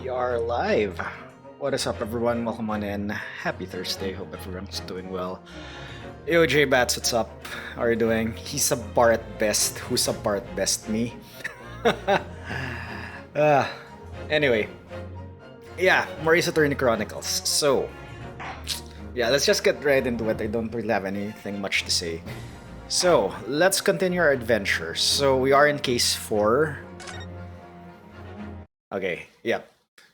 We are live. What is up, everyone? Welcome on in. Happy Thursday. Hope everyone's doing well. Yo, J Bats, what's up? How are you doing? He's a bar at best. Who's a bar at best? Me? uh, anyway. Yeah, Maurice Attorney Chronicles. So, yeah, let's just get right into it. I don't really have anything much to say. So, let's continue our adventure. So, we are in case 4. Okay, yeah.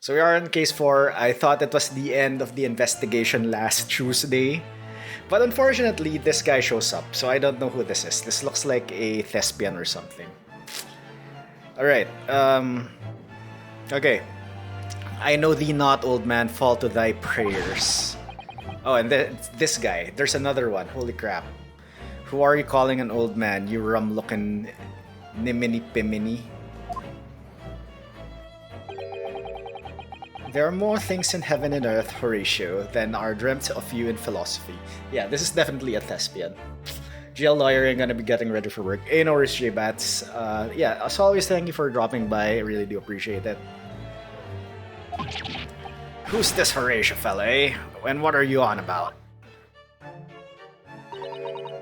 So we are on case 4. I thought it was the end of the investigation last Tuesday. But unfortunately, this guy shows up. So I don't know who this is. This looks like a thespian or something. Alright, okay. I know thee not, old man, fall to thy prayers. Oh, and this guy. There's another one. Holy crap. Who are you calling an old man, you rum-looking nimini pimini? There are more things in heaven and earth, Horatio, than are dreamt of you in philosophy. Yeah, this is definitely a thespian. GL lawyering, gonna be getting ready for work. Hey, no worries, J-Bats. Yeah, as always, thank you for dropping by. I really do appreciate it. Who's this Horatio fella, eh? And what are you on about?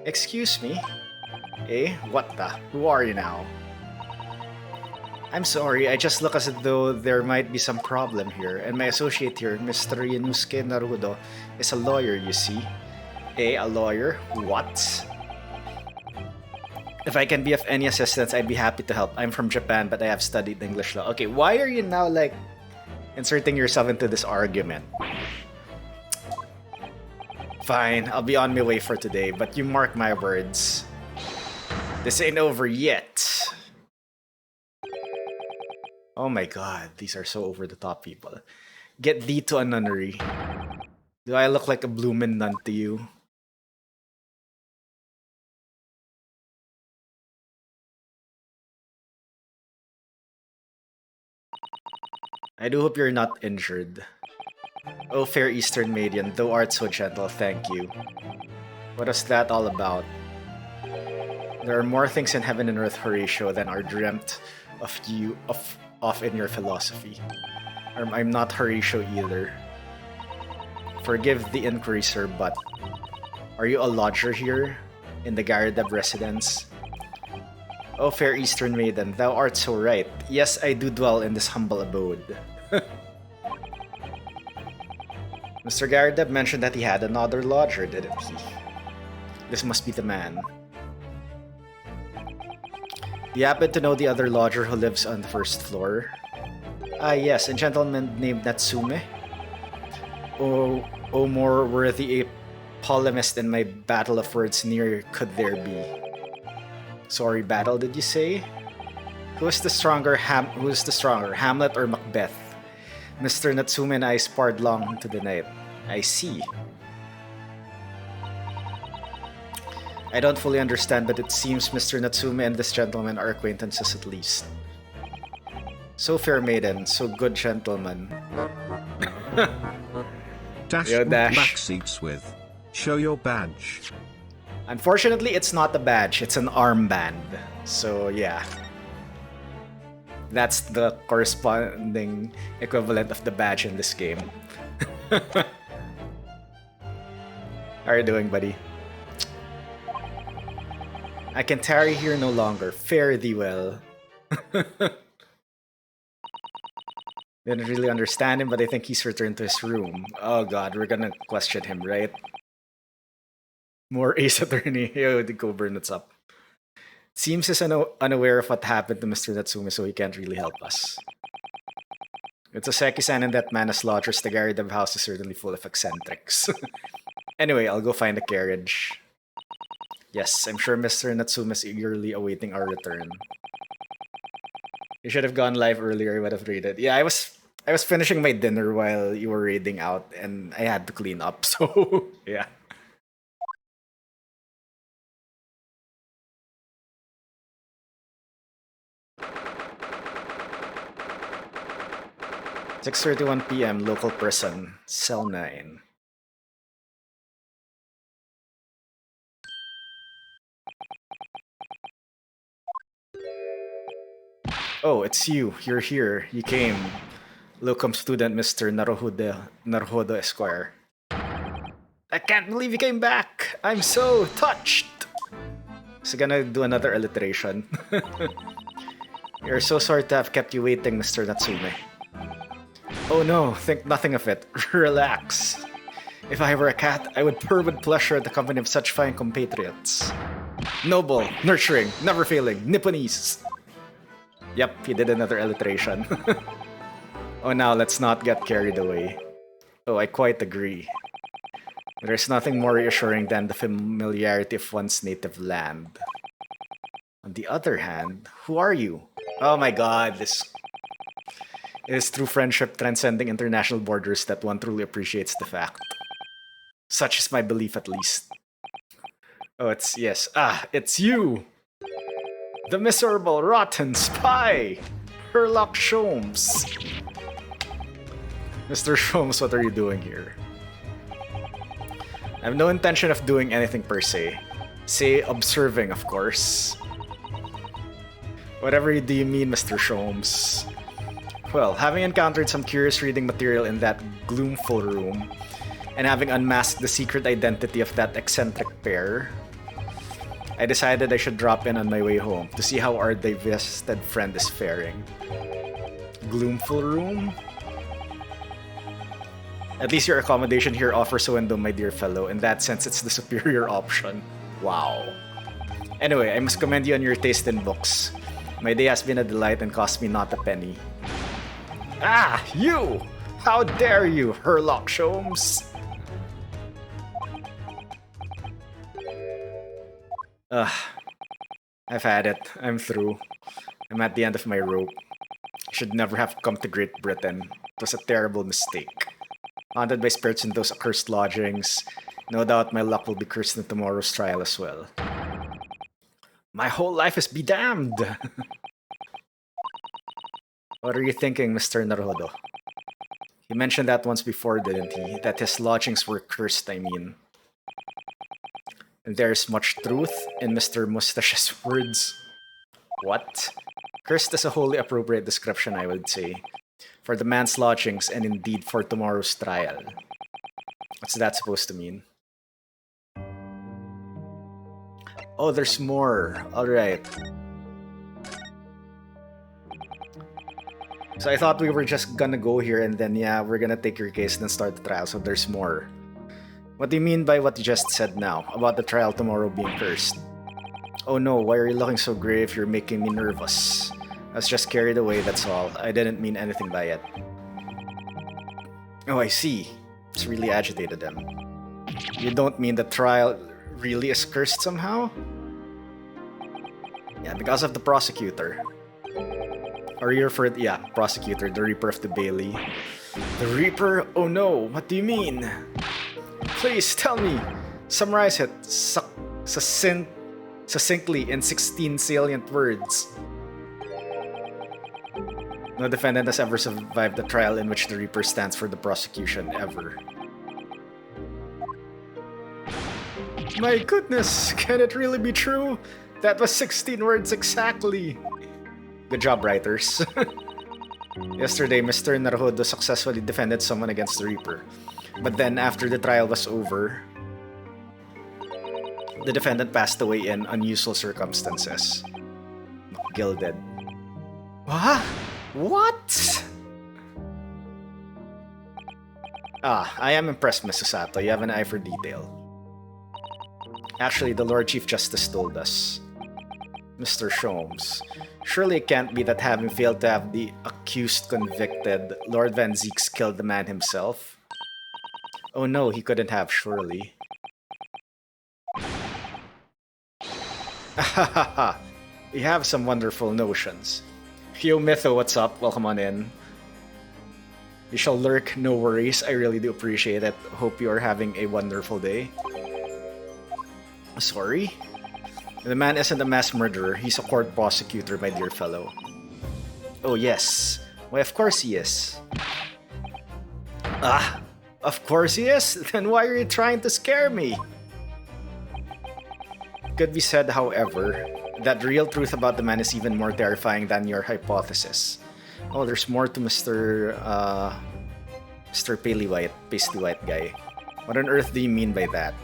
Excuse me? Eh? What the? Who are you now? I'm sorry, I just look as though there might be some problem here, and my associate here, Mr. Yanusuke Narudo, is a lawyer, you see. A lawyer? What? If I can be of any assistance, I'd be happy to help. I'm from Japan, but I have studied English law. Okay, why are you now, like, inserting yourself into this argument? Fine, I'll be on my way for today, but you mark my words. This ain't over yet. Oh my god, these are so over-the-top people. Get thee to a nunnery. Do I look like a bloomin' nun to you? I do hope you're not injured. Oh, fair Eastern maiden, thou art so gentle, thank you. What is that all about? There are more things in heaven and earth, Horatio, than are dreamt of you of in your philosophy. I'm not Horatio either. Forgive the inquiry, sir, but are you a lodger here in the Garadeb residence? Oh, fair Eastern maiden, thou art so right. Yes, I do dwell in this humble abode. Mr. Garadeb mentioned that he had another lodger, didn't he? This must be the man. Do you happen to know the other lodger who lives on the first floor? Ah, yes, a gentleman named Natsume. Oh, more worthy a polemist in my battle of words near could there be. Sorry, battle, did you say? Who's the stronger, Hamlet or Macbeth? Mr. Natsume and I sparred long into the night. I see. I don't fully understand, but it seems Mr. Natsume and this gentleman are acquaintances at least. So fair maiden, so good gentleman. Dash Yo, Dash. back seats with. Show your badge. Unfortunately, it's not a badge, it's an armband. So yeah. That's the corresponding equivalent of the badge in this game. How are you doing, buddy? I can tarry here no longer. Fare thee well. Didn't really understand him, but I think he's returned to his room. Oh god, we're gonna question him, right? More Ace Attorney. Yo, the Coburn, what's up? Seems he's unaware of what happened to Mr. Natsume, so he can't really help us. It's a Seki-san and that man as lodgers. The Garadeb house is certainly full of eccentrics. Anyway, I'll go find a carriage. Yes, I'm sure Mr. Natsume is eagerly awaiting our return. You should have gone live earlier, I would have raided. Yeah, I was finishing my dinner while you were raiding out, and I had to clean up, so yeah. "6:31 p.m. local prison, cell 9. Oh, it's you. You're here. You came. Locum student Mr. Naruhodo Esquire. I can't believe you came back! I'm so touched! So gonna do another alliteration. We're so sorry to have kept you waiting, Mr. Natsume. Oh no, think nothing of it. Relax. If I were a cat, I would purr with pleasure at the company of such fine compatriots. Noble, nurturing, never failing, Nipponese. Yep, he did another alliteration. Oh, now let's not get carried away. Oh, I quite agree. There's nothing more reassuring than the familiarity of one's native land. On the other hand, who are you? Oh my god, this... It is true friendship transcending international borders that one truly appreciates the fact. Such is my belief, at least. Oh, it's... yes. Ah, it's you! The miserable, rotten spy! Herlock Sholmes! Mr. Sholmes, what are you doing here? I have no intention of doing anything per se. Say, observing, of course. Whatever do you mean, Mr. Sholmes? Well, having encountered some curious reading material in that gloomful room, and having unmasked the secret identity of that eccentric pair, I decided I should drop in on my way home to see how our divested friend is faring. Gloomful room? At least your accommodation here offers a window, my dear fellow. In that sense, it's the superior option. Wow. Anyway, I must commend you on your taste in books. My day has been a delight and cost me not a penny. Ah, you! How dare you, Herlock Sholmes! I've had it. I'm through. I'm at the end of my rope. I should never have come to Great Britain. It was a terrible mistake. Haunted by spirits in those accursed lodgings. No doubt my luck will be cursed in tomorrow's trial as well. My whole life is be damned! What are you thinking, Mr. Naruhodo? He mentioned that once before, didn't he? That his lodgings were cursed, I mean. And there's much truth in Mr. Mustache's words. What? Cursed is a wholly appropriate description, I would say. For the man's lodgings, and indeed for tomorrow's trial. What's that supposed to mean? Oh, there's more. Alright. So I thought we were just gonna go here and then, yeah, we're gonna take your case and then start the trial, so there's more. What do you mean by what you just said now, about the trial tomorrow being cursed? Oh no, why are you looking so grave? You're making me nervous. I was just carried away, that's all. I didn't mean anything by it. Oh, I see. It's really agitated him. You don't mean the trial really is cursed somehow? Yeah, because of the prosecutor. Or you're for yeah, prosecutor, the Reaper of the Bailey. The Reaper? Oh no, what do you mean? Please tell me. Summarize it succinctly in 16 salient words. No defendant has ever survived a trial in which the Reaper stands for the prosecution, ever. My goodness, can it really be true? That was 16 words exactly. Good job, writers. Yesterday, Mr. Naruhodo successfully defended someone against the Reaper. But then, after the trial was over, the defendant passed away in unusual circumstances. Gilded. What? What? Ah, I am impressed, Mrs. Sato. You have an eye for detail. Actually, the Lord Chief Justice told us. Mr. Sholmes, surely it can't be that having failed to have the accused convicted, Lord Van Zeeks killed the man himself? Oh no, he couldn't have, surely. Ahahaha, you have some wonderful notions. Yo, Mytho, what's up? Welcome on in. You shall lurk, no worries. I really do appreciate it. Hope you are having a wonderful day. Sorry? The man isn't a mass murderer. He's a court prosecutor, my dear fellow. Oh, yes. Why, of course he is. Ah, of course he is? Then why are you trying to scare me? It could be said, however, that the real truth about the man is even more terrifying than your hypothesis. Oh, there's more to Mr. Pasty White guy. What on earth do you mean by that?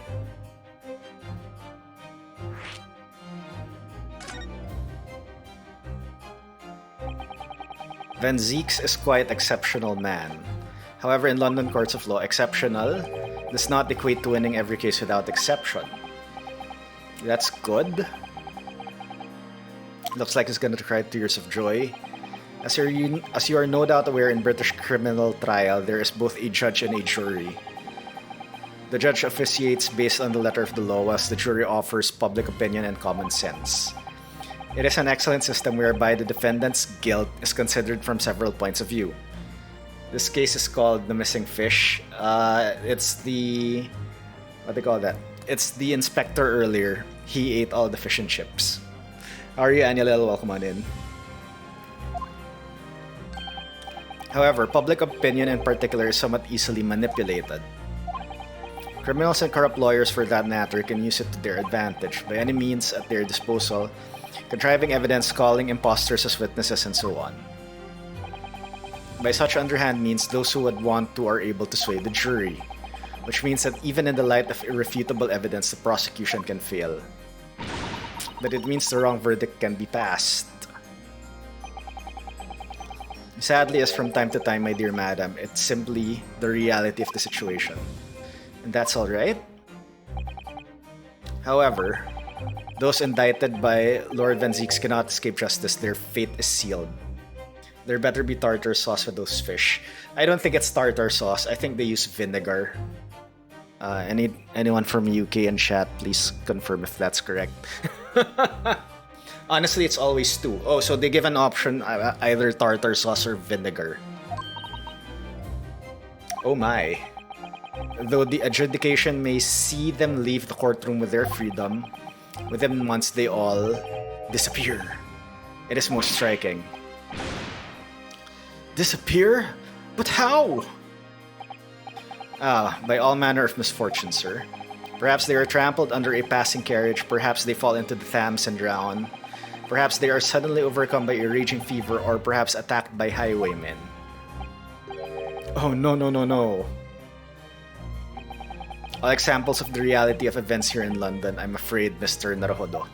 Van Zieks is quite exceptional man. However, in London courts of law, exceptional does not equate to winning every case without exception. That's good. Looks like he's gonna cry tears of joy. As you are no doubt aware, in British criminal trial, there is both a judge and a jury. The judge officiates based on the letter of the law, whilst the jury offers public opinion and common sense. It is an excellent system whereby the defendant's guilt is considered from several points of view. This case is called the missing fish. It's the... what do they call that? It's the inspector earlier. He ate all the fish and chips. How are you, Aniel? Welcome on in. However, public opinion in particular is somewhat easily manipulated. Criminals and corrupt lawyers, for that matter, can use it to their advantage, by any means at their disposal, contriving evidence, calling imposters as witnesses, and so on. By such underhand means, those who would want to are able to sway the jury, which means that even in the light of irrefutable evidence, the prosecution can fail. But it means the wrong verdict can be passed. Sadly, as from time to time, my dear madam, it's simply the reality of the situation. And that's alright. However, those indicted by Lord Van Zieks cannot escape justice. Their fate is sealed. There better be tartar sauce with those fish. I don't think it's tartar sauce. I think they use vinegar. Anyone from UK and chat, please confirm if that's correct. Honestly, it's always stew. Oh, so they give an option, either tartar sauce or vinegar. Oh my. Though the adjudication may see them leave the courtroom with their freedom, within months they all disappear. It is most striking. Disappear? But how? By all manner of misfortune, sir. Perhaps they are trampled under a passing carriage, perhaps they fall into the Thames and drown. Perhaps they are suddenly overcome by a raging fever, or perhaps attacked by highwaymen. Oh no. All examples of the reality of events here in London, I'm afraid, Mr. Naruhodo.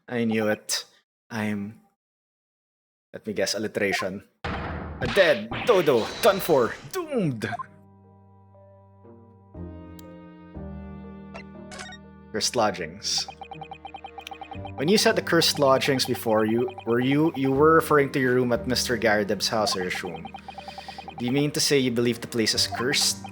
I knew it. Let me guess, alliteration. Dead, dodo, done for, doomed! Cursed lodgings. When you said the cursed lodgings before, you were referring to your room at Mr. Garadeb's house, I assume. Do you mean to say you believe the place is cursed?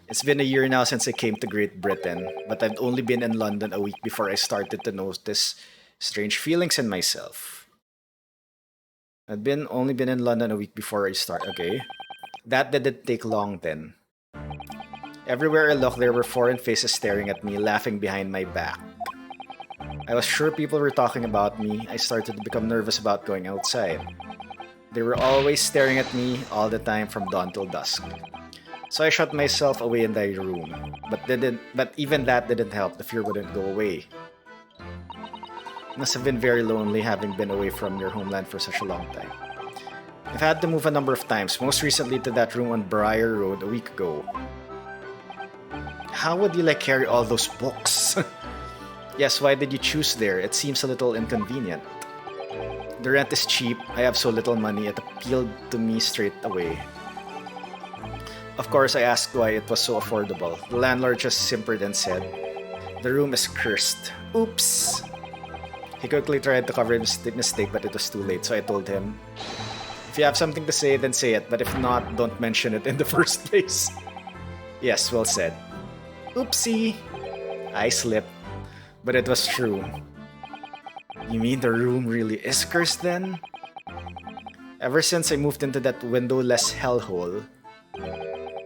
It's been a year now since I came to Great Britain, but I've only been in London a week before I started to notice strange feelings in myself. Only been in London a week before I start. Okay. That didn't take long then. Everywhere I looked, there were foreign faces staring at me, laughing behind my back. I was sure people were talking about me. I started to become nervous about going outside. They were always staring at me all the time from dawn till dusk. So I shut myself away in my room. But even that didn't help. The fear wouldn't go away. It must have been very lonely having been away from your homeland for such a long time. I've had to move a number of times, most recently to that room on Briar Road a week ago. How would you carry all those books? Yes, why did you choose there? It seems a little inconvenient. The rent is cheap, I have so little money, it appealed to me straight away. Of course, I asked why it was so affordable. The landlord just simpered and said, "The room is cursed." Oops! He quickly tried to cover his mistake, but it was too late, so I told him, "If you have something to say, then say it, but if not, don't mention it in the first place." Yes, well said. Oopsie! I slipped, but it was true. You mean the room really is cursed then? Ever since I moved into that windowless hellhole,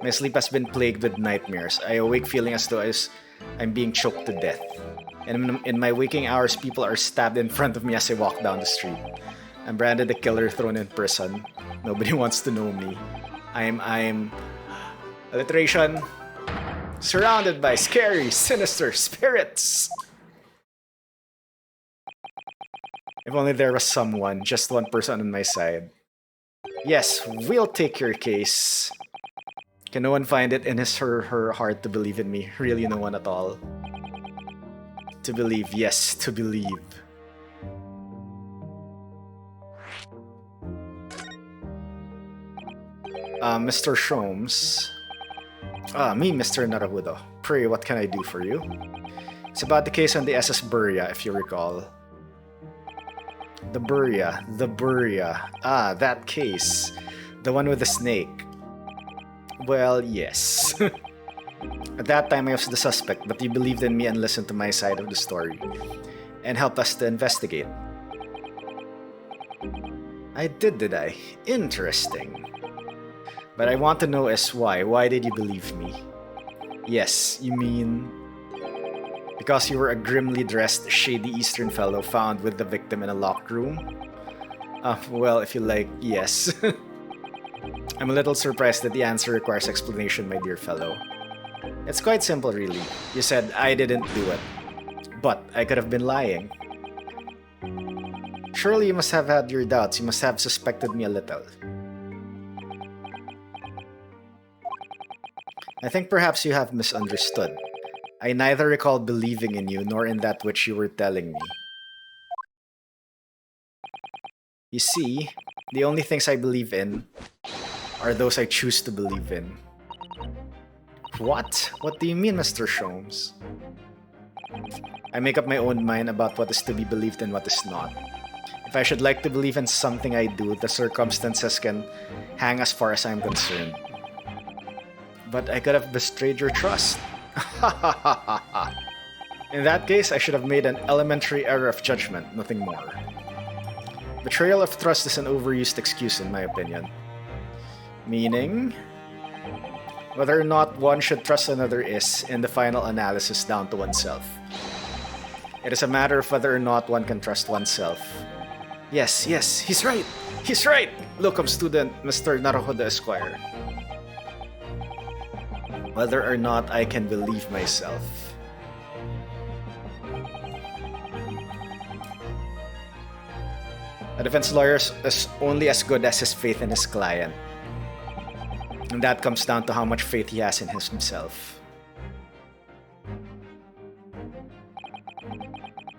my sleep has been plagued with nightmares. I awake feeling as though I'm being choked to death. And in my waking hours, people are stabbed in front of me as I walk down the street. I'm branded a killer, thrown in prison. Nobody wants to know me. I'm alliteration. Surrounded by scary, sinister spirits. If only there was someone, just one person on my side. Yes, we'll take your case. Can no one find it in his or her heart to believe in me? Really no one at all. To believe, yes, to believe. Mr. Sholmes. Me, Mr. Naruhodo. Pray, what can I do for you? It's about the case on the SS Buria, if you recall. The Buria. Ah, that case. The one with the snake. Well, yes. At that time, I was the suspect, but you believed in me and listened to my side of the story. And helped us to investigate. I did I? Interesting. But I want to know is why. Why did you believe me? Yes, you mean... because you were a grimly dressed, shady Eastern fellow found with the victim in a locked room? Well, if you like, yes. I'm a little surprised that the answer requires explanation, my dear fellow. It's quite simple, really. You said I didn't do it. But I could have been lying. Surely you must have had your doubts. You must have suspected me a little. I think perhaps you have misunderstood. I neither recall believing in you nor in that which you were telling me. You see, the only things I believe in are those I choose to believe in. What? What do you mean, Mr. Sholmes? I make up my own mind about what is to be believed and what is not. If I should like to believe in something I do, the circumstances can hang as far as I'm concerned. But I could have betrayed your trust. In that case, I should have made an elementary error of judgment, nothing more. Betrayal of trust is an overused excuse in my opinion. Meaning, whether or not one should trust another is, in the final analysis, down to oneself. It is a matter of whether or not one can trust oneself. Yes, he's right! He's right! Locum student, Mr. Naruhodo Esquire. Whether or not I can believe myself. A defense lawyer is only as good as his faith in his client. And that comes down to how much faith he has in himself.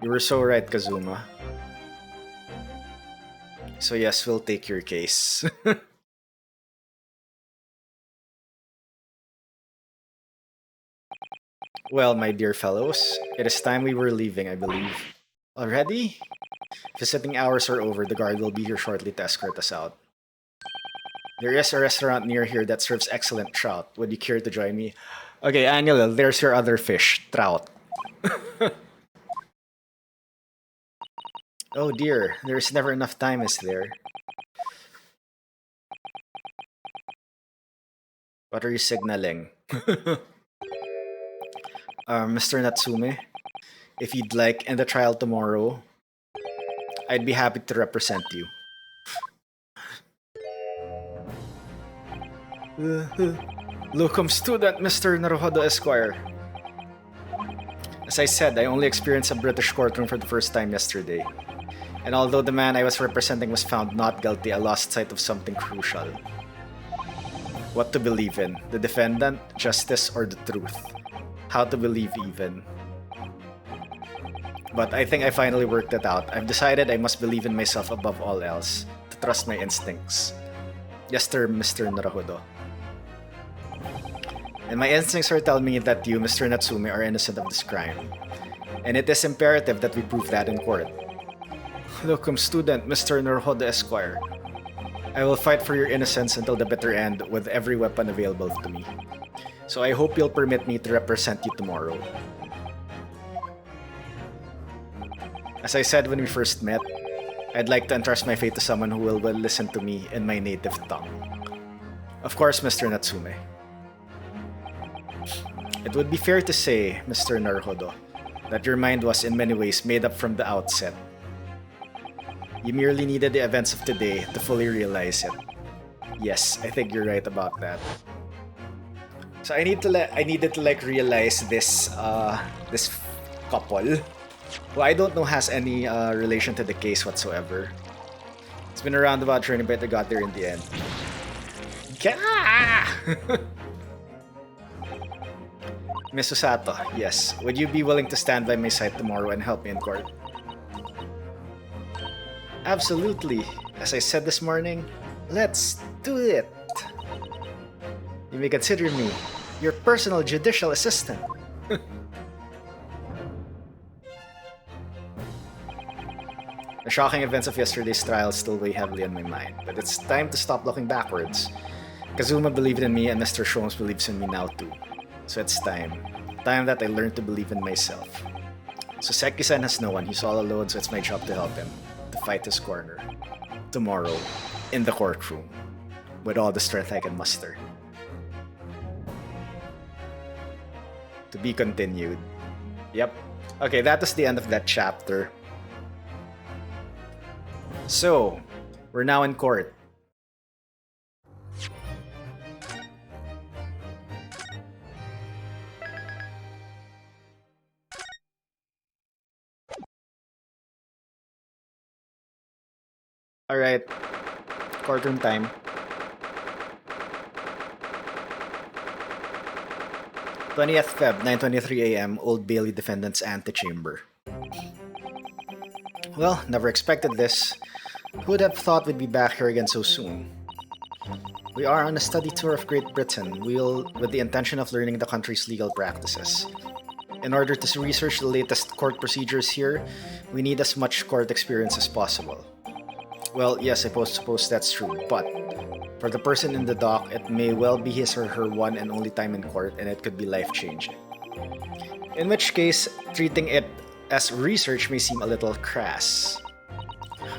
You were so right, Kazuma. So yes, we'll take your case. Well, my dear fellows, it is time we were leaving, I believe. Already? Visiting hours are over, the guard will be here shortly to escort us out. There is a restaurant near here that serves excellent trout. Would you care to join me? Okay, Angela, there's your other fish, trout. Oh dear, there's never enough time, is there? What are you signaling? Mr. Natsume, if you'd like, in the trial tomorrow, I'd be happy to represent you. Locum student, Mr. Naruhodo Esquire. As I said, I only experienced a British courtroom for the first time yesterday. And although the man I was representing was found not guilty, I lost sight of something crucial. What to believe in? The defendant, justice, or the truth? How to believe even. But I think I finally worked it out. I've decided I must believe in myself above all else, to trust my instincts. Yes, sir, Mr. Naruhodo. And my instincts are telling me that you, Mr. Natsume, are innocent of this crime. And it is imperative that we prove that in court. Locum student, Mr. Naruhodo Esquire. I will fight for your innocence until the bitter end with every weapon available to me. So I hope you'll permit me to represent you tomorrow. As I said when we first met, I'd like to entrust my fate to someone who will listen to me in my native tongue. Of course, Mr. Natsume. It would be fair to say, Mr. Naruhodo, that your mind was in many ways made up from the outset. You merely needed the events of today to fully realize it. Yes, I think you're right about that. So I needed to like realize this couple, who I don't know has any relation to the case whatsoever. It's been a roundabout journey, but I got there in the end. Gah! Miss Usato, yes. Would you be willing to stand by my side tomorrow and help me in court? Absolutely. As I said this morning, let's do it. You may consider me your personal judicial assistant. The shocking events of yesterday's trial still weigh heavily on my mind, but it's time to stop looking backwards. Kazuma believed in me and Mr. Sholmes believes in me now too. So it's time. Time that I learned to believe in myself. Soseki-san has no one, he's all alone, so it's my job to help him. To fight his corner. Tomorrow, in the courtroom. With all the strength I can muster. To be continued. Yep. Okay, that was the end of that chapter. So, we're now in court. Alright, courtroom time. 20th Feb, 9:23 a.m. Old Bailey Defendant's Antechamber. Well, never expected this. Who would have thought we'd be back here again so soon? We are on a study tour of Great Britain, with the intention of learning the country's legal practices. In order to research the latest court procedures here, we need as much court experience as possible. Well, yes, I suppose that's true, but for the person in the dock, it may well be his or her one and only time in court, and it could be life-changing. In which case, treating it as research may seem a little crass.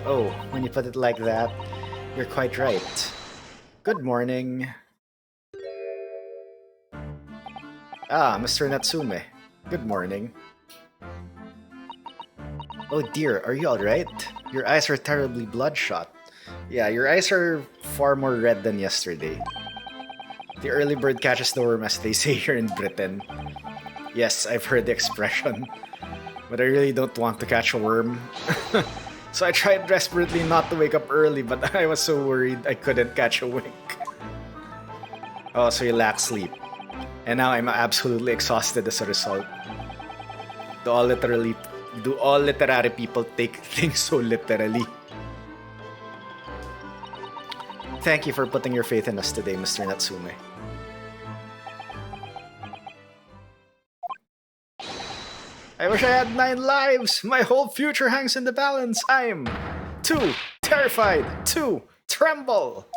Oh, when you put it like that, you're quite right. Good morning. Ah, Mr. Natsume. Good morning. Oh dear, are you alright? Your eyes are terribly bloodshot. Yeah, your eyes are far more red than yesterday. The early bird catches the worm, as they say here in Britain. Yes, I've heard the expression. But I really don't want to catch a worm. So I tried desperately not to wake up early, but I was so worried I couldn't catch a wink. Oh, so you lack sleep. And now I'm absolutely exhausted as a result. Do all literary people take things so literally? Thank you for putting your faith in us today, Mr. Natsume. I wish I had 9 lives! My whole future hangs in the balance! I'm 2 terrified! 2 tremble!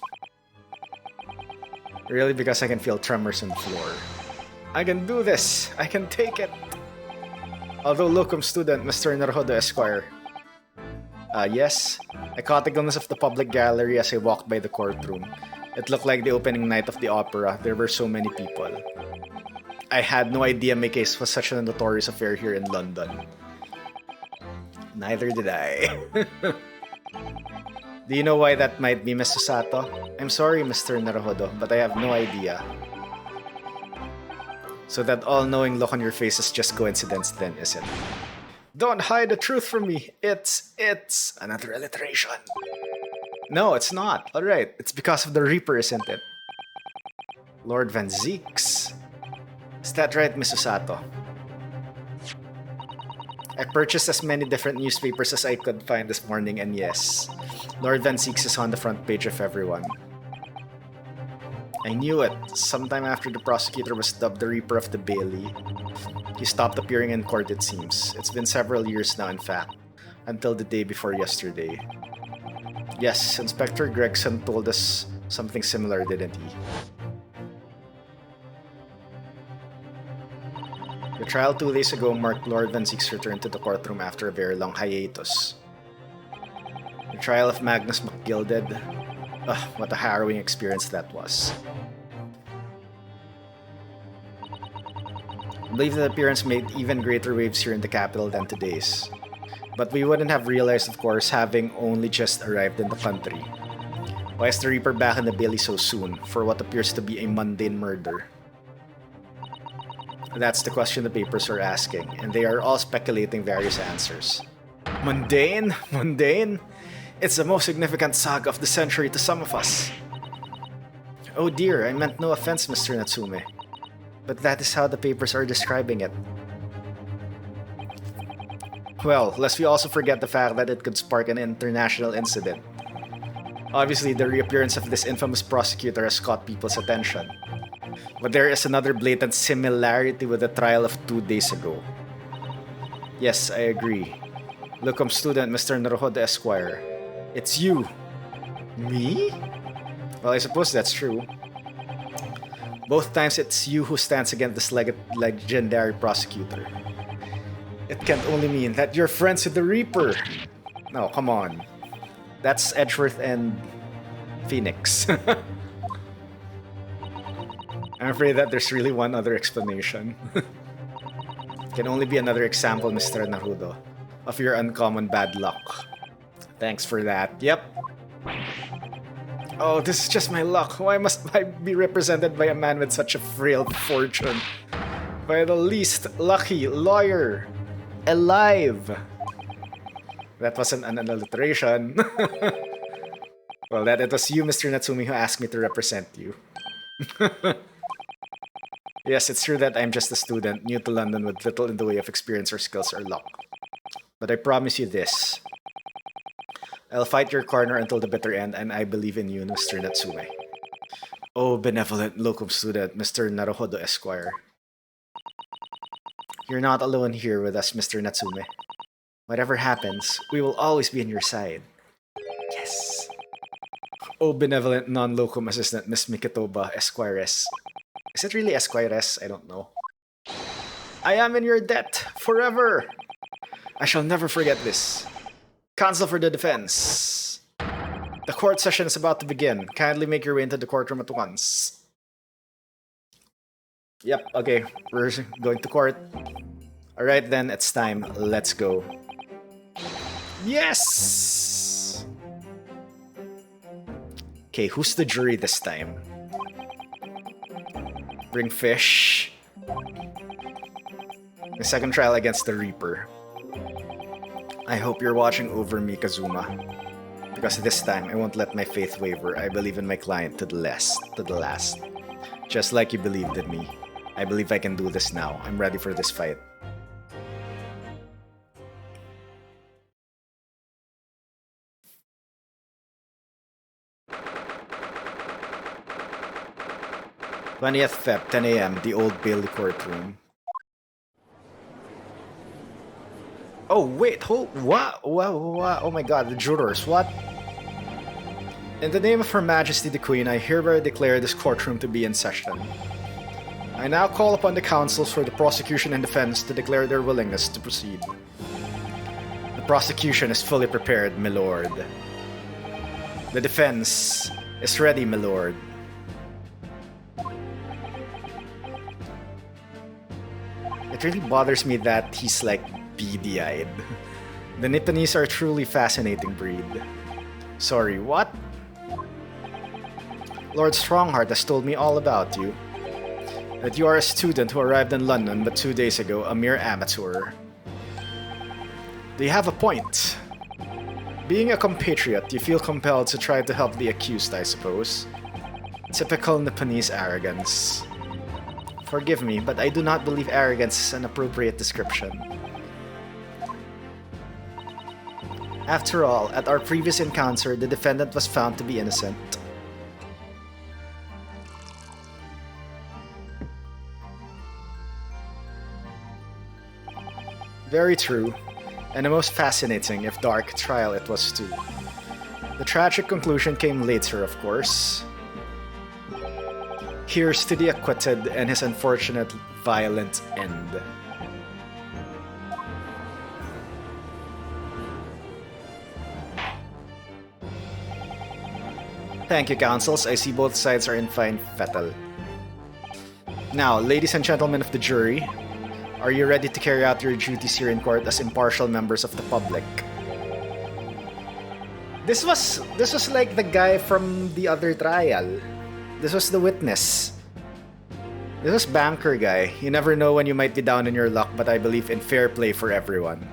Really, because I can feel tremors on the floor. I can do this! I can take it! Although locum student, Mr. Naruhodo Esquire. Yes. I caught a glimpse of the public gallery as I walked by the courtroom. It looked like the opening night of the opera. There were so many people. I had no idea my case was such a notorious affair here in London. Neither did I. Do you know why that might be, Miss Susato? I'm sorry, Mr. Naruhodo, but I have no idea. So that all-knowing look on your face is just coincidence then, is it? Don't hide the truth from me. It's another alliteration. No, it's not. Alright, it's because of the Reaper, isn't it? Lord Van Zeeks. Is that right, Miss Usato? I purchased as many different newspapers as I could find this morning, and yes, Lord Van Zeeks is on the front page of everyone. I knew it. Sometime after the prosecutor was dubbed the Reaper of the Bailey, he stopped appearing in court, it seems. It's been several years now, in fact, until the day before yesterday. Yes, Inspector Gregson told us something similar, didn't he? The trial 2 days ago marked Lord Van Zeek's return to the courtroom after a very long hiatus. The trial of Magnus McGilded. Ugh, what a harrowing experience that was. I believe that appearance made even greater waves here in the capital than today's. But we wouldn't have realized, of course, having only just arrived in the country. Why is the Reaper back in the Bailey so soon, for what appears to be a mundane murder? That's the question the papers are asking, and they are all speculating various answers. Mundane? Mundane? It's the most significant saga of the century to some of us. Oh dear, I meant no offense, Mr. Natsume. But that is how the papers are describing it. Well, lest we also forget the fact that it could spark an international incident. Obviously, the reappearance of this infamous prosecutor has caught people's attention. But there is another blatant similarity with the trial of 2 days ago. Yes, I agree. Locum student Mr. Naruhodo Esquire. It's you. Me? Well, I suppose that's true. Both times it's you who stands against this legendary prosecutor. It can only mean that you're friends with the Reaper. No, come on. That's Edgeworth and Phoenix. I'm afraid that there's really one other explanation. Can only be another example, Mr. Naruto, of your uncommon bad luck. Thanks for that. Yep. Oh, this is just my luck. Why must I be represented by a man with such a frail fortune? By the least lucky lawyer alive. That wasn't an alliteration. Well, that it was you, Mr. Natsumi, who asked me to represent you. Yes, it's true that I'm just a student, new to London with little in the way of experience or skills or luck. But I promise you this. I'll fight your corner until the bitter end, and I believe in you, Mr. Natsume. Oh, benevolent locum student, Mr. Naruhodo Esquire. You're not alone here with us, Mr. Natsume. Whatever happens, we will always be on your side. Yes. Oh, benevolent non-locum assistant, Miss Mikitoba Esquires. Is it really Esquires? I don't know. I am in your debt forever. I shall never forget this. Counsel for the defense. The court session is about to begin. Kindly make your way into the courtroom at once. Yep, okay. We're going to court. Alright then, it's time. Let's go. Yes! Okay, who's the jury this time? Bring fish. The second trial against the Reaper. I hope you're watching over me, Kazuma. Because this time, I won't let my faith waver. I believe in my client to the last. Just like you believed in me. I believe I can do this now. I'm ready for this fight. #20th Feb, 10 a.m., the Old Bailey courtroom. Oh, wait, what? Oh my god, the jurors, what? In the name of Her Majesty the Queen, I hereby declare this courtroom to be in session. I now call upon the counsels for the prosecution and defense to declare their willingness to proceed. The prosecution is fully prepared, my lord. The defense is ready, my lord. It really bothers me that he's like beady-eyed. The Nipponese are a truly fascinating breed. Sorry, what? Lord Strongheart has told me all about you. That you are a student who arrived in London but 2 days ago, a mere amateur. Do you have a point? Being a compatriot, you feel compelled to try to help the accused, I suppose. Typical Nipponese arrogance. Forgive me, but I do not believe arrogance is an appropriate description. After all, at our previous encounter, the defendant was found to be innocent. Very true, and a most fascinating, if dark, trial it was too. The tragic conclusion came later, of course. Here's to the acquitted and his unfortunate, violent end. Thank you, counsels. I see both sides are in fine fettle. Now, ladies and gentlemen of the jury, are you ready to carry out your duties here in court as impartial members of the public? This was like the guy from the other trial. This was the witness. This is banker guy. You never know when you might be down in your luck, but I believe in fair play for everyone.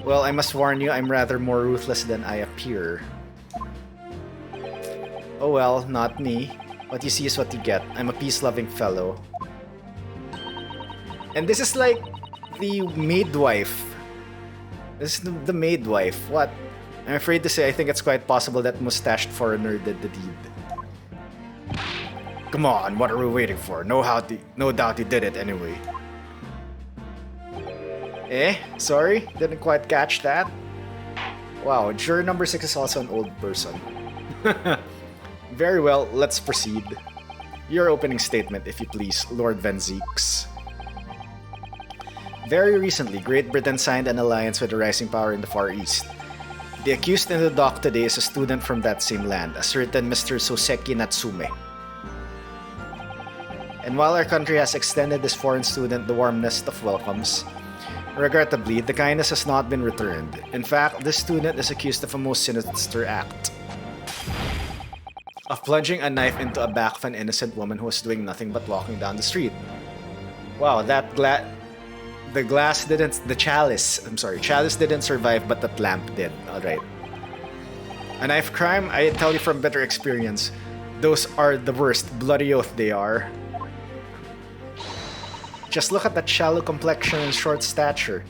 Well, I must warn you, I'm rather more ruthless than I appear. Oh well, not me. What you see is what you get. I'm a peace-loving fellow. And this is like the maid-wife. This is the maid-wife. What? I'm afraid to say I think it's quite possible that mustached foreigner did the deed. Come on, what are we waiting for? No doubt he did it anyway. Eh? Sorry? Didn't quite catch that? Wow, juror number 6 is also an old person. Very well, let's proceed. Your opening statement, if you please, Lord Van Zeeks. Very recently, Great Britain signed an alliance with a rising power in the Far East. The accused in the dock today is a student from that same land, a certain Mr. Soseki Natsume. And while our country has extended this foreign student the warmest of welcomes, regrettably, the kindness has not been returned. In fact, this student is accused of a most sinister act. Of plunging a knife into a back of an innocent woman who was doing nothing but walking down the street. Wow, chalice didn't survive, but that lamp did. Alright. A knife crime, I tell you from bitter experience, those are the worst, bloody oath they are. Just look at that shallow complexion and short stature.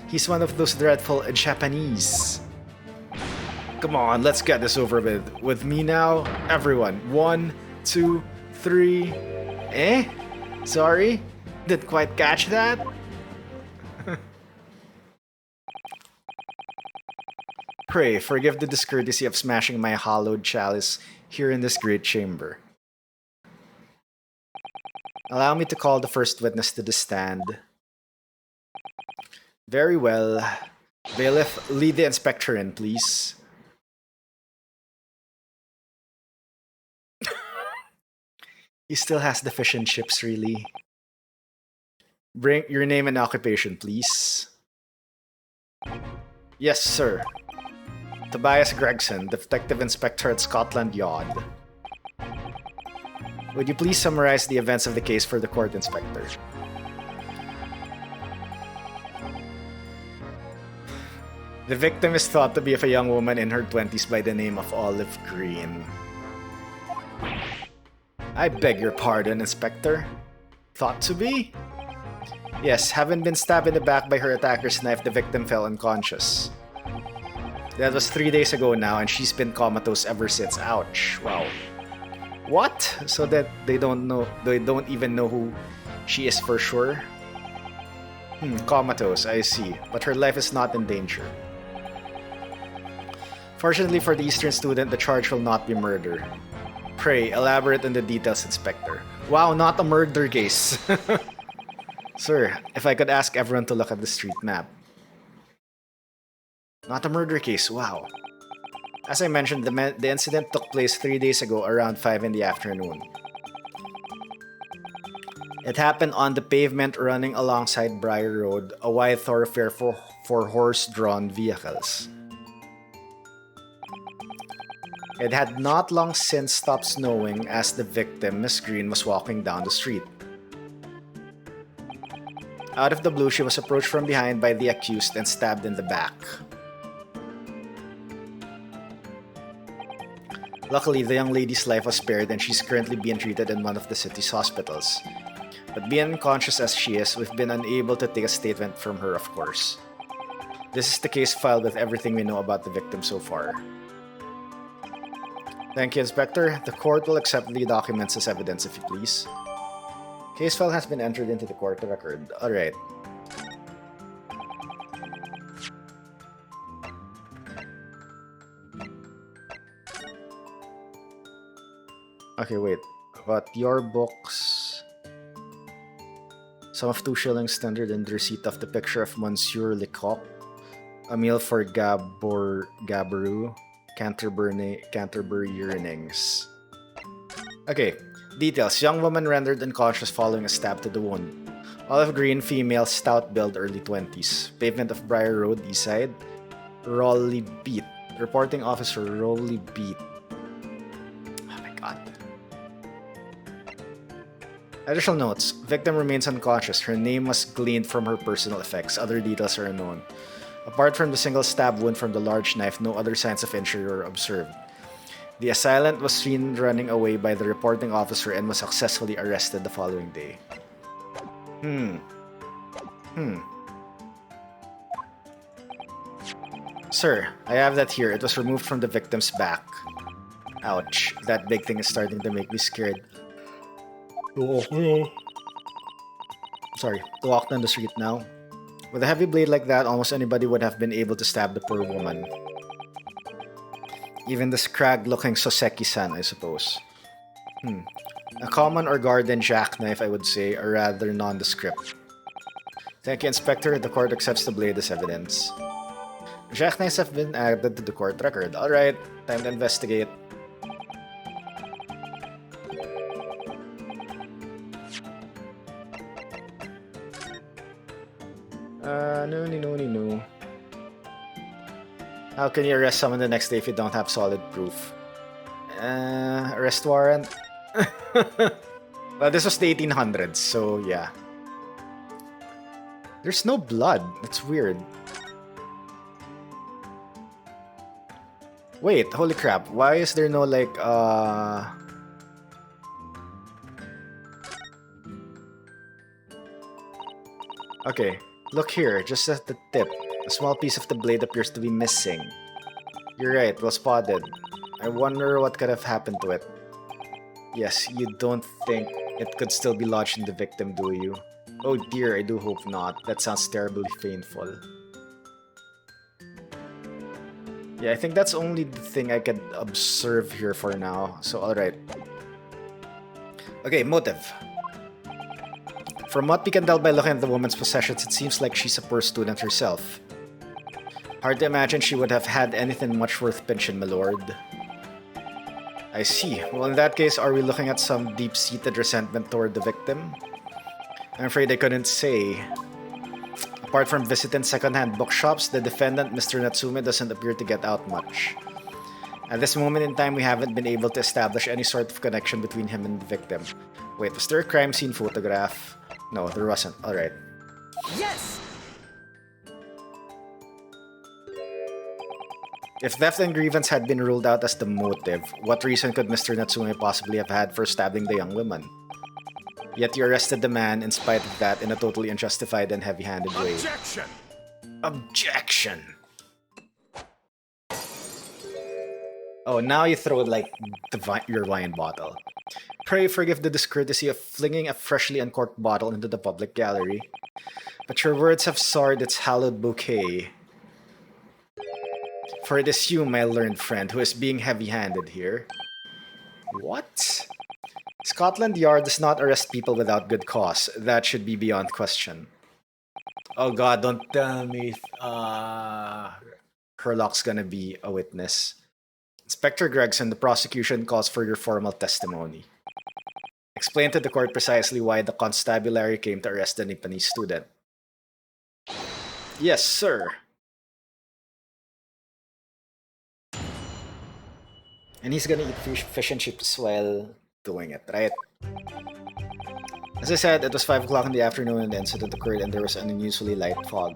He's one of those dreadful Japanese. Come on, let's get this over with. With me now, everyone. 1, 2, 3. Eh? Sorry? Didn't quite catch that? Pray, forgive the discourtesy of smashing my hallowed chalice here in this great chamber. Allow me to call the first witness to the stand. Very well. Bailiff, lead the inspector in, please. He still has the fish and chips, really. Bring your name and occupation, please. Yes, sir. Tobias Gregson, Detective Inspector at Scotland Yard. Would you please summarize the events of the case for the court, Inspector? The victim is thought to be of a young woman in her 20s by the name of Olive Green. I beg your pardon, Inspector. Thought to be? Yes, having been stabbed in the back by her attacker's knife, the victim fell unconscious. That was 3 days ago now, and she's been comatose ever since. Ouch. Wow. What? So that they don't even know who she is for sure? Comatose, I see. But her life is not in danger. Fortunately for the Eastern student, the charge will not be murder. Pray, elaborate on the details, Inspector. Wow, not a murder case. Sir, if I could ask everyone to look at the street map. Not a murder case, wow. As I mentioned, the incident took place 3 days ago around 5 in the afternoon. It happened on the pavement running alongside Briar Road, a wide thoroughfare for horse-drawn vehicles. It had not long since stopped snowing as the victim, Miss Green, was walking down the street. Out of the blue, she was approached from behind by the accused and stabbed in the back. Luckily, the young lady's life was spared and she's currently being treated in one of the city's hospitals. But being unconscious as she is, we've been unable to take a statement from her, of course. This is the case filed with everything we know about the victim so far. Thank you, Inspector. The court will accept the documents as evidence, if you please. Case file has been entered into the court record. Alright. Okay, wait. But your books... Sum of 2 shillings tendered and the receipt of the picture of Monsieur Lecoq. A meal for Gabaru. Canterbury Yearnings. Okay, details. Young woman rendered unconscious following a stab to the wound. Olive green, female, stout build, early 20s. Pavement of Briar Road, east side. Rolly Beat. Reporting officer, Rolly Beat. Oh my god. Additional notes. Victim remains unconscious. Her name was gleaned from her personal effects. Other details are unknown. Apart from the single stab wound from the large knife, no other signs of injury were observed. The assailant was seen running away by the reporting officer and was successfully arrested the following day. Sir, I have that here. It was removed from the victim's back. Ouch. That big thing is starting to make me scared. Sorry, to walk down the street now. With a heavy blade like that, almost anybody would have been able to stab the poor woman. Even the scrag-looking Soseki-san, I suppose. A common or garden jackknife, I would say, or rather nondescript. Thank you, Inspector. The court accepts the blade as evidence. Jackknives have been added to the court record. Alright, time to investigate. No. How can you arrest someone the next day if you don't have solid proof? Arrest warrant? Well, this was the 1800s, so yeah. There's no blood. That's weird. Wait, holy crap. Why is there no, like, Okay, look here, just at the tip. A small piece of the blade appears to be missing. You're right, well spotted. I wonder what could have happened to it. Yes, you don't think it could still be lodged in the victim, do you? Oh dear, I do hope not. That sounds terribly painful. Yeah, I think that's only the thing I can observe here for now. So, alright. Okay, motive. From what we can tell by looking at the woman's possessions, it seems like she's a poor student herself. Hard to imagine she would have had anything much worth pinching, my lord. I see. Well, in that case, are we looking at some deep-seated resentment toward the victim? I'm afraid I couldn't say. Apart from visiting second-hand bookshops, the defendant, Mr. Natsume, doesn't appear to get out much. At this moment in time, we haven't been able to establish any sort of connection between him and the victim. Wait, was there a crime scene photograph? No, there wasn't. Alright. Yes! If theft and grievance had been ruled out as the motive, what reason could Mr. Natsume possibly have had for stabbing the young woman? Yet you arrested the man in spite of that in a totally unjustified and heavy-handed way. Objection! Objection! Oh, now you throw, like, your wine bottle. Pray forgive the discourtesy of flinging a freshly uncorked bottle into the public gallery. But your words have soured its hallowed bouquet. For it is you, my learned friend, who is being heavy-handed here. What? Scotland Yard does not arrest people without good cause. That should be beyond question. Oh god, don't tell me Herlock's gonna be a witness. Inspector Gregson, the prosecution calls for your formal testimony. Explain to the court precisely why the constabulary came to arrest the Nipponese student. Yes, sir. And he's gonna eat fish and chips while doing it, right? As I said, it was 5 o'clock in the afternoon when the incident occurred and there was an unusually light fog.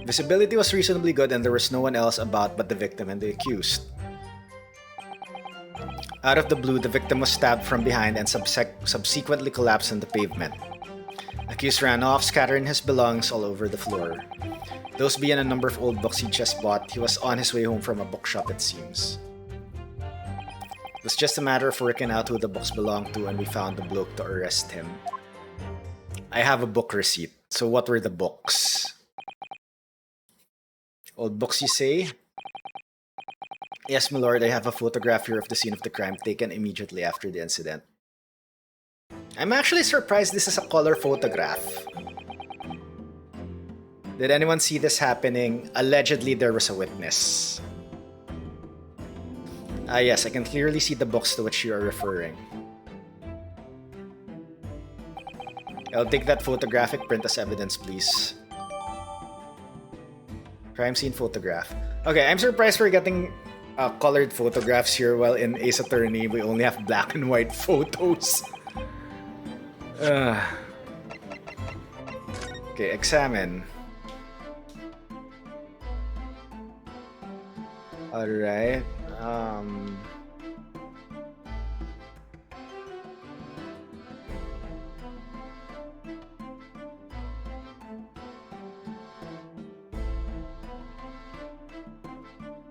Visibility was reasonably good and there was no one else about but the victim and the accused. Out of the blue, the victim was stabbed from behind and subsequently collapsed on the pavement. Accused ran off, scattering his belongings all over the floor. Those being a number of old books he just bought, he was on his way home from a bookshop, it seems. It was just a matter of working out who the books belonged to and we found the bloke to arrest him. I have a book receipt. So what were the books? Old books, you say? Yes, my lord, I have a photograph here of the scene of the crime taken immediately after the incident. I'm actually surprised this is a color photograph. Did anyone see this happening? Allegedly, there was a witness. Ah yes, I can clearly see the books to which you are referring. I'll take that photographic print as evidence, please. Crime scene photograph. Okay, I'm surprised we're getting colored photographs here, while in Ace Attorney we only have black and white photos. Okay, examine. Alright.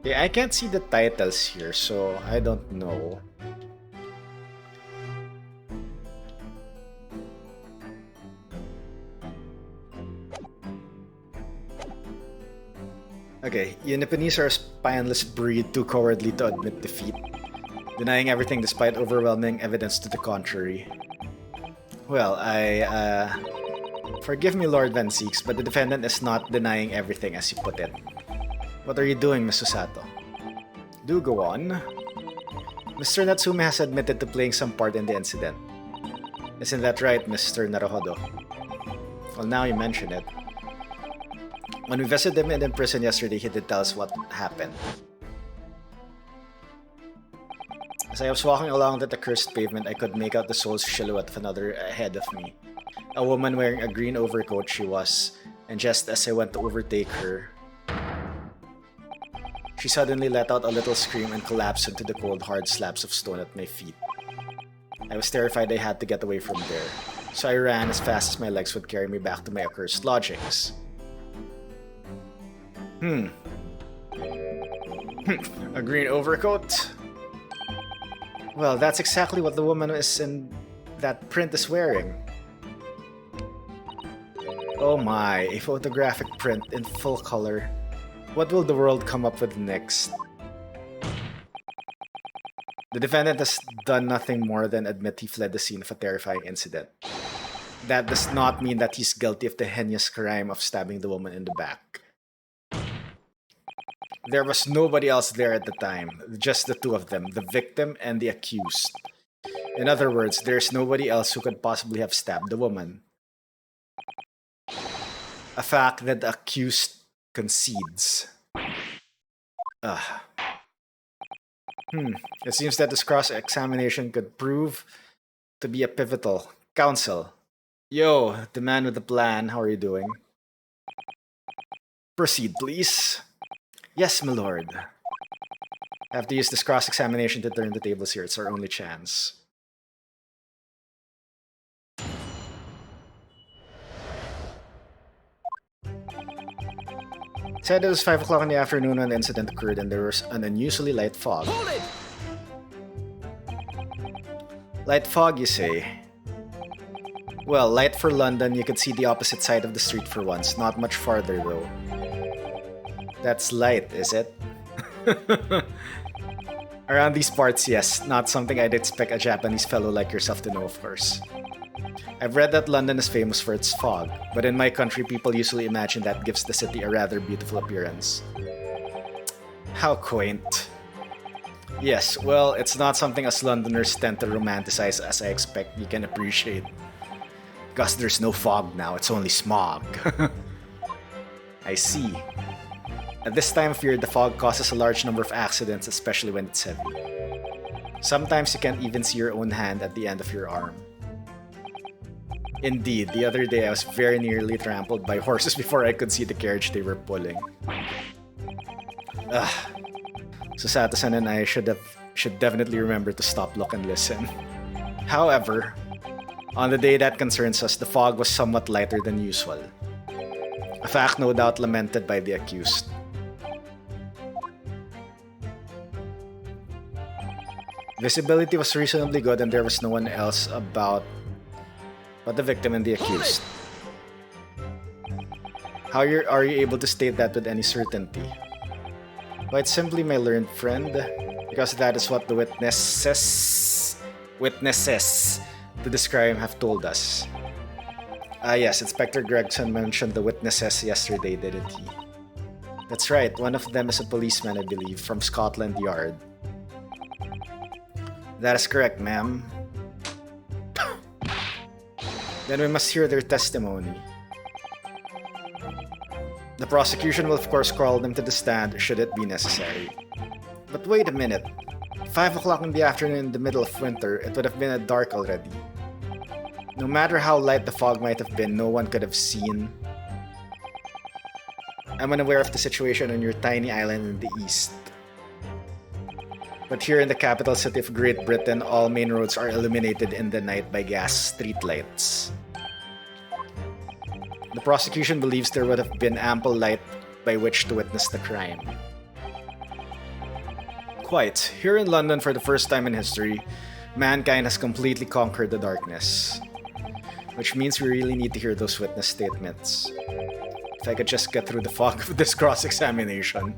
Okay, I can't see the titles here, so I don't know. Okay, Uniponese are a spineless breed too cowardly to admit defeat, denying everything despite overwhelming evidence to the contrary. Well, forgive me, Lord Van Zeeks, but the defendant is not denying everything as you put it. What are you doing, Ms. Susato? Do go on. Mr. Natsume has admitted to playing some part in the incident. Isn't that right, Mr. Naruhodo? Well, now you mention it. When we visited him in prison yesterday, he did tell us what happened. As I was walking along that accursed pavement, I could make out the soul's silhouette of another ahead of me. A woman wearing a green overcoat she was, and just as I went to overtake her, she suddenly let out a little scream and collapsed into the cold, hard slabs of stone at my feet. I was terrified I had to get away from there, so I ran as fast as my legs would carry me back to my accursed lodgings. A green overcoat? Well, that's exactly what the woman is in that print is wearing. Oh my, a photographic print in full color. What will the world come up with next? The defendant has done nothing more than admit he fled the scene of a terrifying incident. That does not mean that he's guilty of the heinous crime of stabbing the woman in the back. There was nobody else there at the time, just the two of them, the victim and the accused. In other words, there's nobody else who could possibly have stabbed the woman. A fact that the accused concedes. It seems that this cross-examination could prove to be a pivotal. Counsel. Yo, the man with the plan, how are you doing? Proceed, please. Yes, my lord. I have to use this cross-examination to turn the tables here. It's our only chance. Said it was 5 o'clock in the afternoon when the incident occurred and there was an unusually light fog. Hold it! Light fog, you say? Well, light for London, you could see the opposite side of the street for once. Not much farther, though. That's light, is it? Around these parts, yes. Not something I'd expect a Japanese fellow like yourself to know, of course. I've read that London is famous for its fog, but in my country, people usually imagine that gives the city a rather beautiful appearance. How quaint. Yes, well, it's not something us Londoners tend to romanticize as I expect you can appreciate. Because there's no fog now, it's only smog. I see. At this time of year, the fog causes a large number of accidents, especially when it's heavy. Sometimes you can't even see your own hand at the end of your arm. Indeed, the other day I was very nearly trampled by horses before I could see the carriage they were pulling. Susato-san and I should definitely remember to stop, look, and listen. However, on the day that concerns us, the fog was somewhat lighter than usual. A fact no doubt lamented by the accused. Visibility was reasonably good and there was no one else about but the victim and the accused. How are you able to state that with any certainty? Quite simply, my learned friend, because that is what the witnesses to this crime have told us. Yes, Inspector Gregson mentioned the witnesses yesterday, didn't he? That's right, one of them is a policeman, I believe, from Scotland Yard. That is correct, ma'am. Then we must hear their testimony. The prosecution will of course call them to the stand should it be necessary. But wait a minute. 5 o'clock in the afternoon in the middle of winter, it would have been dark already. No matter how light the fog might have been, no one could have seen. I'm unaware of the situation on your tiny island in the east. But here in the capital city of Great Britain, all main roads are illuminated in the night by gas streetlights. The prosecution believes there would have been ample light by which to witness the crime. Quite. Here in London, for the first time in history, mankind has completely conquered the darkness. Which means we really need to hear those witness statements. If I could just get through the fog of this cross-examination.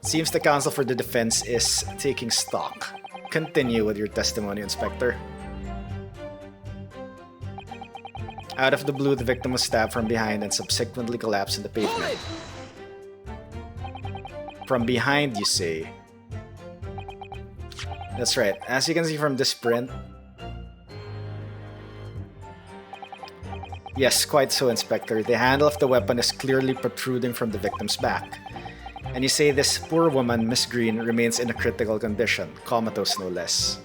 Seems the counsel for the defense is taking stock. Continue with your testimony, Inspector. Out of the blue, the victim was stabbed from behind and subsequently collapsed in the pavement. From behind, you say? That's right. As you can see from this print. Yes, quite so, Inspector. The handle of the weapon is clearly protruding from the victim's back. And you say this poor woman, Miss Green, remains in a critical condition, comatose no less.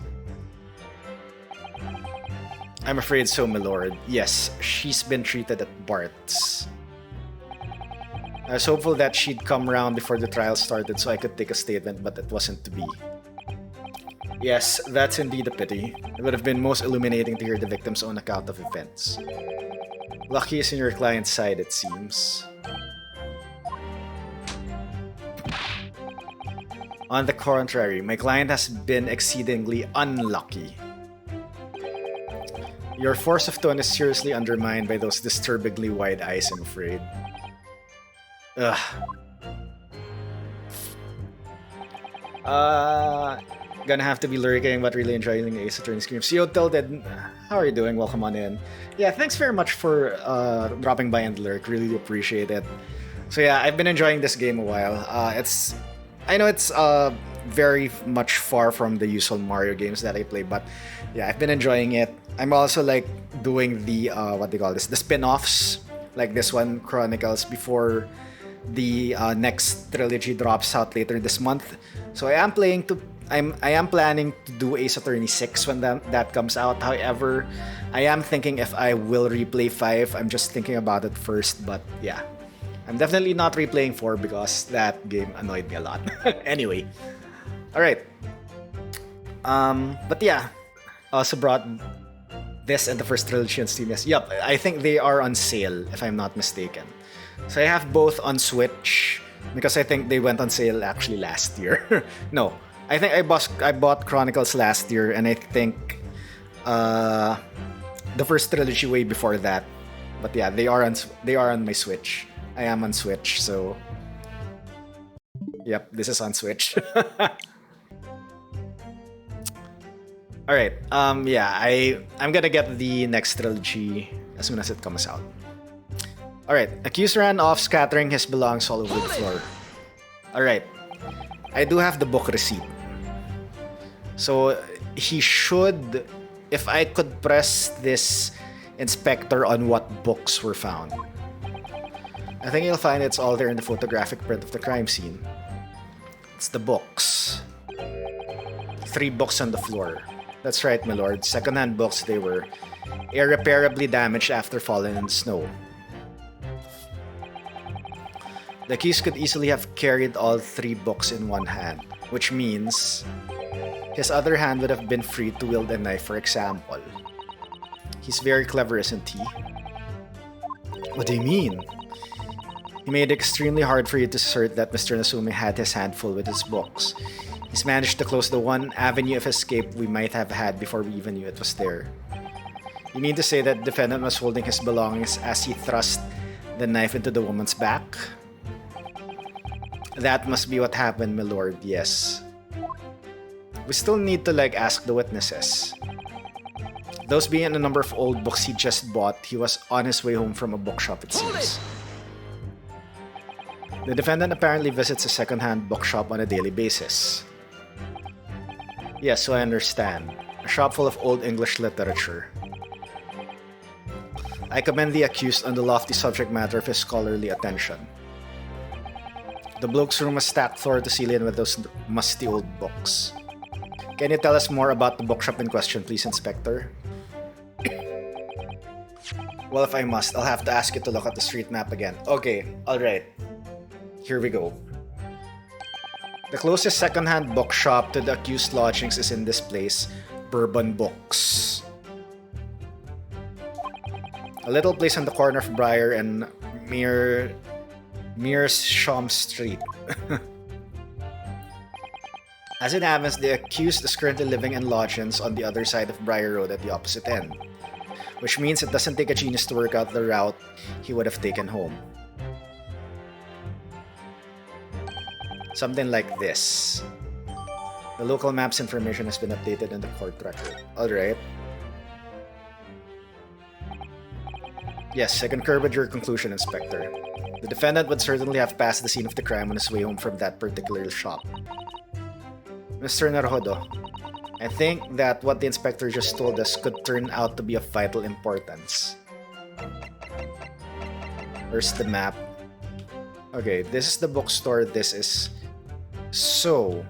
I'm afraid so, my lord. Yes, she's been treated at Bart's. I was hopeful that she'd come round before the trial started so I could take a statement, but it wasn't to be. Yes, that's indeed a pity. It would have been most illuminating to hear the victim's own account of events. Lucky is in your client's side, it seems. On the contrary, my client has been exceedingly unlucky. Your force of tone is seriously undermined by those disturbingly wide eyes, I'm afraid. Ugh. Gonna have to be lurking, but really enjoying Ace Attorney Screams. Yo, Tilted, how are you doing? Welcome on in. Yeah, thanks very much for dropping by and lurk. Really appreciate it. So yeah, I've been enjoying this game a while. I know it's very much far from the usual Mario games that I play, but yeah, I've been enjoying it. I'm also like doing the what they call this, the spin-offs, like this one, Chronicles, before the next trilogy drops out later this month. So I am planning to do Ace Attorney 6 when that comes out. However, I am thinking if I will replay 5. I'm just thinking about it first, but yeah. I'm definitely not replaying 4 because that game annoyed me a lot. Anyway. Alright. But yeah. Also brought this and the first trilogy on Steam. Yes. Yup, I think they are on sale, if I'm not mistaken. So I have both on Switch, because I think they went on sale actually last year. No. I think I bought Chronicles last year, and I think the first trilogy way before that. But yeah, they are on my Switch. I am on Switch, so yep, this is on Switch. All right. Yeah, I'm gonna get the next trilogy as soon as it comes out. All right. Accused ran off, scattering his belongings all over the floor. All right. I do have the book receipt. So he should, if I could press this inspector on what books were found. I think you'll find it's all there in the photographic print of the crime scene. It's the books. 3 books on the floor. That's right, my lord. Second-hand books they were. Irreparably damaged after falling in the snow. The accused could easily have carried all 3 books in one hand, which means his other hand would have been free to wield a knife, for example. He's very clever, isn't he? What do you mean? He made it extremely hard for you to assert that Mr. Nasumi had his hand full with his books. He's managed to close the one avenue of escape we might have had before we even knew it was there. You mean to say that the defendant was holding his belongings as he thrust the knife into the woman's back? That must be what happened, my lord, yes. We still need to ask the witnesses. Those being a number of old books he just bought, he was on his way home from a bookshop, it seems. The defendant apparently visits a second-hand bookshop on a daily basis. Yes, so I understand. A shop full of old English literature. I commend the accused on the lofty subject matter of his scholarly attention. The bloke's room was stacked floor to ceiling with those musty old books. Can you tell us more about the bookshop in question, please, Inspector? Well, if I must, I'll have to ask you to look at the street map again. Okay, alright. Here we go. The closest second-hand bookshop to the accused lodgings is in this place, Bourbon Books. A little place on the corner of Briar and Mearsham Street. As it happens, the accused is currently living in lodgings on the other side of Briar Road at the opposite end, which means it doesn't take a genius to work out the route he would have taken home. Something like this. The local map's information has been updated in the court record. Alright. Yes, I concur with your conclusion, Inspector. The defendant would certainly have passed the scene of the crime on his way home from that particular shop. Mr. Naruhodo, I think that what the inspector just told us could turn out to be of vital importance. Where's the map? Okay, this is the bookstore, this is... So...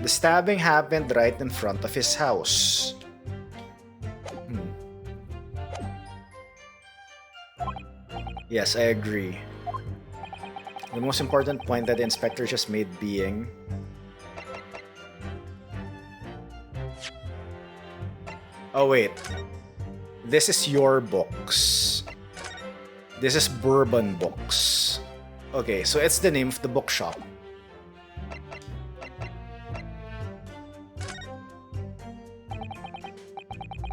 The stabbing happened right in front of his house. Yes, I agree. The most important point that the inspector just made being... Oh wait, this is your books. This is Bourbon Books. Okay, so it's the name of the bookshop.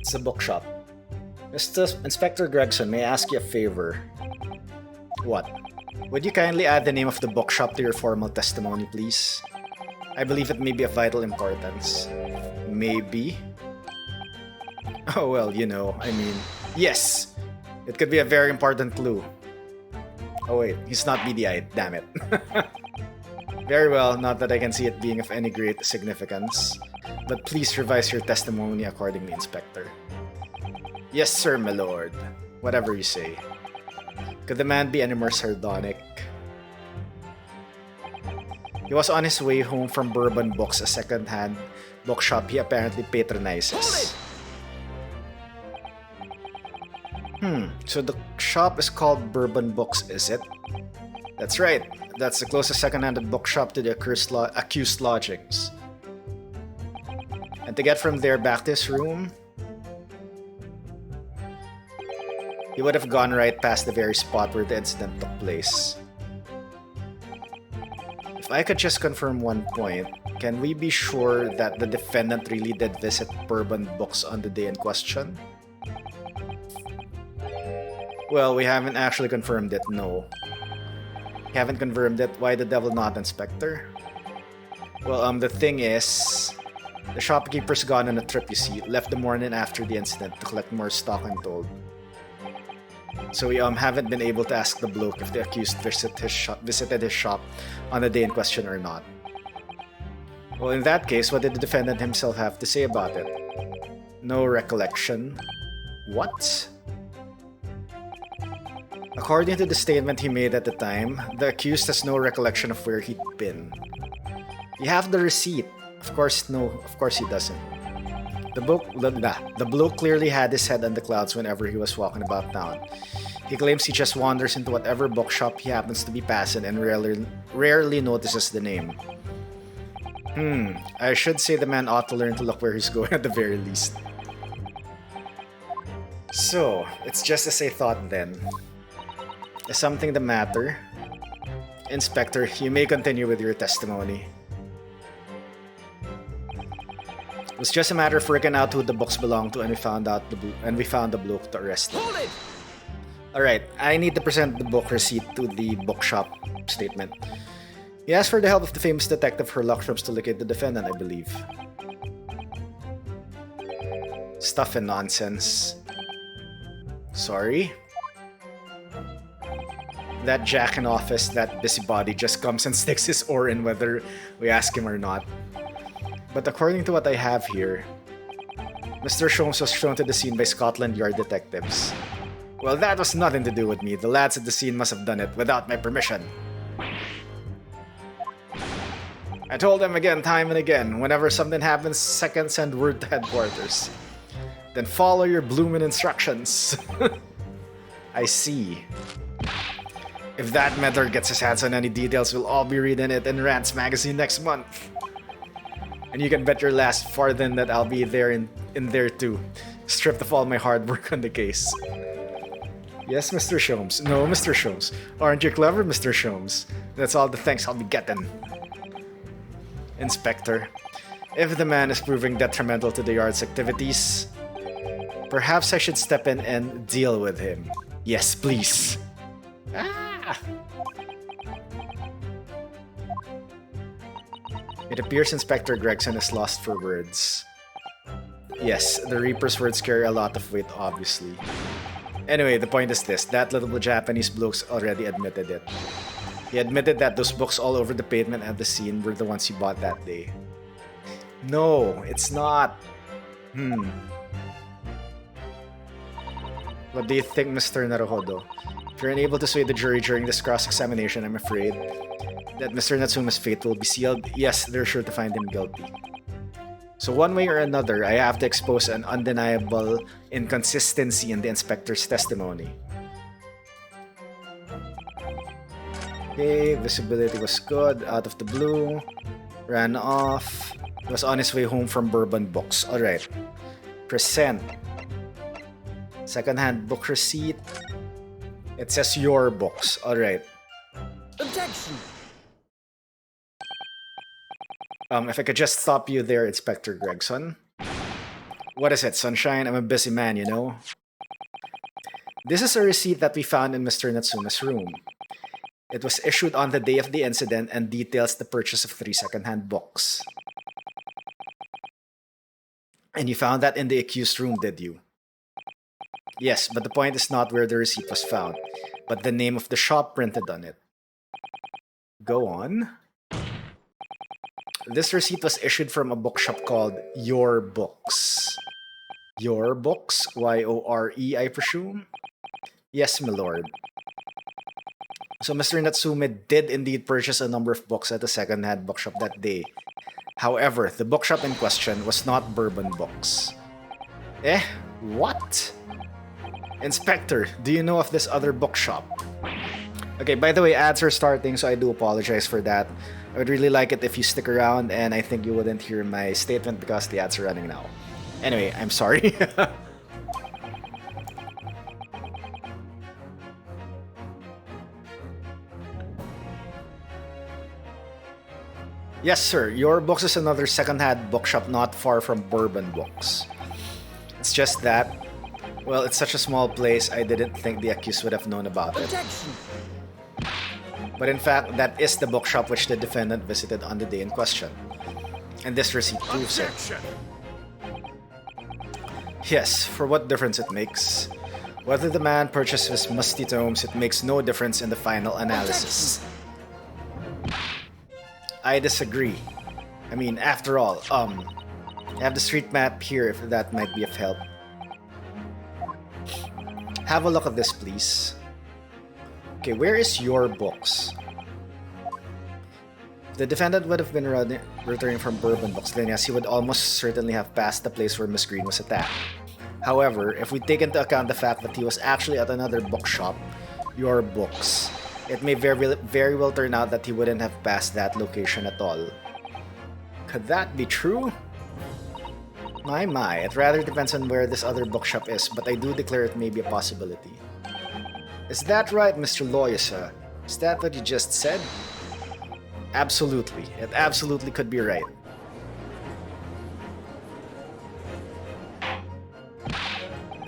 It's a bookshop. Mr. Inspector Gregson, may I ask you a favor? What? Would you kindly add the name of the bookshop to your formal testimony, please? I believe it may be of vital importance. Maybe? Oh well, you know, I mean... Yes! It could be a very important clue. Oh wait, he's not beady-eyed, damn it. Very well, not that I can see it being of any great significance. But please revise your testimony accordingly, Inspector. Yes, sir, my lord. Whatever you say. Could the man be any more sardonic? He was on his way home from Bourbon Books, a second-hand bookshop he apparently patronizes. So the shop is called Bourbon Books, is it? That's right. That's the closest second-hand bookshop to the accused lodgings. And to get from there back to his room, he would have gone right past the very spot where the incident took place. If I could just confirm one point, can we be sure that the defendant really did visit Bourbon Books on the day in question? Well, we haven't actually confirmed it, no. We haven't confirmed it, why the devil not, Inspector? Well, the thing is... The shopkeeper's gone on a trip, you see, left the morning after the incident to collect more stock, I'm told. So we haven't been able to ask the bloke if the accused visited his shop on the day in question or not. Well, in that case, what did the defendant himself have to say about it? No recollection. What? According to the statement he made at the time, the accused has no recollection of where he'd been. You have the receipt. Of course, no, of course he doesn't. The bloke clearly had his head on the clouds whenever he was walking about town. He claims he just wanders into whatever bookshop he happens to be passing and rarely notices the name. I should say the man ought to learn to look where he's going at the very least. So, it's just as I thought then. Is something the matter? Inspector, you may continue with your testimony. It was just a matter of working out who the books belonged to, and we found the bloke to arrest him. Alright, I need to present the book receipt to the bookshop statement. He asked for the help of the famous detective Sherlock Holmes to locate the defendant, I believe. Stuff and nonsense. Sorry? That jack in office, that busybody, just comes and sticks his oar in whether we ask him or not. But according to what I have here, Mr. Sholmes was shown to the scene by Scotland Yard detectives. Well, that was nothing to do with me. The lads at the scene must have done it without my permission. I told them again, time and again, whenever something happens, second send word to headquarters. Then follow your bloomin' instructions. I see. If that mentor gets his hands on any details, we'll all be reading it in Rant's magazine next month. And you can bet your last farthing that I'll be there in there too. Stripped of all my hard work on the case. Yes, Mr. Sholmes. No, Mr. Sholmes. Aren't you clever, Mr. Sholmes? That's all the thanks I'll be getting. Inspector, if the man is proving detrimental to the yard's activities, perhaps I should step in and deal with him. Yes, please. Ah! It appears Inspector Gregson is lost for words. Yes, the Reaper's words carry a lot of weight, obviously. Anyway, the point is this, that little Japanese bloke's already admitted it. He admitted that those books all over the pavement at the scene were the ones he bought that day. No, it's not. What do you think, Mr. Naruhodo? If you're unable to sway the jury during this cross-examination, I'm afraid that Mr. Natsuma's fate will be sealed. Yes, they're sure to find him guilty. So one way or another, I have to expose an undeniable inconsistency in the inspector's testimony. Okay, visibility was good, out of the blue, ran off, was on his way home from Bourbon Books. Alright. Present. Second-hand book receipt. It says your books. Alright. Objection! If I could just stop you there, Inspector Gregson. What is it, Sunshine? I'm a busy man, you know? This is a receipt that we found in Mr. Natsuma's room. It was issued on the day of the incident and details the purchase of 3 second-hand books. And you found that in the accused room, did you? Yes, but the point is not where the receipt was found, but the name of the shop printed on it. Go on. This receipt was issued from a bookshop called Your Books. Your Books? Y-O-R-E, I presume? Yes, my lord. So Mr. Natsume did indeed purchase a number of books at a second-hand bookshop that day. However, the bookshop in question was not Bourbon Books. Eh? What? Inspector, do you know of this other bookshop? Okay, by the way, ads are starting, so I do apologize for that. I would really like it if you stick around, and I think you wouldn't hear my statement because the ads are running now. Anyway, I'm sorry. Yes, sir. Your Books is another second-hand bookshop not far from Bourbon Books. It's just that, well, it's such a small place, I didn't think the accused would have known about it. Objection! But in fact, that is the bookshop which the defendant visited on the day in question. And this receipt proves it. Yes, for what difference it makes. Whether the man purchased his musty tomes, it makes no difference in the final analysis. I disagree. I mean, after all, I have the street map here if that might be of help. Have a look at this, please. Okay, where is Your Books? If the defendant would have been returning from Bourbon Books, then yes, he would almost certainly have passed the place where Miss Green was attacked. However, if we take into account the fact that he was actually at another bookshop, Your Books, it may very well turn out that he wouldn't have passed that location at all. Could that be true? My, it rather depends on where this other bookshop is, but I do declare it may be a possibility. Is that right, Mr. Loyasa? Is that what you just said? Absolutely. It absolutely could be right.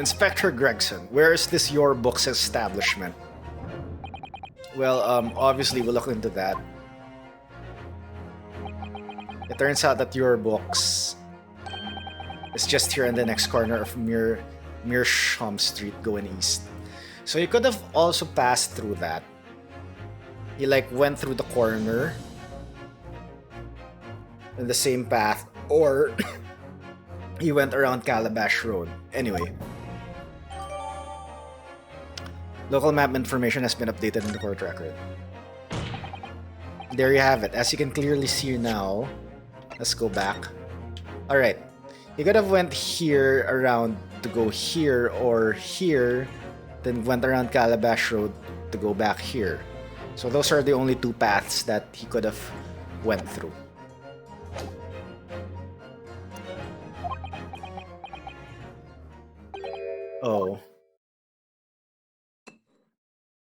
Inspector Gregson, where is this Your Books establishment? Well, obviously we'll look into that. It turns out that Your Books is just here in the next corner of Mearsham Street going east. So you could have also passed through that. He went through the corner in the same path, or he went around Calabash Road. Anyway. Local map information has been updated in the court record. there you have it. As you can clearly see now, let's go back. Alright, you could have went here around to go here or here, then went around Calabash Road to go back here. So those are the only two paths that he could have went through. Oh.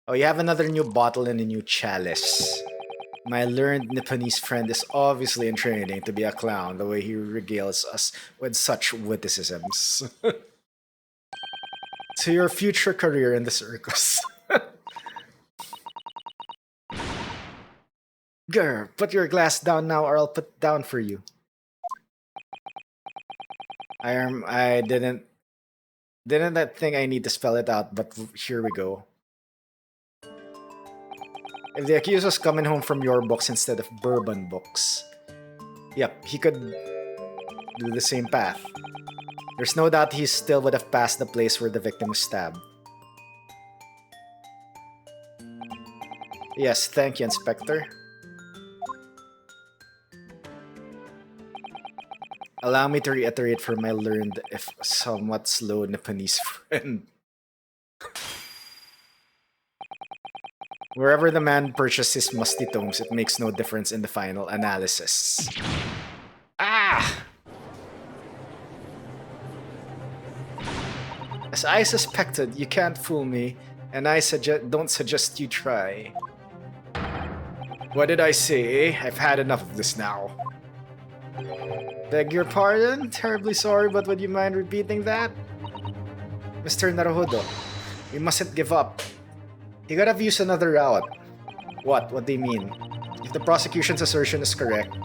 Oh, you have another new bottle and a new chalice. My learned Nipponese friend is obviously in training to be a clown, the way he regales us with such witticisms. To your future career in the circus. Grr, put your glass down now or I'll put it down for you. I didn't think I need to spell it out, but here we go. If the accused was coming home from your books instead of bourbon books, yep, he could do the same path. There's no doubt he still would have passed the place where the victim was stabbed. Yes, thank you, Inspector. Allow me to reiterate for my learned, if somewhat slow, Nipponese friend. Wherever the man purchased his musty tomes, it makes no difference in the final analysis. Ah! As I suspected, you can't fool me, and I don't suggest you try. What did I say? I've had enough of this now. Beg your pardon? Terribly sorry, but would you mind repeating that? Mr. Naruhodo, we mustn't give up. You gotta have used another route. What? What do you mean? If the prosecution's assertion is correct,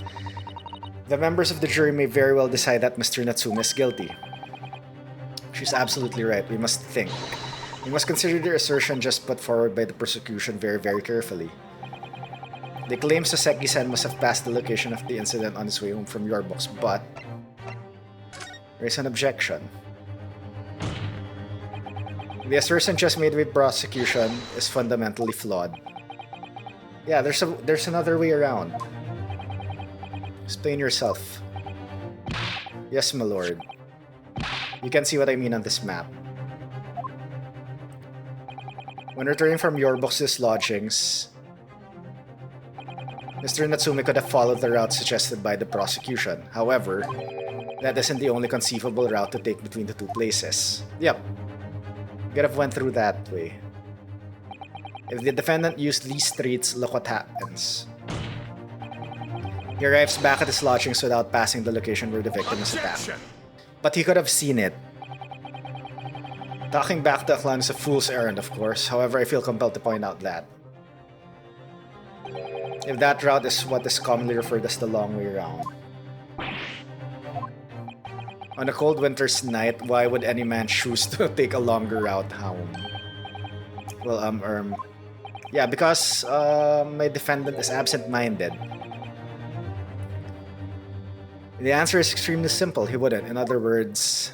the members of the jury may very well decide that Mr. Natsume is guilty. She's absolutely right. We must think. We must consider the assertion just put forward by the prosecution very, very carefully. They claim Saseki-san must have passed the location of the incident on his way home from your books, but there is an objection. The assertion just made by prosecution is fundamentally flawed. Yeah, there's another way around. Explain yourself. Yes, my lord. You can see what I mean on this map. When returning from your book's lodgings, Mr. Natsume could have followed the route suggested by the prosecution. However, that isn't the only conceivable route to take between the two places. Yep. You could have went through that way. If the defendant used these streets, look what happens. He arrives back at his lodgings without passing the location where the victim is attacked. But he could have seen it. Talking back to a clown is a fool's errand, of course. However, I feel compelled to point out that if that route is what is commonly referred as the long way round. On a cold winter's night, why would any man choose to take a longer route home? Well, yeah, because my defendant is absent-minded. The answer is extremely simple. He wouldn't. In other words,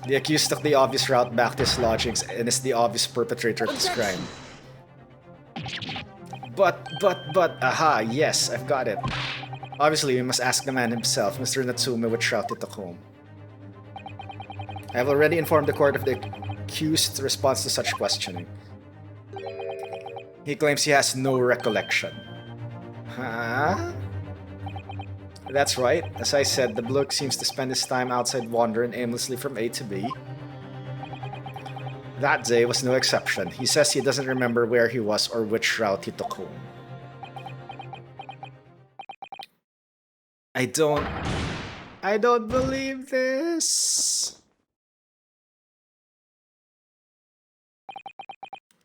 the accused took the obvious route back to his lodgings and is the obvious perpetrator of this crime. But, aha, yes, I've got it. Obviously, we must ask the man himself, Mr. Natsume, which route he took home. I have already informed the court of the accused's response to such questioning. He claims he has no recollection. Huh? That's right. As I said, the bloke seems to spend his time outside wandering aimlessly from A to B. That day was no exception. He says he doesn't remember where he was or which route he took home. I don't believe this.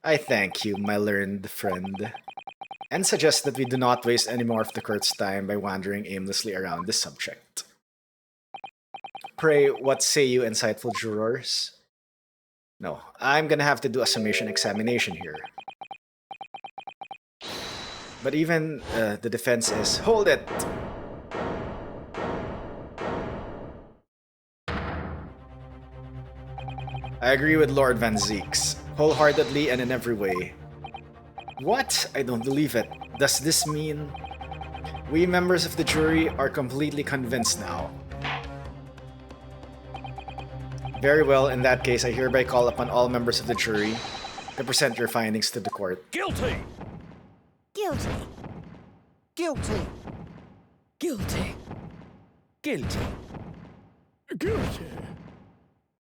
I thank you, my learned friend, and suggest that we do not waste any more of the court's time by wandering aimlessly around this subject. Pray, what say you, insightful jurors? No, I'm gonna have to do a summation examination here. But even the defense is, hold it! I agree with Lord Van Zeeks, wholeheartedly and in every way. What? I don't believe it. Does this mean we members of the jury are completely convinced now? Very well, in that case, I hereby call upon all members of the jury to present your findings to the court. Guilty. Guilty. Guilty. Guilty. Guilty. Guilty.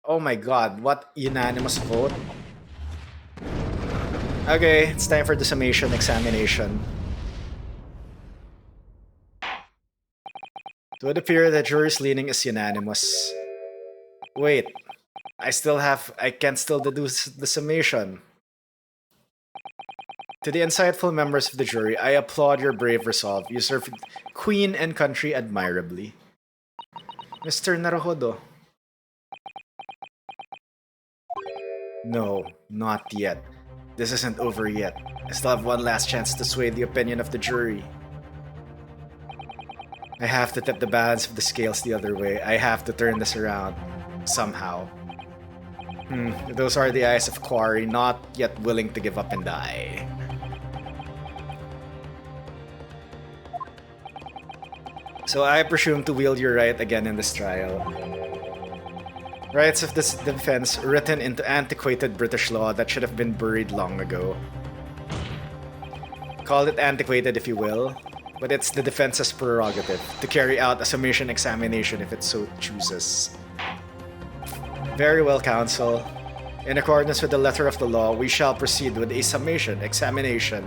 Oh my god, what unanimous vote? Okay, it's time for the summation examination. It would appear that jury's leaning is unanimous. Wait, I can still deduce the summation. To the insightful members of the jury, I applaud your brave resolve. You served Queen and country admirably. Mr. Naruhodo. No, not yet. This isn't over yet. I still have one last chance to sway the opinion of the jury. I have to tip the balance of the scales the other way. I have to turn this around. Somehow. Those are the eyes of Quarry, not yet willing to give up and die. So I presume to wield your right again in this trial. Rights of this defense written into antiquated British law that should have been buried long ago. Call it antiquated if you will, but it's the defense's prerogative to carry out a summation examination if it so chooses. Very well, counsel. In accordance with the letter of the law, we shall proceed with a summation examination.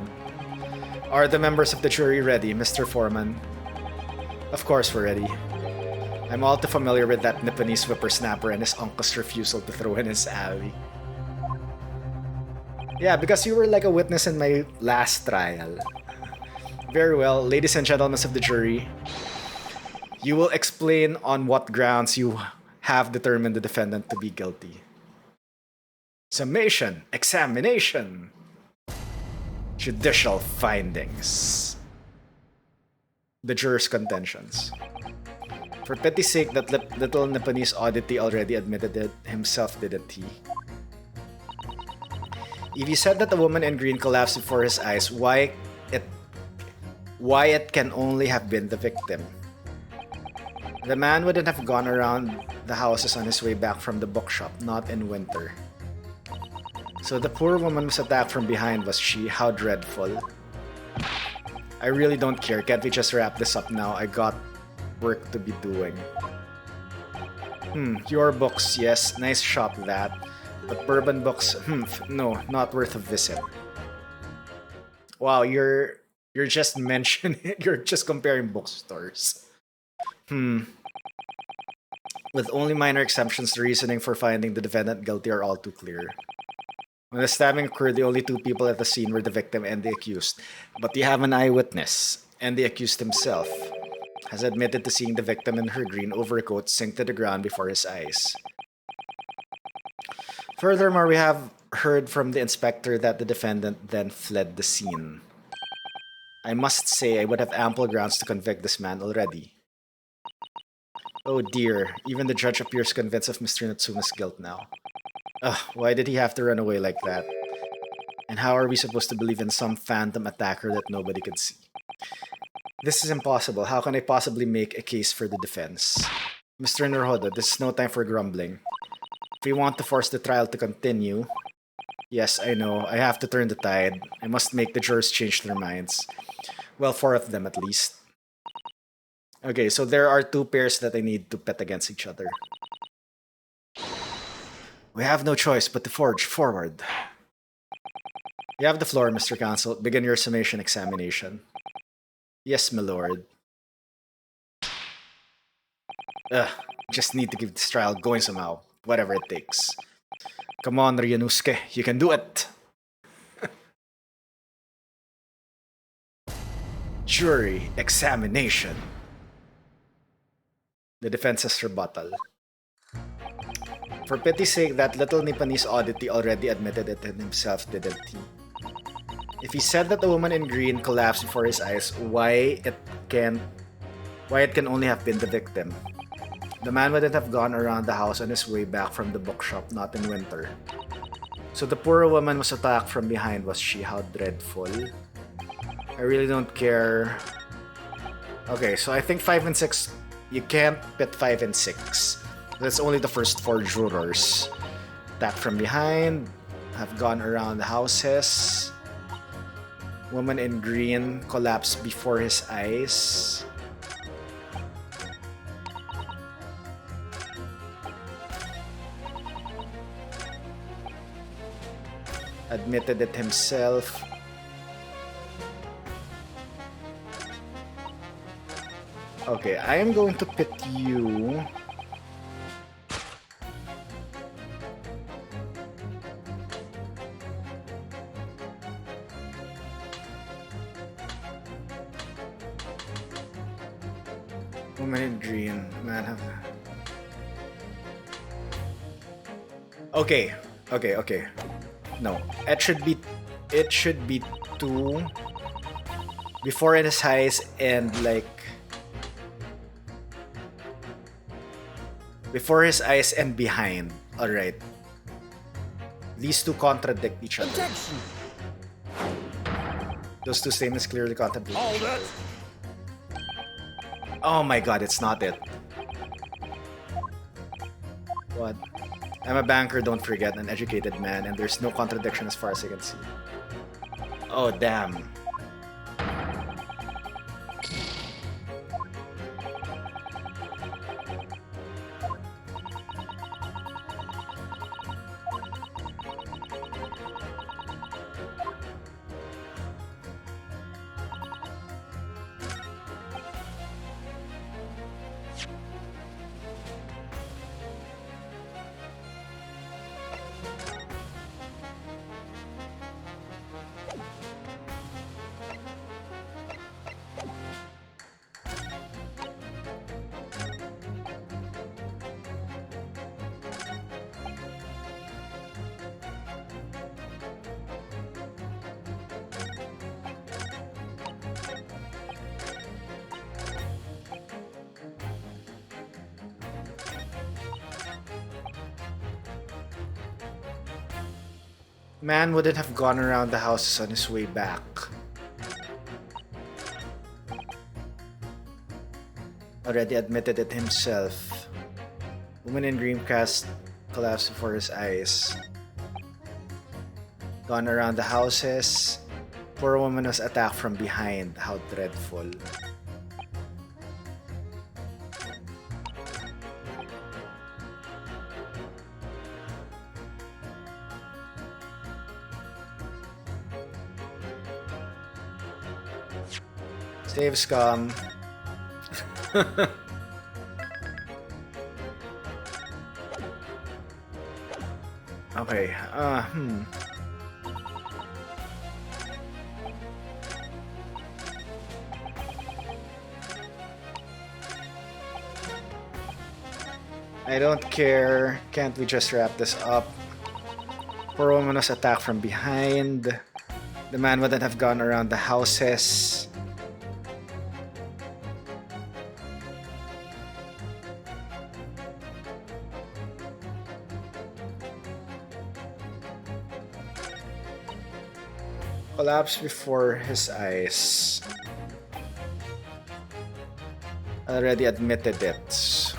Are the members of the jury ready, Mr. Foreman? Of course we're ready. I'm all too familiar with that Nipponese whippersnapper and his uncle's refusal to throw in his alley. Yeah, because you were like a witness in my last trial. Very well, ladies and gentlemen of the jury, you will explain on what grounds you have determined the defendant to be guilty. Summation, examination, judicial findings. The jurors' contentions. For pity's sake, that little Nipponese oddity already admitted it himself, didn't he? If he said that the woman in green collapsed before his eyes, why it can only have been the victim. The man wouldn't have gone around the houses on his way back from the bookshop, not in winter. So the poor woman was attacked from behind, was she? How dreadful. I really don't care. Can't we just wrap this up now? I got work to be doing. Your books, yes. Nice shop that. But bourbon books, no, not worth a visit. Wow, you're just mentioning, you're just comparing bookstores. With only minor exceptions, the reasoning for finding the defendant guilty are all too clear. When the stabbing occurred, the only two people at the scene were the victim and the accused. But you have an eyewitness, and the accused himself has admitted to seeing the victim in her green overcoat sink to the ground before his eyes. Furthermore, we have heard from the inspector that the defendant then fled the scene. I must say I would have ample grounds to convict this man already. Oh dear, even the judge appears convinced of Mr. Natsuma's guilt now. Why did he have to run away like that? And how are we supposed to believe in some phantom attacker that nobody could see? This is impossible. How can I possibly make a case for the defense? Mr. Naruhodo, this is no time for grumbling. If we want to force the trial to continue... Yes, I know. I have to turn the tide. I must make the jurors change their minds. Well, 4 of them at least. Okay, so there are 2 pairs that I need to pit against each other. We have no choice but to forge forward. You have the floor, Mr. Counsel. Begin your summation examination. Yes, my lord. Just need to keep this trial going somehow. Whatever it takes. Come on, Ryunosuke. You can do it! Jury examination. The defense's rebuttal. For pity's sake, that little Nipponese oddity already admitted it himself, didn't he? If he said that the woman in green collapsed before his eyes, why it can only have been the victim. The man wouldn't have gone around the house on his way back from the bookshop, not in winter. So the poor woman was attacked from behind, was she? How dreadful. I really don't care. Okay, so I think 5 and 6, you can't pit 5 and 6. That's only the first 4 jurors. Attacked from behind, have gone around the houses. Woman in green collapsed before his eyes. Admitted it himself. Okay, I am going to pit you. Woman in green. Man, have... Okay. No, it should be 2 before in his eyes and like before his eyes and behind. All right. These two contradict each other. Objection! Those two statements clearly contradict. Hold it! Oh my god, it's not it. What? I'm a banker, don't forget, an educated man, and there's no contradiction as far as I can see. Oh, damn. Man wouldn't have gone around the houses on his way back. Already admitted it himself. Woman in Dreamcast collapsed before his eyes. Gone around the houses. Poor woman was attacked from behind. How dreadful. Save scum. Okay, I don't care. Can't we just wrap this up? Poor woman was attacked from behind. The man wouldn't have gone around the houses. Collapsed before his eyes. Already admitted it.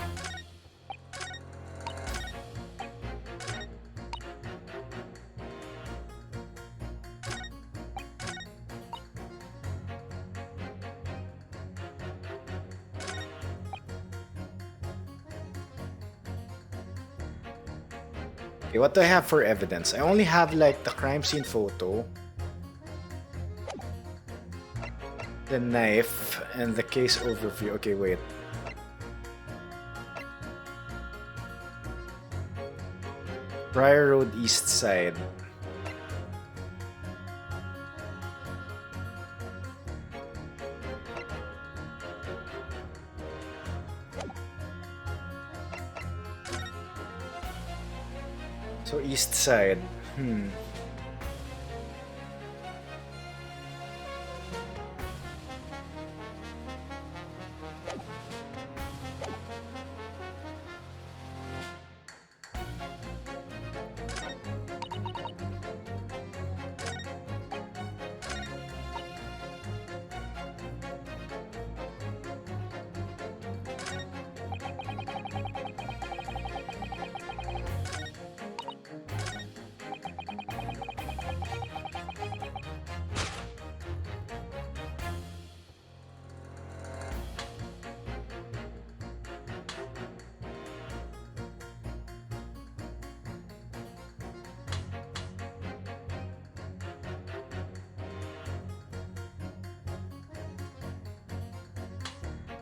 Okay, what do I have for evidence? I only have like the crime scene photo, the knife, and the case overview. Okay, wait. Briar Road East Side. So East Side.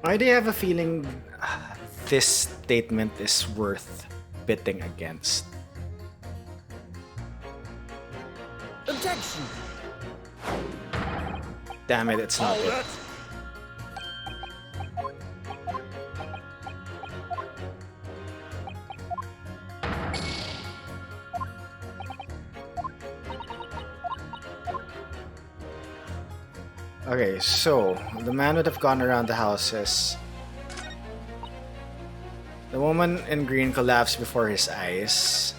I do have a feeling this statement is worth bidding against. Objection! Damn it, it's not it. Okay, so the man would have gone around the houses. The woman in green collapsed before his eyes.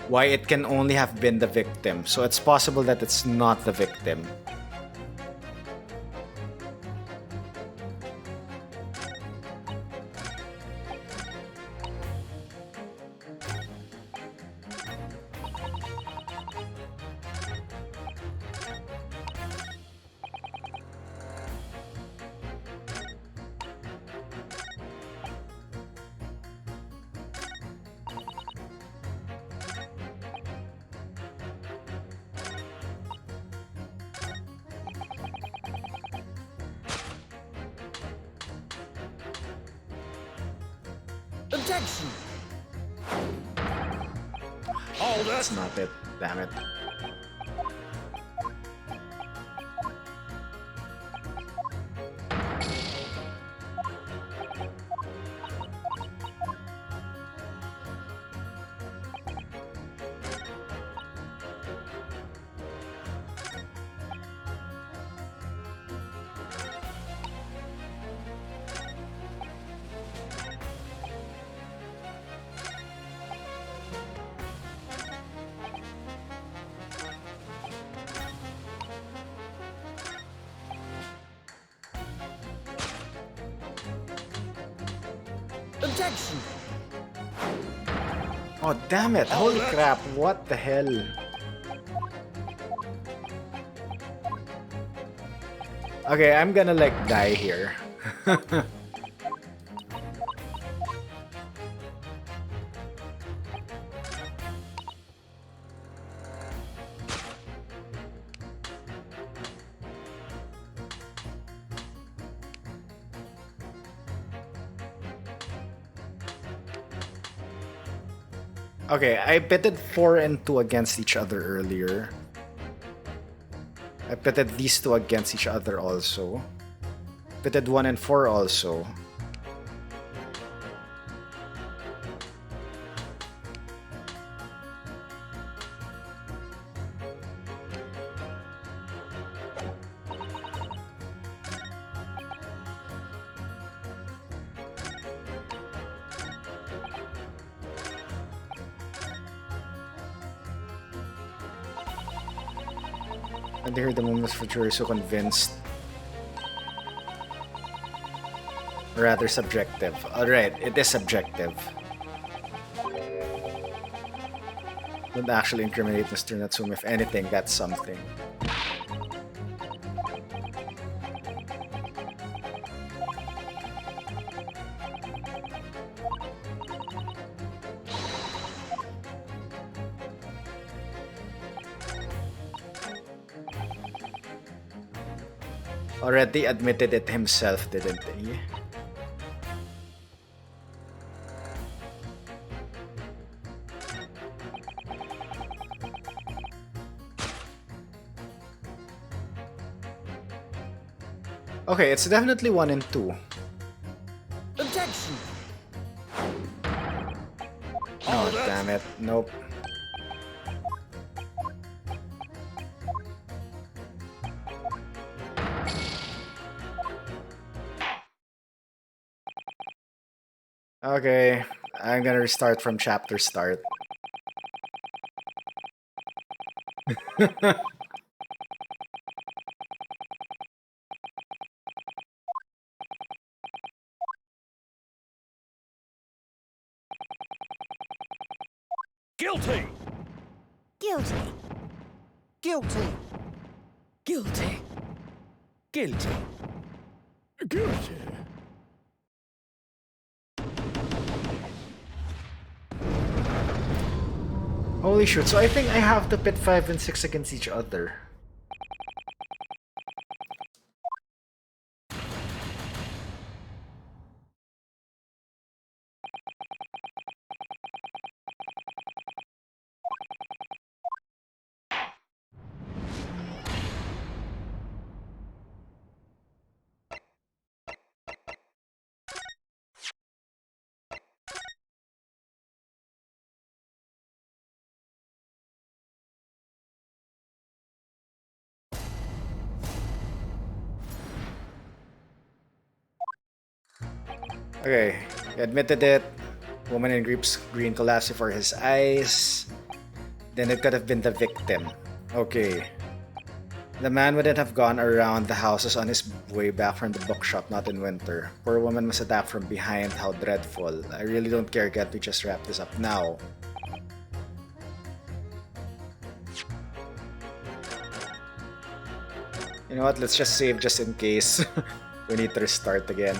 Why it can only have been the victim, so it's possible that it's not the victim. Objection! That's not it. Damn it. Objection! Oh, damn it. Holy crap. What the hell? Okay, I'm gonna like die here. Okay, I pitted 4 and 2 against each other earlier. I pitted these two against each other also. Pitted 1 and 4 also. And they heard the moments for jury so convinced. Rather subjective. Alright, it is subjective. Don't actually incriminate Mr. Natsume. If anything, that's something. Already admitted it himself, didn't he? Okay, it's definitely 1 and 2. Objection! Oh, damn it. Nope. Okay, I'm gonna restart from chapter start. Guilty! Guilty. Guilty. Guilty. Guilty. Guilty. Holy shoot, so I think I have to pit 5 and 6 against each other. Okay, he admitted it. Woman in green collapsed before his eyes. Then it could have been the victim. Okay. The man wouldn't have gone around the houses on his way back from the bookshop, not in winter. Poor woman was attacked from behind. How dreadful. I really don't care. Can't we just wrap this up now? You know what? Let's just save just in case we need to restart again.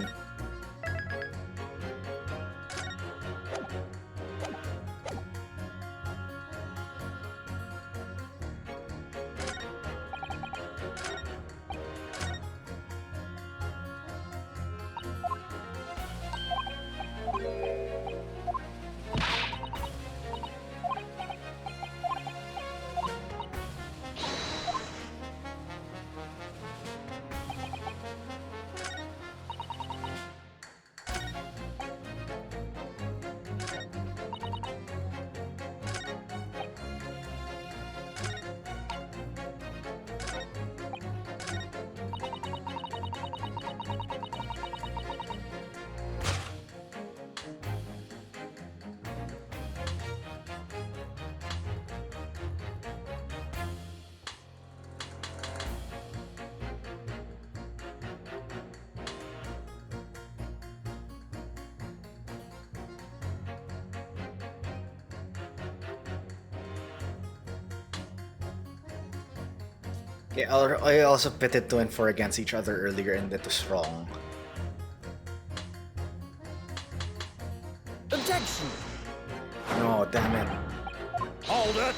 Yeah, I also pitted 2 and 4 against each other earlier and that was wrong. Objection! No, damn it. Hold it!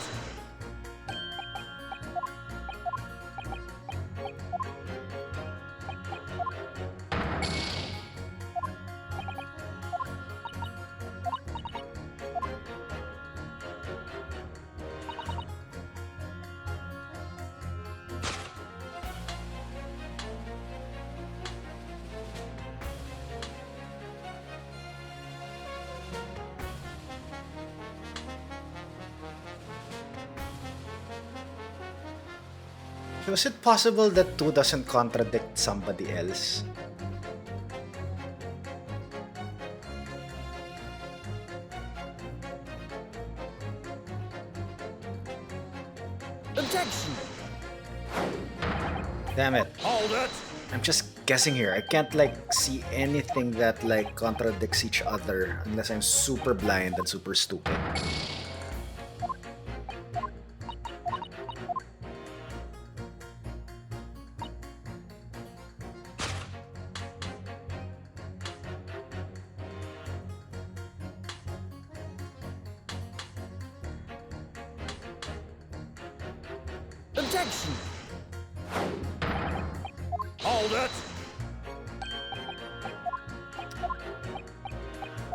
Was it possible that 2 doesn't contradict somebody else? Objection! Damn it. Hold it! I'm just guessing here. I can't like see anything that like contradicts each other unless I'm super blind and super stupid. Objection! Hold it!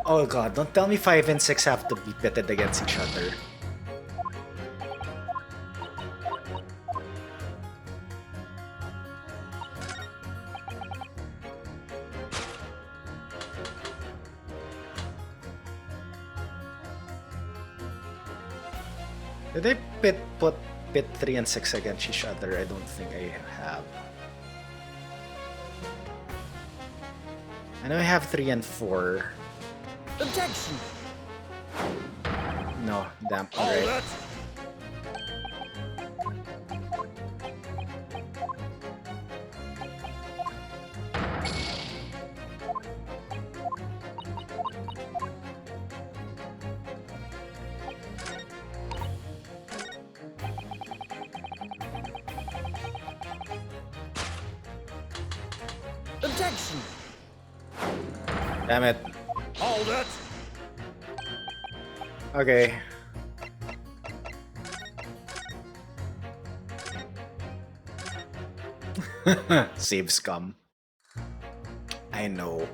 Oh god, don't tell me 5 and 6 have to be pitted against each other. Did I put pit 3 and 6 against each other? I don't think I have. I know I have 3 and 4. Objection! No, damn. Hold Alright. it! Objection! Damn it. Hold it! Okay. Save scum. I know.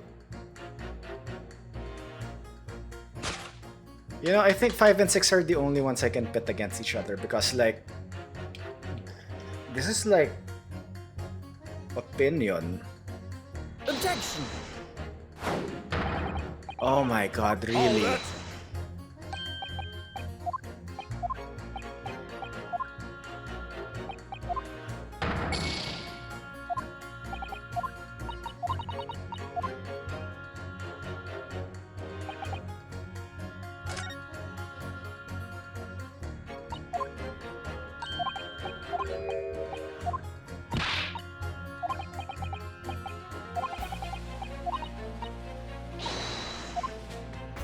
You know, I think 5 and 6 are the only ones I can pit against each other because, like, this is like opinion. Objection! Oh my god, Hold really? it!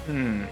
Hmm.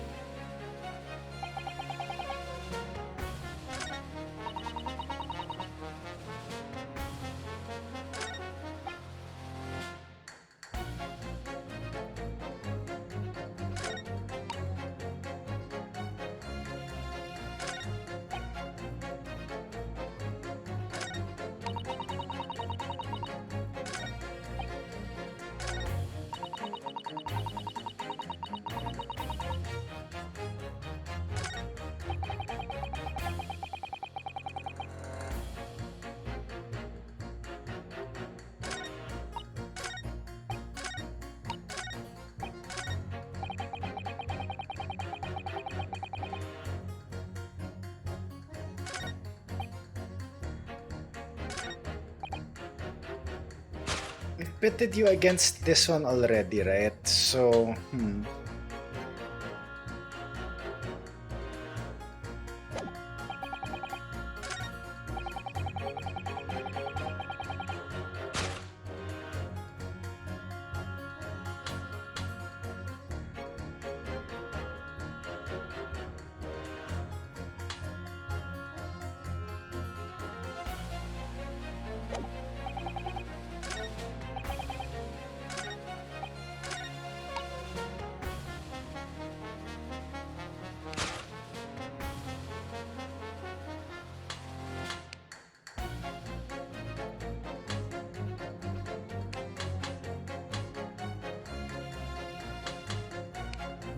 I've pitted you against this one already, right? So,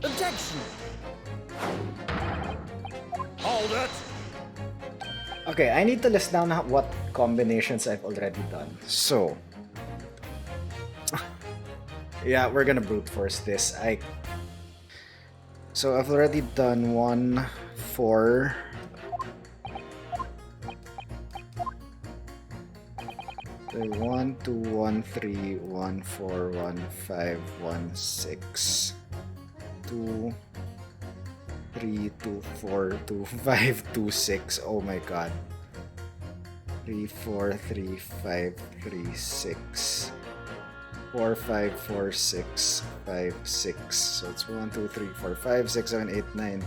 Objection! Hold it! okay, I need to list down what combinations I've already done. So, yeah, we're gonna brute force this. So I've already done 1, 4. Okay, 1, 2, 1, 3, 1, 4, 1, 5, 1, 6, 2, 3, 2, 4, 2, 5, 2, 6. Oh my god. 3, 4, 3, 5, 3, 6. 4, 5, 4, 6, 5, 6. So it's 1, 2, 3, 4, 5, 6, 7, 8, 9,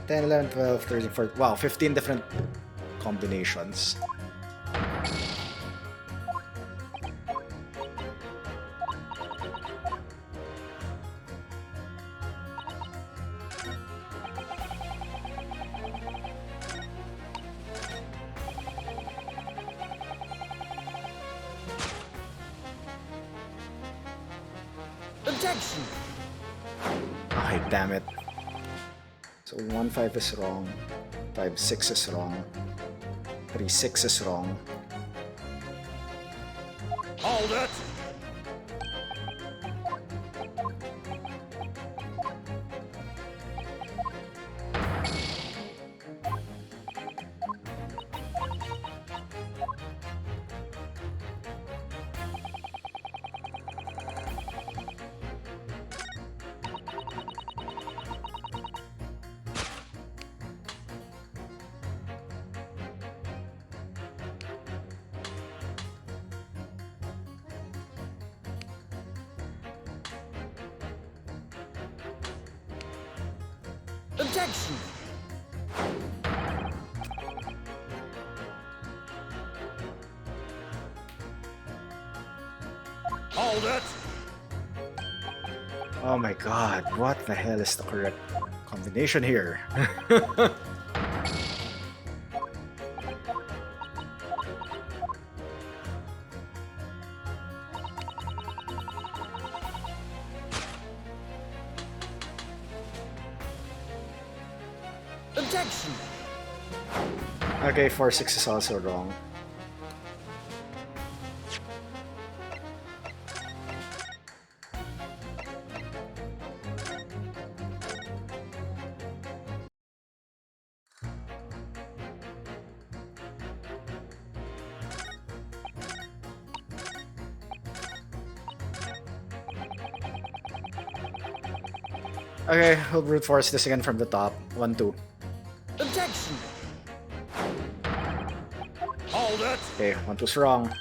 10, 11, 12, 13, 14. Wow, 15 different combinations. Objection! Okay, damn it. So 1, 5 is wrong. 5, 6 is wrong. 3, 6 is wrong. Hold it! Objection! Hold it! Oh my god, what the hell is the correct combination here? Objection! Okay, 4-6 is also wrong. Okay, we'll brute force this again from the top. 1-2. Objection! Hold it! Okay, 1-2's wrong.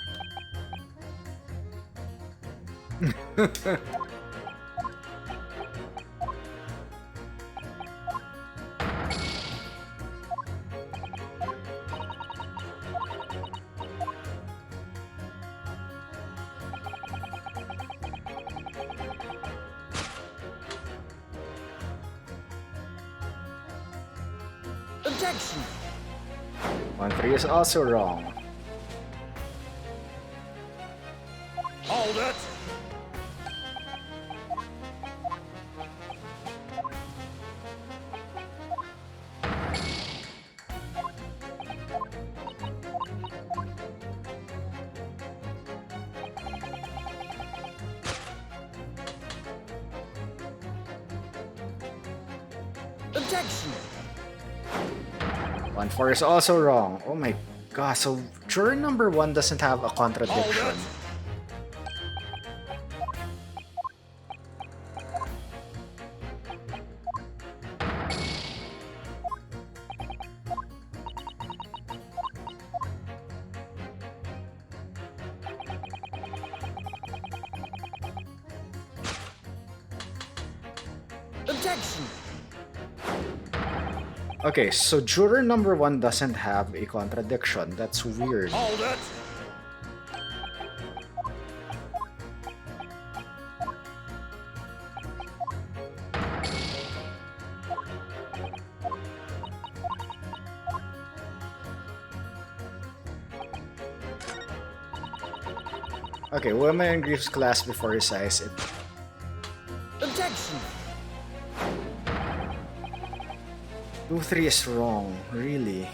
Objection! 1-3 is also wrong. Hold it! Objection! 1-4 is also wrong. Oh my god, so juror number 1 doesn't have a contradiction. Objection! Okay, so juror number 1 doesn't have a contradiction. That's weird. Hold it! Okay, women in Grief's class before his eyes. Objection! 2-3 is wrong, really.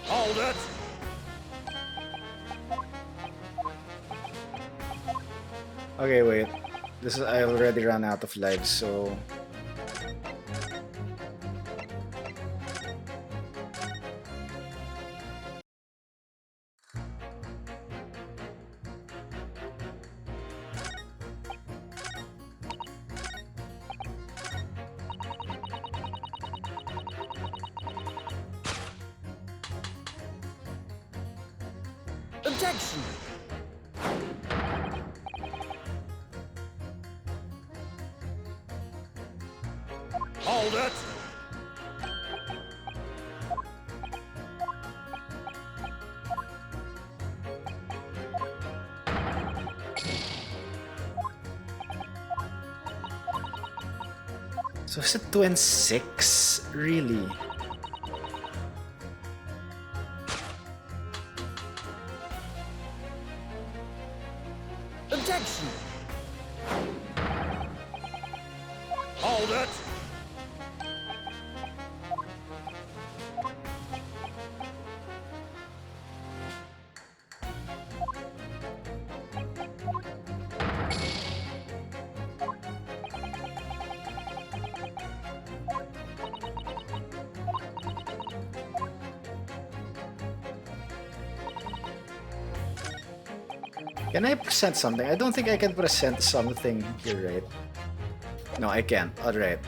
Hold it! Okay, wait. I already ran out of lives, so Objection! Hold it! So is it 2 and 6? Really? Objection! Hold it! Can I present something? I don't think I can present something here, right? No, I can't. Alright.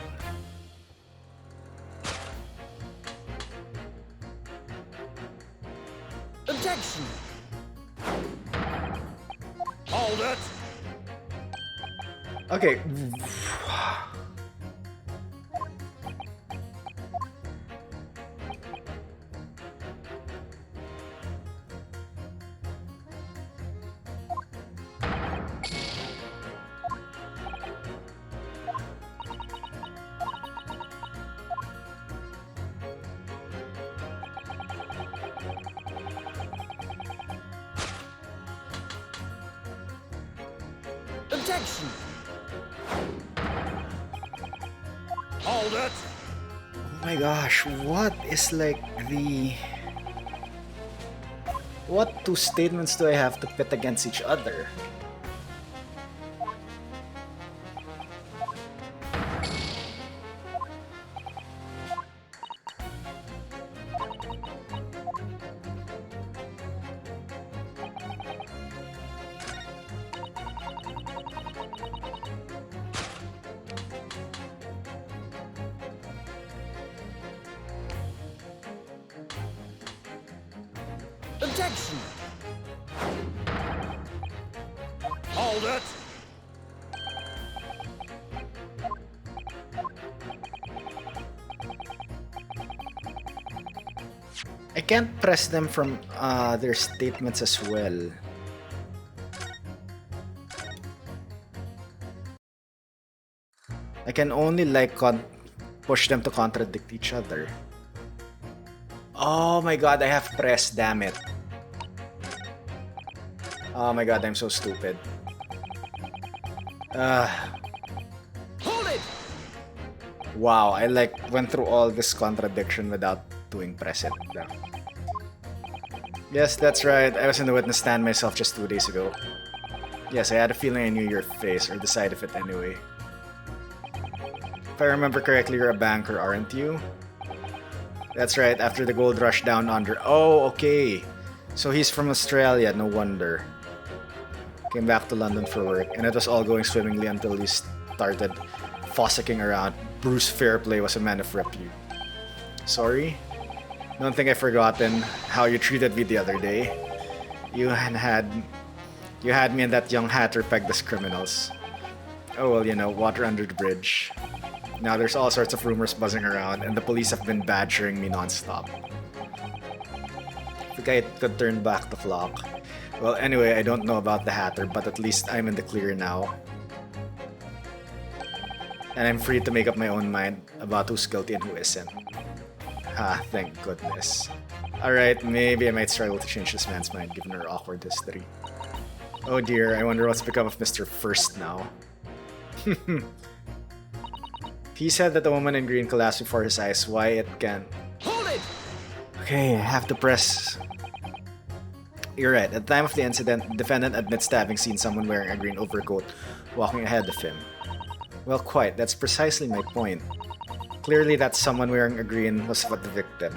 Objection! Hold it! Okay. Objection! Hold it! Oh my gosh, what is like the... What two statements do I have to pit against each other? Objection! Hold it! I can't press them from their statements as well. I can only like push them to contradict each other. Oh my god, I have press, damn it. Oh my god, I'm so stupid. Hold it! Wow, I like went through all this contradiction without doing press it. No. Yes, that's right. I was in the witness stand myself just 2 days ago. Yes, I had a feeling I knew your face, or the side of it anyway. If I remember correctly, you're a banker, aren't you? That's right, after the gold rush down under. Oh, okay. So he's from Australia, no wonder. Came back to London for work, and it was all going swimmingly until he started fossicking around. Bruce Fairplay was a man of repute. Sorry? Don't think I've forgotten how you treated me the other day. You had me and that young hatter pegged as criminals. Oh well, you know, water under the bridge. Now there's all sorts of rumors buzzing around, and the police have been badgering me non-stop. Think I could turn back the clock. Well, anyway, I don't know about the hatter, but at least I'm in the clear now. And I'm free to make up my own mind about who's guilty and who isn't. Ah, thank goodness. Alright, maybe I might struggle to change this man's mind given our awkward history. Oh dear, I wonder what's become of Mr. First now. He said that the woman in green collapsed before his eyes. Why it can... Hold it! Okay, I have to press... You're right. At the time of the incident, the defendant admits to having seen someone wearing a green overcoat walking ahead of him. Well, quite. That's precisely my point. Clearly that someone wearing a green was the victim.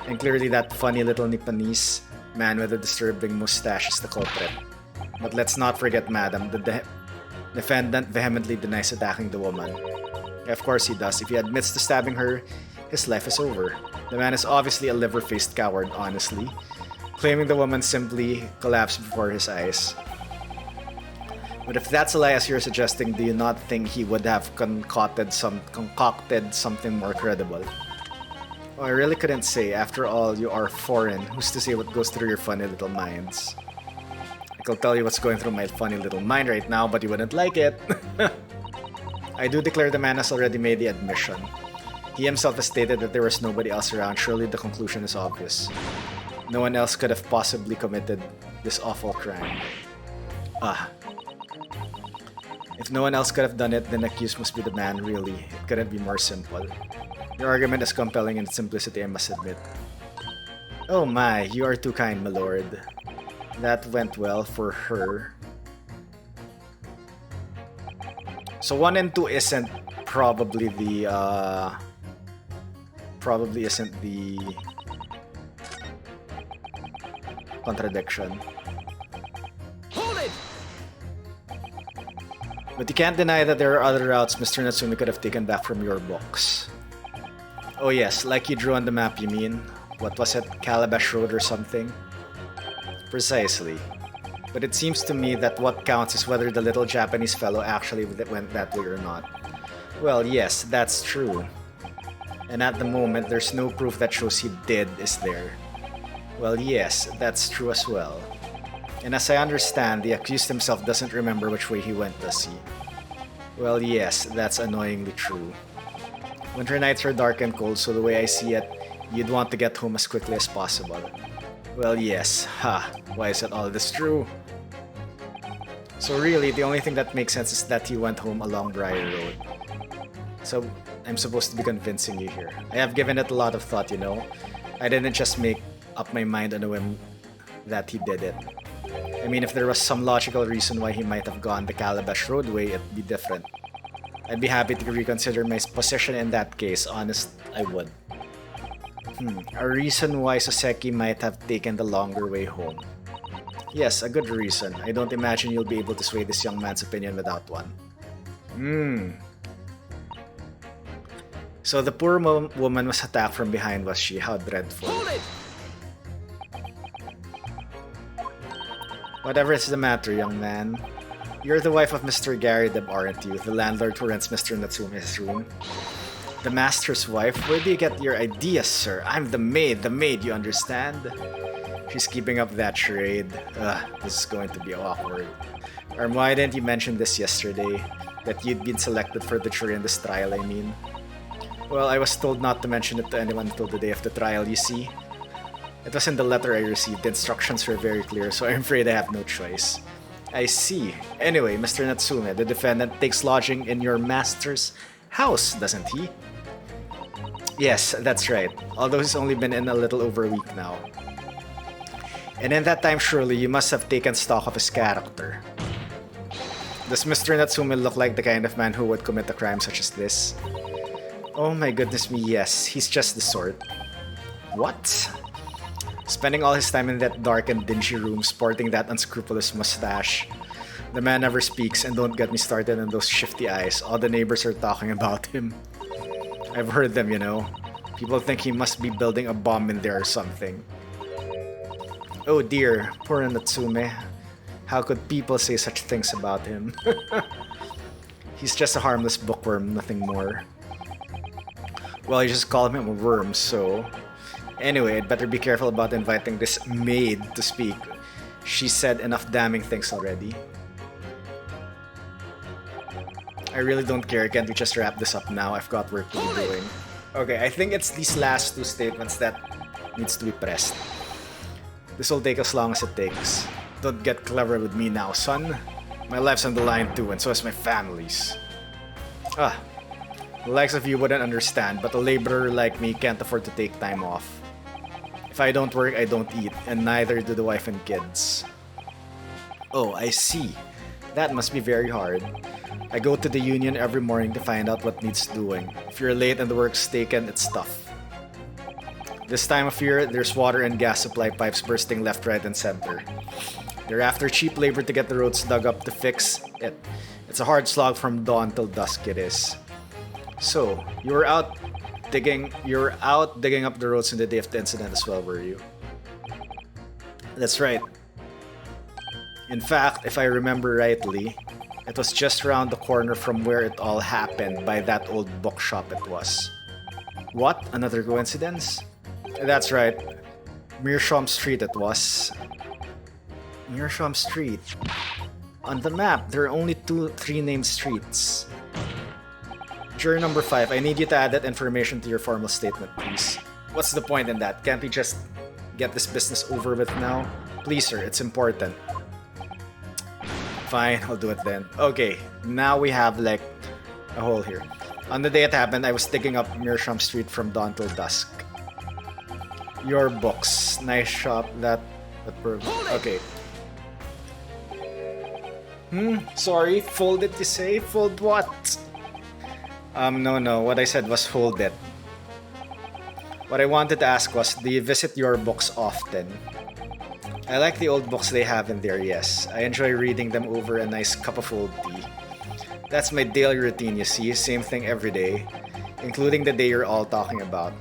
And clearly that funny little Nipponese man with a disturbing mustache is the culprit. But let's not forget, madam, the defendant vehemently denies attacking the woman. Of course he does. If he admits to stabbing her, his life is over. The man is obviously a liver-faced coward, honestly, claiming the woman simply collapsed before his eyes. But if that's a lie as you're suggesting, do you not think he would have concocted something more credible? Oh, I really couldn't say. After all, you are foreign. Who's to say what goes through your funny little minds? I could tell you what's going through my funny little mind right now, but you wouldn't like it. I do declare the man has already made the admission. He himself has stated that there was nobody else around. Surely the conclusion is obvious. No one else could have possibly committed this awful crime. If no one else could have done it, then the accused must be the man, really. It couldn't be more simple. Your argument is compelling in its simplicity, I must admit. Oh my, you are too kind, my lord. That went well for her. So 1 and 2 isn't probably the contradiction. Hold it! But you can't deny that there are other routes Mr. Natsumi could have taken back from your books. Oh yes, like you drew on the map, you mean? What was it, Calabash Road or something? Precisely. But it seems to me that what counts is whether the little Japanese fellow actually went that way or not. Well, yes, that's true. And at the moment, there's no proof that shows he did, is there? Well, yes, that's true as well. And as I understand, the accused himself doesn't remember which way he went, does he? Well, yes, that's annoyingly true. Winter nights are dark and cold, so the way I see it, you'd want to get home as quickly as possible. Well, yes. Ha! Why is it all this true? So really, the only thing that makes sense is that he went home along Briar Road. So, I'm supposed to be convincing you here. I have given it a lot of thought, you know. I didn't just make up my mind on a whim that he did it. I mean, if there was some logical reason why he might have gone the Calabash Roadway, it'd be different. I'd be happy to reconsider my position in that case, honest I would. A reason why Soseki might have taken the longer way home. Yes, a good reason. I don't imagine you'll be able to sway this young man's opinion without one. So the poor woman was attacked from behind, was she? How dreadful. Hold it! Whatever is the matter, young man? You're the wife of Mr. Gary Deb, aren't you? The landlord who rents Mr. Natsume's room. The master's wife? Where do you get your ideas, sir? I'm the maid, you understand? She's keeping up that charade. This is going to be awkward. Or why didn't you mention this yesterday? That you'd been selected for the jury in this trial, I mean. Well, I was told not to mention it to anyone until the day of the trial, you see. It was in the letter I received. The instructions were very clear, so I'm afraid I have no choice. I see. Anyway, Mr. Natsume, the defendant takes lodging in your master's house, doesn't he? Yes, that's right. Although he's only been in a little over a week now. And in that time, surely you must have taken stock of his character. Does Mr. Natsume look like the kind of man who would commit a crime such as this? Oh my goodness me, yes. He's just the sort. What? Spending all his time in that dark and dingy room sporting that unscrupulous mustache. The man never speaks, and don't get me started on those shifty eyes. All the neighbors are talking about him. I've heard them, you know. People think he must be building a bomb in there or something. Oh dear, poor Natsume. How could people say such things about him? He's just a harmless bookworm, nothing more. Well, you just call him a worm, so... Anyway, I'd better be careful about inviting this maid to speak. She said enough damning things already. I really don't care, can't we just wrap this up now? I've got work to be doing. Okay, I think it's these last two statements that needs to be pressed. This will take as long as it takes. Don't get clever with me now, son. My life's on the line too, and so is my family's. The likes of you wouldn't understand, but a laborer like me can't afford to take time off. If I don't work, I don't eat, and neither do the wife and kids. Oh, I see. That must be very hard. I go to the union every morning to find out what needs doing. If you're late and the work's taken, it's tough. This time of year, there's water and gas supply pipes bursting left, right, and center. They're after cheap labor to get the roads dug up to fix it. It's a hard slog from dawn till dusk it is. So, you were out digging up the roads in the day of the incident as well, were you? That's right. In fact, if I remember rightly, it was just around the corner from where it all happened, by that old bookshop it was. What? Another coincidence? That's right. Meerschaum Street it was. Meerschaum Street. On the map, there are only 3 named streets. Juror number 5, I need you to add that information to your formal statement, please. What's the point in that? Can't we just get this business over with now? Please, sir, it's important. Fine, I'll do it then. Okay, now we have like a hole here. On the day it happened, I was digging up Meerschaum Street from dawn till dusk. Your books. Nice shop. Okay. Sorry, fold it, you say? Fold what? No. What I said was hold it. What I wanted to ask was, do you visit your books often? I like the old books they have in there, yes. I enjoy reading them over a nice cup of old tea. That's my daily routine, you see. Same thing every day. Including the day you're all talking about.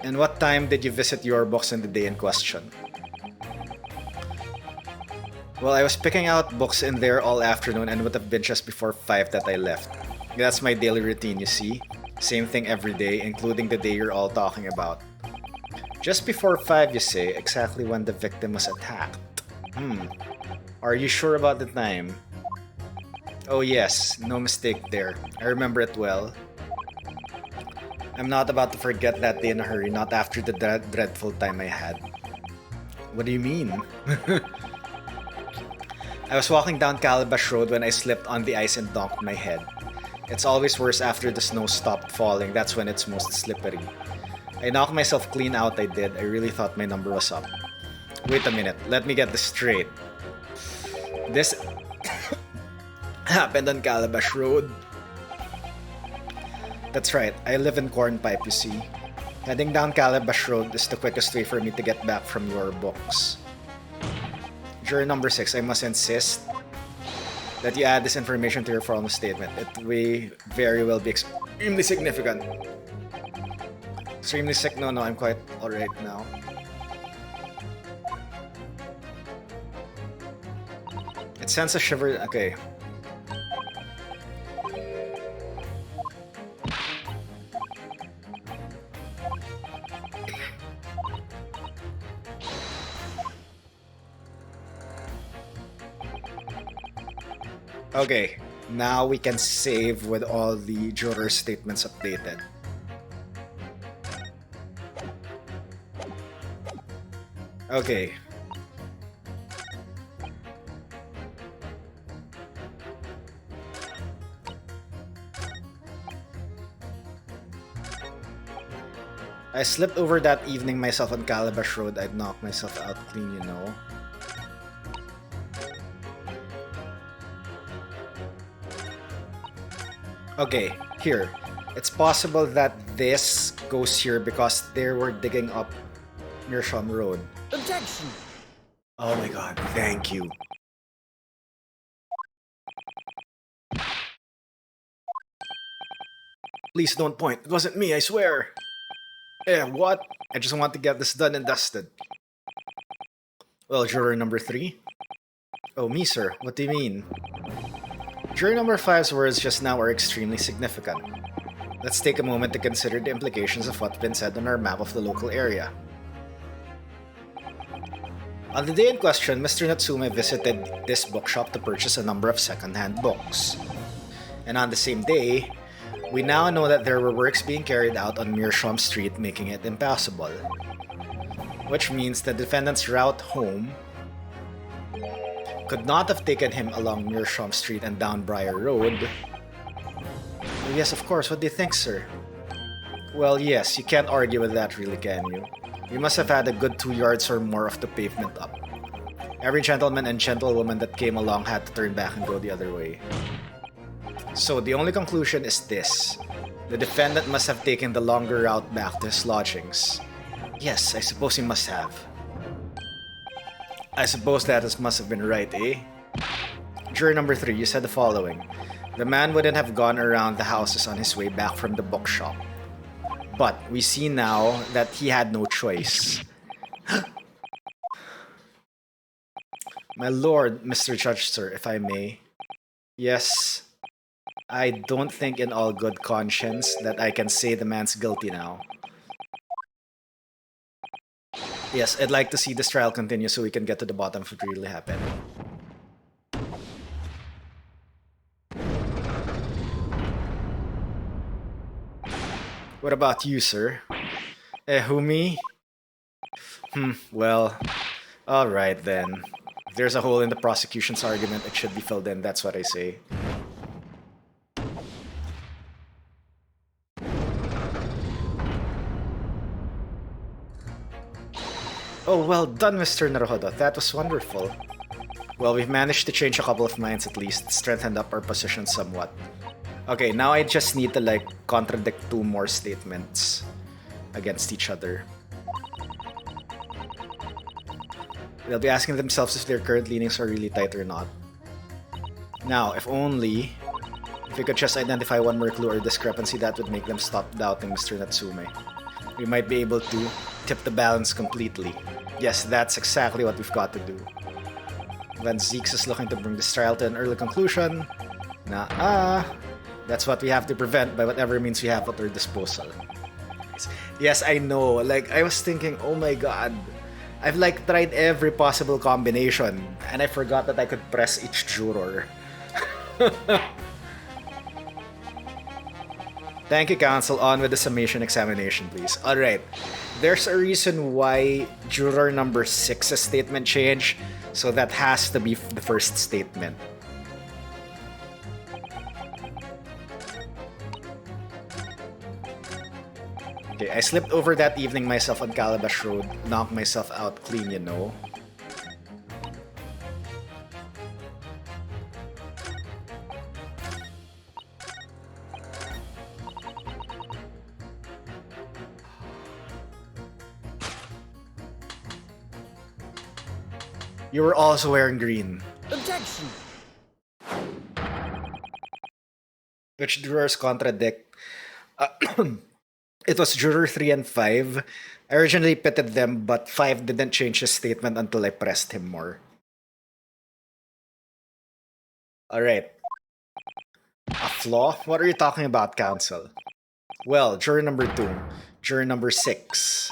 And what time did you visit your books in the day in question? Well, I was picking out books in there all afternoon and would have been just before 5 that I left. That's my daily routine, you see. Same thing every day, including the day you're all talking about. Just before 5, you say, exactly when the victim was attacked. Are you sure about the time? Oh yes, no mistake there. I remember it well. I'm not about to forget that day in a hurry, not after the dreadful time I had. What do you mean? I was walking down Calabash Road when I slipped on the ice and donked my head. It's always worse after the snow stopped falling. That's when it's most slippery. I knocked myself clean out, I did. I really thought my number was up. Wait a minute, let me get this straight. This happened on Calabash Road. That's right, I live in Cornpipe, you see. Heading down Calabash Road is the quickest way for me to get back from your books. Juror number 6, I must insist that you add this information to your formal statement. It may very well be extremely significant. Extremely sick? No, I'm quite alright now. It sends a shiver. Okay. Okay, now we can save with all the juror statements updated. Okay. I slipped over that evening myself on Calabash Road. I'd knock myself out clean, you know. Okay, here. It's possible that this goes here because they were digging up Mearsham Road. Objection! Oh my god, thank you. Please don't point. It wasn't me, I swear. Eh, what? I just want to get this done and dusted. Well, juror number 3? Oh, me, sir. What do you mean? Juror number 5's words just now are extremely significant. Let's take a moment to consider the implications of what's been said on our map of the local area. On the day in question, Mr. Natsume visited this bookshop to purchase a number of second-hand books. And on the same day, we now know that there were works being carried out on Mearsham Street, making it impassable. Which means the defendant's route home could not have taken him along Mearsham Street and down Briar Road. Oh, yes, of course. What do you think, sir? Well, yes, you can't argue with that, really, can you? You must have had a good 2 yards or more of the pavement up. Every gentleman and gentlewoman that came along had to turn back and go the other way. So the only conclusion is this. The defendant must have taken the longer route back to his lodgings. Yes, I suppose he must have. I suppose that must have been right, eh? Juror number 3, you said the following. The man wouldn't have gone around the houses on his way back from the bookshop. But we see now that he had no choice. My lord, Mr. Judge, sir, if I may. Yes, I don't think in all good conscience that I can say the man's guilty now. Yes, I'd like to see this trial continue so we can get to the bottom of what really happened. What about you, sir? Who, me? Well, alright then. If there's a hole in the prosecution's argument, it should be filled in, that's what I say. Oh, well done, Mr. Naruhodo. That was wonderful. Well, we've managed to change a couple of minds at least, strengthened up our position somewhat. Okay, now I just need to, contradict 2 more statements against each other. They'll be asking themselves if their current leanings are really tight or not. Now, if we could just identify one more clue or discrepancy that would make them stop doubting Mr. Natsume, we might be able to tip the balance completely. Yes, that's exactly what we've got to do. Van Zeeks is looking to bring this trial to an early conclusion. That's what we have to prevent by whatever means we have at our disposal. Yes, I know. I was thinking, oh my god. I've tried every possible combination, and I forgot that I could press each juror. Thank you, Counsel. On with the summation examination, please. Alright. There's a reason why juror number 6's statement changed, so that has to be the first statement. Okay, I slipped over that evening myself on Calabash Road, knocked myself out clean, you know. You were also wearing green. Objection! Which jurors contradict? It was juror 3 and 5. I originally pitted them, but 5 didn't change his statement until I pressed him more. Alright. A flaw? What are you talking about, counsel? Well, juror number 2. Juror number 6.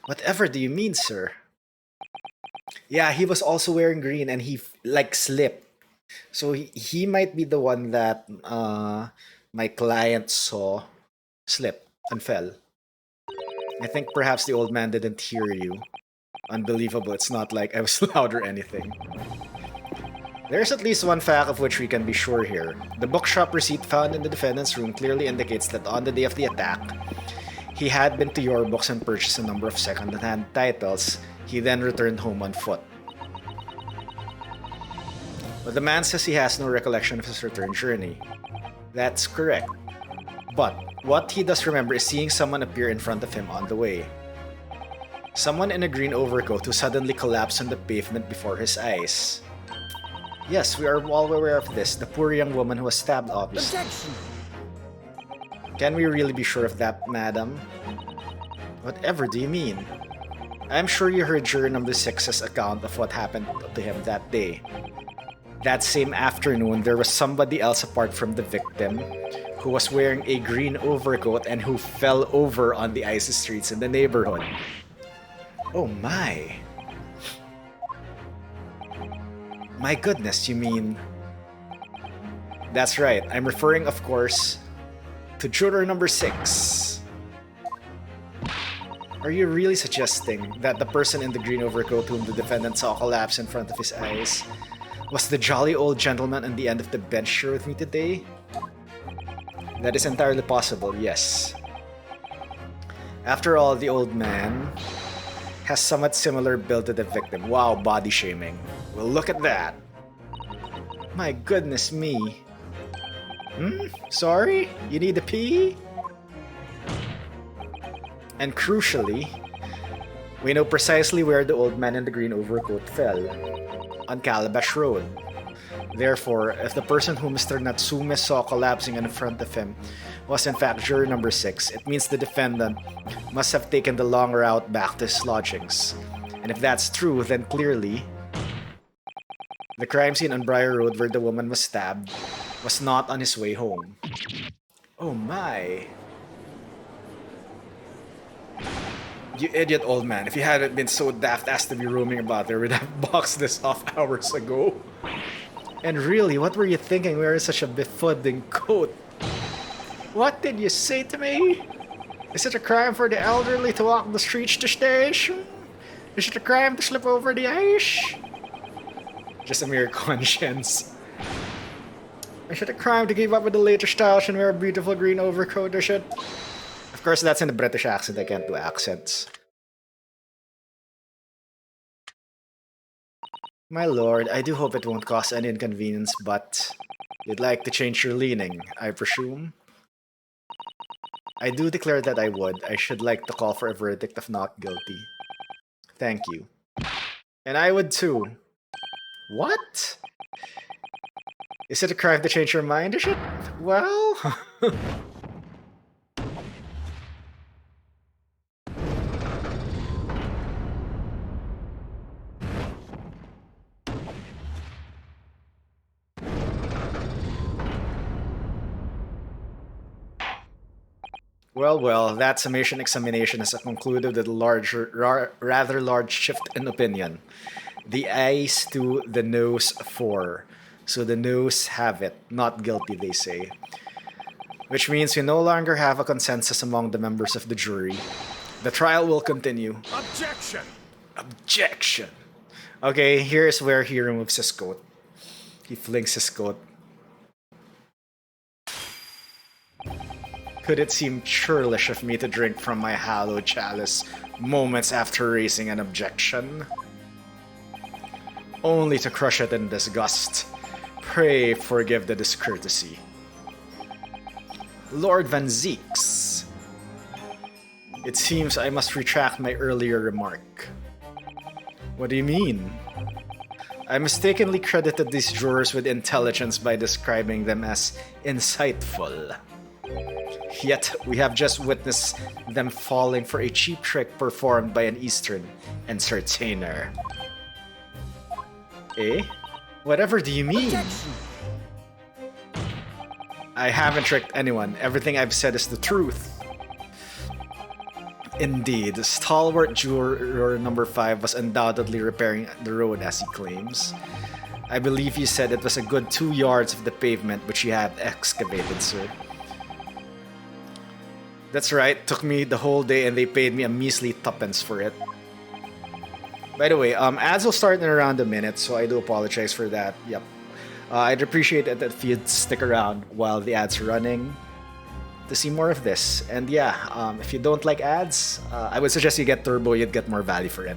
Whatever do you mean, sir? Yeah, he was also wearing green and he like slipped. So he might be the one that my client saw slip and fell. I think perhaps the old man didn't hear you. Unbelievable, it's not like I was loud or anything. There's at least one fact of which we can be sure here. The bookshop receipt found in the defendant's room clearly indicates that on the day of the attack, he had been to your books and purchased a number of second-hand titles. He then returned home on foot. But the man says he has no recollection of his return journey. That's correct. But what he does remember is seeing someone appear in front of him on the way. Someone in a green overcoat who suddenly collapsed on the pavement before his eyes. Yes, we are all aware of this. The poor young woman who was stabbed, obviously. Objection! Can we really be sure of that, madam? Whatever do you mean? I'm sure you heard juror number 6's account of what happened to him that day. That same afternoon, there was somebody else apart from the victim who was wearing a green overcoat and who fell over on the icy streets in the neighborhood. Oh my. My goodness, you mean... That's right, I'm referring, of course, to juror number 6. Are you really suggesting that the person in the green overcoat whom the defendant saw collapse in front of his eyes was the jolly old gentleman on the end of the bench here with me today? That is entirely possible, yes. After all, the old man has somewhat similar build to the victim. Wow, body shaming. Well, look at that. My goodness me. Sorry? You need a pee? And crucially, we know precisely where the old man in the green overcoat fell. On Calabash Road. Therefore, if the person whom Mr. Natsume saw collapsing in front of him was in fact juror number 6, it means the defendant must have taken the long route back to his lodgings. And if that's true, then clearly, the crime scene on Briar Road where the woman was stabbed was not on his way home. Oh my. You idiot old man, if you hadn't been so daft as to be roaming about there, we'd have boxed this off hours ago. And really, what were you thinking wearing such a befuddling coat? What did you say to me? Is it a crime for the elderly to walk the streets to station? Is it a crime to slip over the ice? Just a mere conscience. Is it a crime to keep up with the latest styles and wear a beautiful green overcoat or shit? Of course, that's in a British accent. I can't do accents. My lord, I do hope it won't cause any inconvenience, but you'd like to change your leaning, I presume? I do declare that I would. I should like to call for a verdict of not guilty. Thank you. And I would too. What? Is it a crime to change your mind, is it? Well... Well, that summation examination has concluded with a rather large shift in opinion. The ayes to the noes 4. So the noes have it. Not guilty, they say. Which means we no longer have a consensus among the members of the jury. The trial will continue. Objection! Objection! Okay, here's where he removes his coat. He flings his coat. Could it seem churlish of me to drink from my hallowed chalice moments after raising an objection? Only to crush it in disgust. Pray forgive the discourtesy. Lord Van Zeeks. It seems I must retract my earlier remark. What do you mean? I mistakenly credited these drawers with intelligence by describing them as insightful. Yet, we have just witnessed them falling for a cheap trick performed by an Eastern entertainer. Eh? Whatever do you mean? Objection. I haven't tricked anyone. Everything I've said is the truth. Indeed, stalwart juror number 5 was undoubtedly repairing the road as he claims. I believe he said it was a good 2 yards of the pavement which you have excavated, sir. That's right, took me the whole day and they paid me a measly tuppence for it. By the way, ads will start in around a minute, so I do apologize for that. Yep. I'd appreciate it if you'd stick around while the ads are running to see more of this. And yeah, if you don't like ads, I would suggest you get Turbo, you'd get more value for it.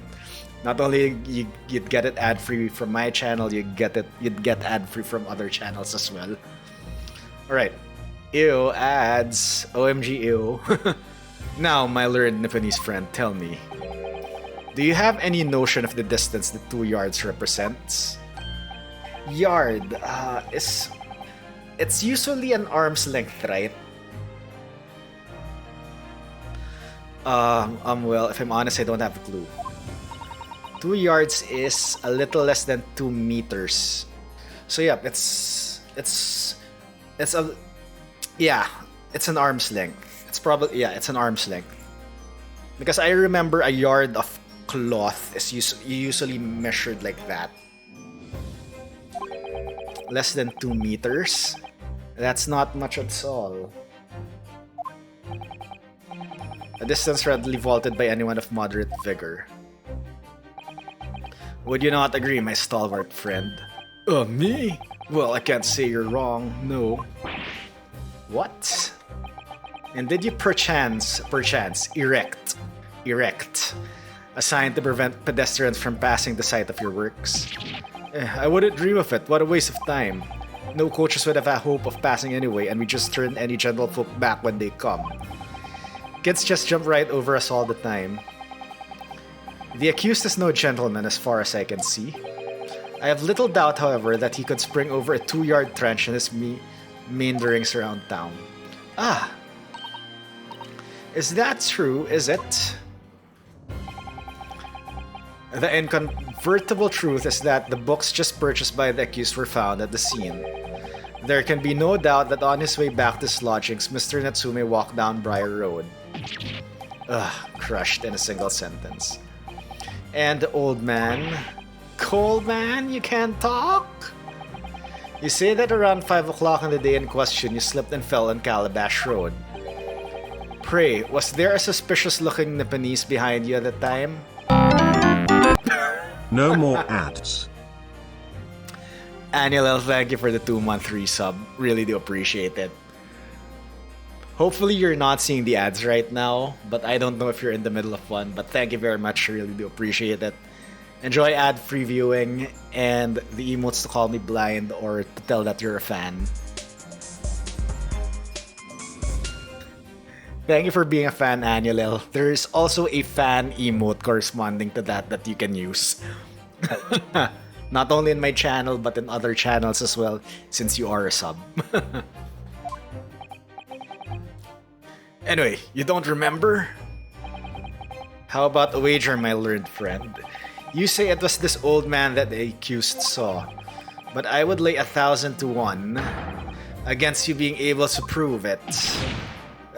Not only you'd get it ad-free from my channel, you'd get ad-free from other channels as well. Alright. Ew, ads. OMG, ew. Now, my learned Nipponese friend, tell me. Do you have any notion of the distance the 2 yards represents? Yard, it's usually an arm's length, right? Well, if I'm honest, I don't have a clue. 2 yards is a little less than 2 meters. So yeah, it's an arm's length. It's an arm's length. Because I remember a yard of cloth is usually measured like that. Less than 2 meters. That's not much at all. A distance readily vaulted by anyone of moderate vigor. Would you not agree, my stalwart friend? Me? Well, I can't say you're wrong, no. What? And did you perchance, erect a sign to prevent pedestrians from passing the site of your works? I wouldn't dream of it, what a waste of time. No coaches would have a hope of passing anyway, and we just turn any gentlefolk back when they come. Kids just jump right over us all the time. The accused is no gentleman as far as I can see. I have little doubt, however, that he could spring over a 2-yard trench in his meanderings around town. Ah! Is that true, is it? The incontrovertible truth is that the books just purchased by the accused were found at the scene. There can be no doubt that on his way back to his lodgings, Mr. Natsume walked down Briar Road. Crushed in a single sentence. And the old man... Cold man, you can't talk? You say that around 5 o'clock on the day in question, you slipped and fell on Calabash Road. Pray, was there a suspicious-looking Nipponese behind you at the time? No more ads. Annuel, thank you for the 2-month resub. Really do appreciate it. Hopefully you're not seeing the ads right now, but I don't know if you're in the middle of one. But thank you very much. Really do appreciate it. Enjoy ad-free viewing and the emotes to call me blind or to tell that you're a fan. Thank you for being a fan, Annuel. There's also a fan emote corresponding to that you can use. Not only in my channel, but in other channels as well, since you are a sub. Anyway, you don't remember? How about a wager, my learned friend? You say it was this old man that the accused saw, but I would lay 1,000 to 1 against you being able to prove it.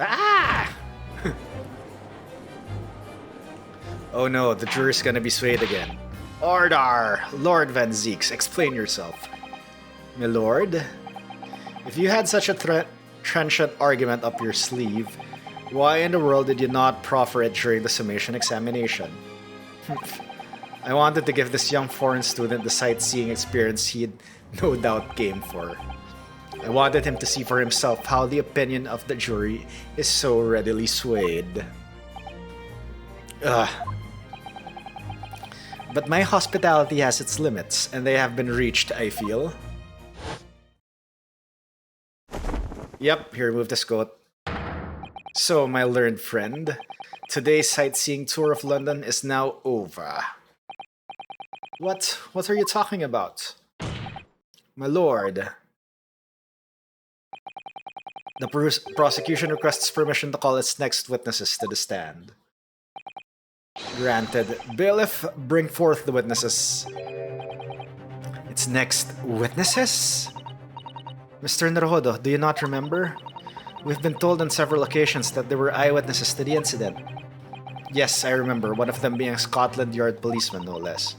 Ah! Oh no, the jury's gonna be swayed again. Order! Lord Van Zeeks, explain yourself. My lord? If you had such a trenchant argument up your sleeve, why in the world did you not proffer it during the summation examination? I wanted to give this young foreign student the sightseeing experience he'd no doubt came for. I wanted him to see for himself how the opinion of the jury is so readily swayed. Ugh. But my hospitality has its limits, and they have been reached, I feel. Yep, he removed his coat. So, my learned friend, today's sightseeing tour of London is now over. What are you talking about? My lord. The prosecution requests permission to call its next witnesses to the stand. Granted. Bailiff, bring forth the witnesses. Its next witnesses? Mr. Naruhodo, do you not remember? We've been told on several occasions that there were eyewitnesses to the incident. Yes, I remember, one of them being a Scotland Yard policeman, no less.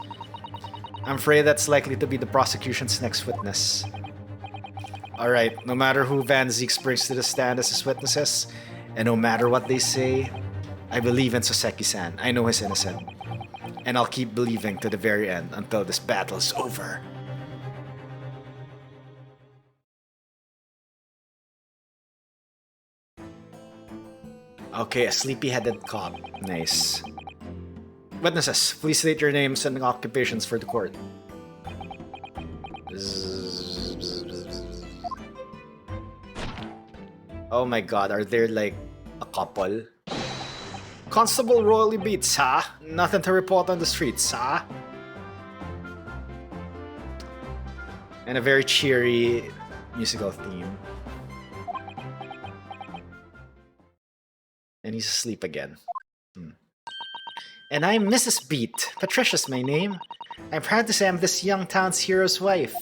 I'm afraid that's likely to be the prosecution's next witness. Alright, no matter who Van Zeeks brings to the stand as his witnesses, and no matter what they say, I believe in Soseki-san. I know he's innocent. And I'll keep believing to the very end until this battle's over. Okay, a sleepy-headed cop. Nice. Witnesses, please state your names and occupations for the court. Oh my god, are there like a couple? Constable Royally Beats, huh? Nothing to report on the streets, huh? And a very cheery musical theme. And he's asleep again. And I'm Mrs. Beat. Patricia's my name. I'm proud to say I'm this young town's hero's wife.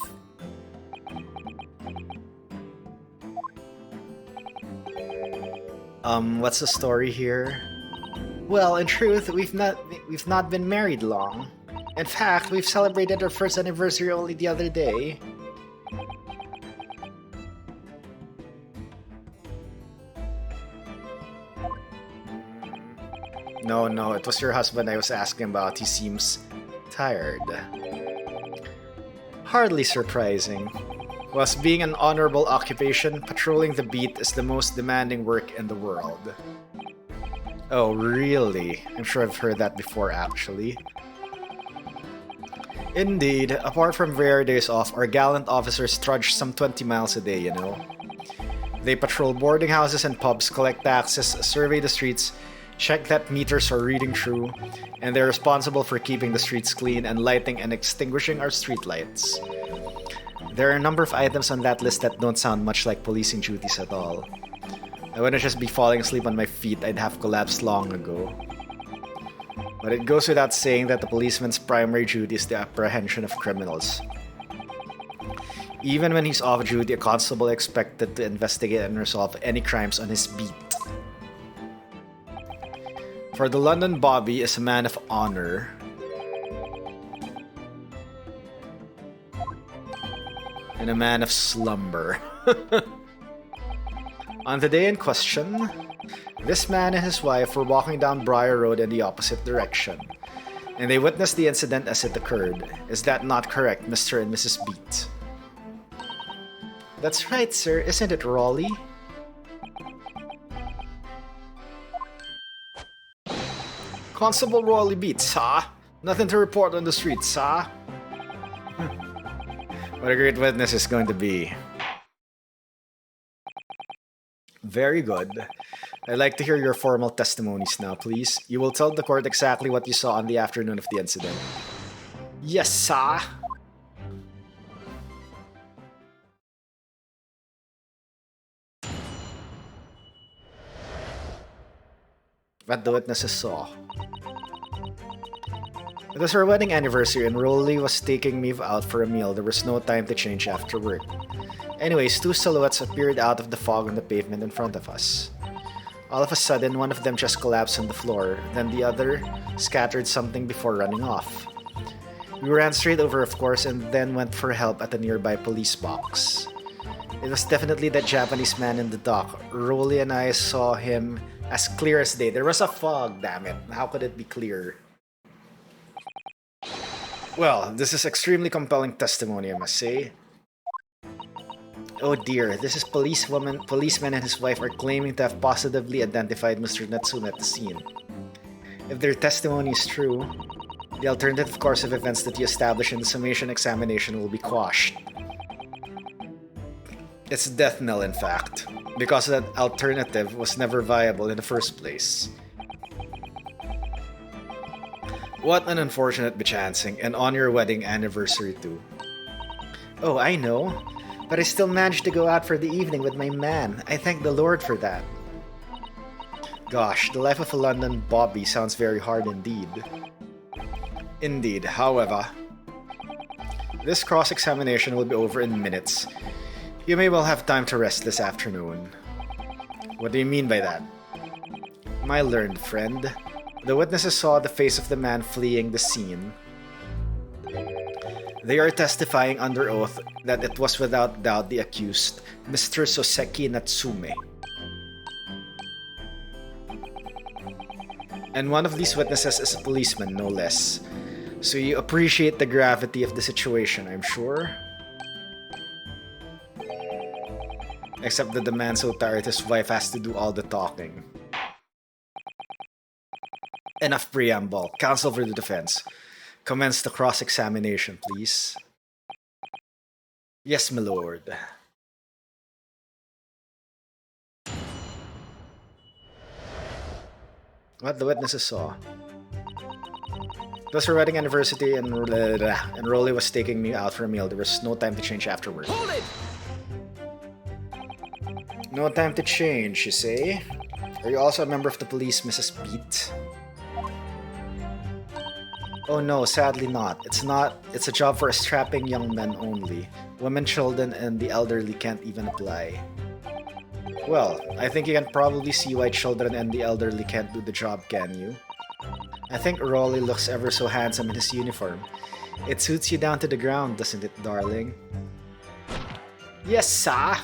What's the story here? Well, in truth, we've not been married long. In fact, we've celebrated our first anniversary only the other day. No, it was your husband I was asking about. He seems tired. Hardly surprising. Whilst being an honorable occupation, patrolling the beat is the most demanding work in the world. Oh, really? I'm sure I've heard that before, actually. Indeed, apart from rare days off, our gallant officers trudge some 20 miles a day, you know. They patrol boarding houses and pubs, collect taxes, survey the streets, check that meters are reading true, and they're responsible for keeping the streets clean and lighting and extinguishing our streetlights. There are a number of items on that list that don't sound much like policing duties at all. I wouldn't just be falling asleep on my feet, I'd have collapsed long ago. But it goes without saying that the policeman's primary duty is the apprehension of criminals. Even when he's off duty, a constable is expected to investigate and resolve any crimes on his beat. For the London Bobby is a man of honor. And a man of slumber. On the day in question, this man and his wife were walking down Briar Road in the opposite direction, and they witnessed the incident as it occurred. Is that not correct, Mr. and Mrs. Beat? That's right, sir. Isn't it, Raleigh? Constable Raleigh Beats, huh? Nothing to report on the streets, huh? What a great witness is going to be. Very good. I'd like to hear your formal testimonies now, please. You will tell the court exactly what you saw on the afternoon of the incident. Yes, sir. What the witnesses saw. It was our wedding anniversary and Rolly was taking me out for a meal. There was no time to change after work. Anyways, two silhouettes appeared out of the fog on the pavement in front of us. All of a sudden, one of them just collapsed on the floor, then the other scattered something before running off. We ran straight over, of course, and then went for help at a nearby police box. It was definitely that Japanese man in the dock. Rolly and I saw him as clear as day. There was a fog, damn it. How could it be clear? Well, this is extremely compelling testimony, I must say. Oh dear, this is policeman and his wife are claiming to have positively identified Mr. Natsume at the scene. If their testimony is true, the alternative course of events that you establish in the summation examination will be quashed. It's a death knell, in fact, because that alternative was never viable in the first place. What an unfortunate bechancing, and on your wedding anniversary too. Oh, I know, but I still managed to go out for the evening with my man. I thank the Lord for that. Gosh, the life of a London bobby sounds very hard indeed. Indeed, however, this cross-examination will be over in minutes. You may well have time to rest this afternoon. What do you mean by that? My learned friend, the witnesses saw the face of the man fleeing the scene. They are testifying under oath that it was without doubt the accused, Mr. Soseki Natsume. And one of these witnesses is a policeman, no less. So you appreciate the gravity of the situation, I'm sure? Except that the man's so tired his wife has to do all the talking. Enough preamble. Counsel for the defense. Commence the cross-examination, please. Yes, my lord. What the witnesses saw. It was her wedding anniversary and Rolly was taking me out for a meal. There was no time to change afterward. Hold it! No time to change, you say? Are you also a member of the police, Mrs. Pete? Oh no, sadly not. It's a job for strapping young men only. Women, children, and the elderly can't even apply. Well, I think you can probably see why children and the elderly can't do the job, can you? I think Rolly looks ever so handsome in his uniform. It suits you down to the ground, doesn't it, darling? Yes, sir!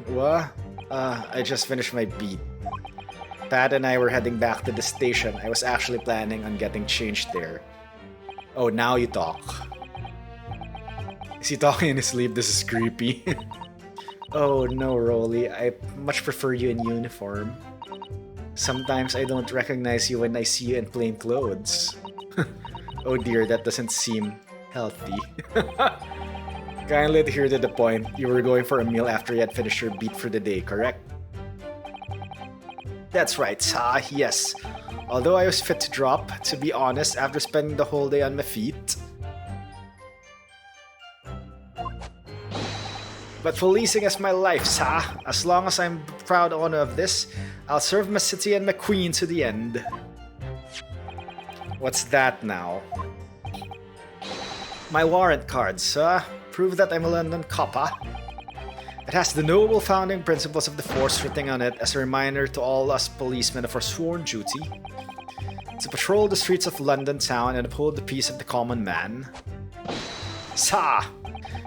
What? I just finished my beat. Pat and I were heading back to the station. I was actually planning on getting changed there. Oh, now you talk. Is he talking in his sleep? This is creepy. Oh no, Rolly. I much prefer you in uniform. Sometimes I don't recognize you when I see you in plain clothes. Oh dear, that doesn't seem healthy. Kindly adhere to the point. You were going for a meal after you had finished your beat for the day, correct? That's right, sir, yes. Although I was fit to drop, to be honest, after spending the whole day on my feet. But policing is my life, sir. As long as I'm proud owner of this, I'll serve my city and my queen to the end. What's that now? My warrant card, sir. Prove that I'm a London copper. It has the noble founding principles of the force written on it as a reminder to all us policemen of our sworn duty to patrol the streets of London town and uphold the peace of the common man. Sir!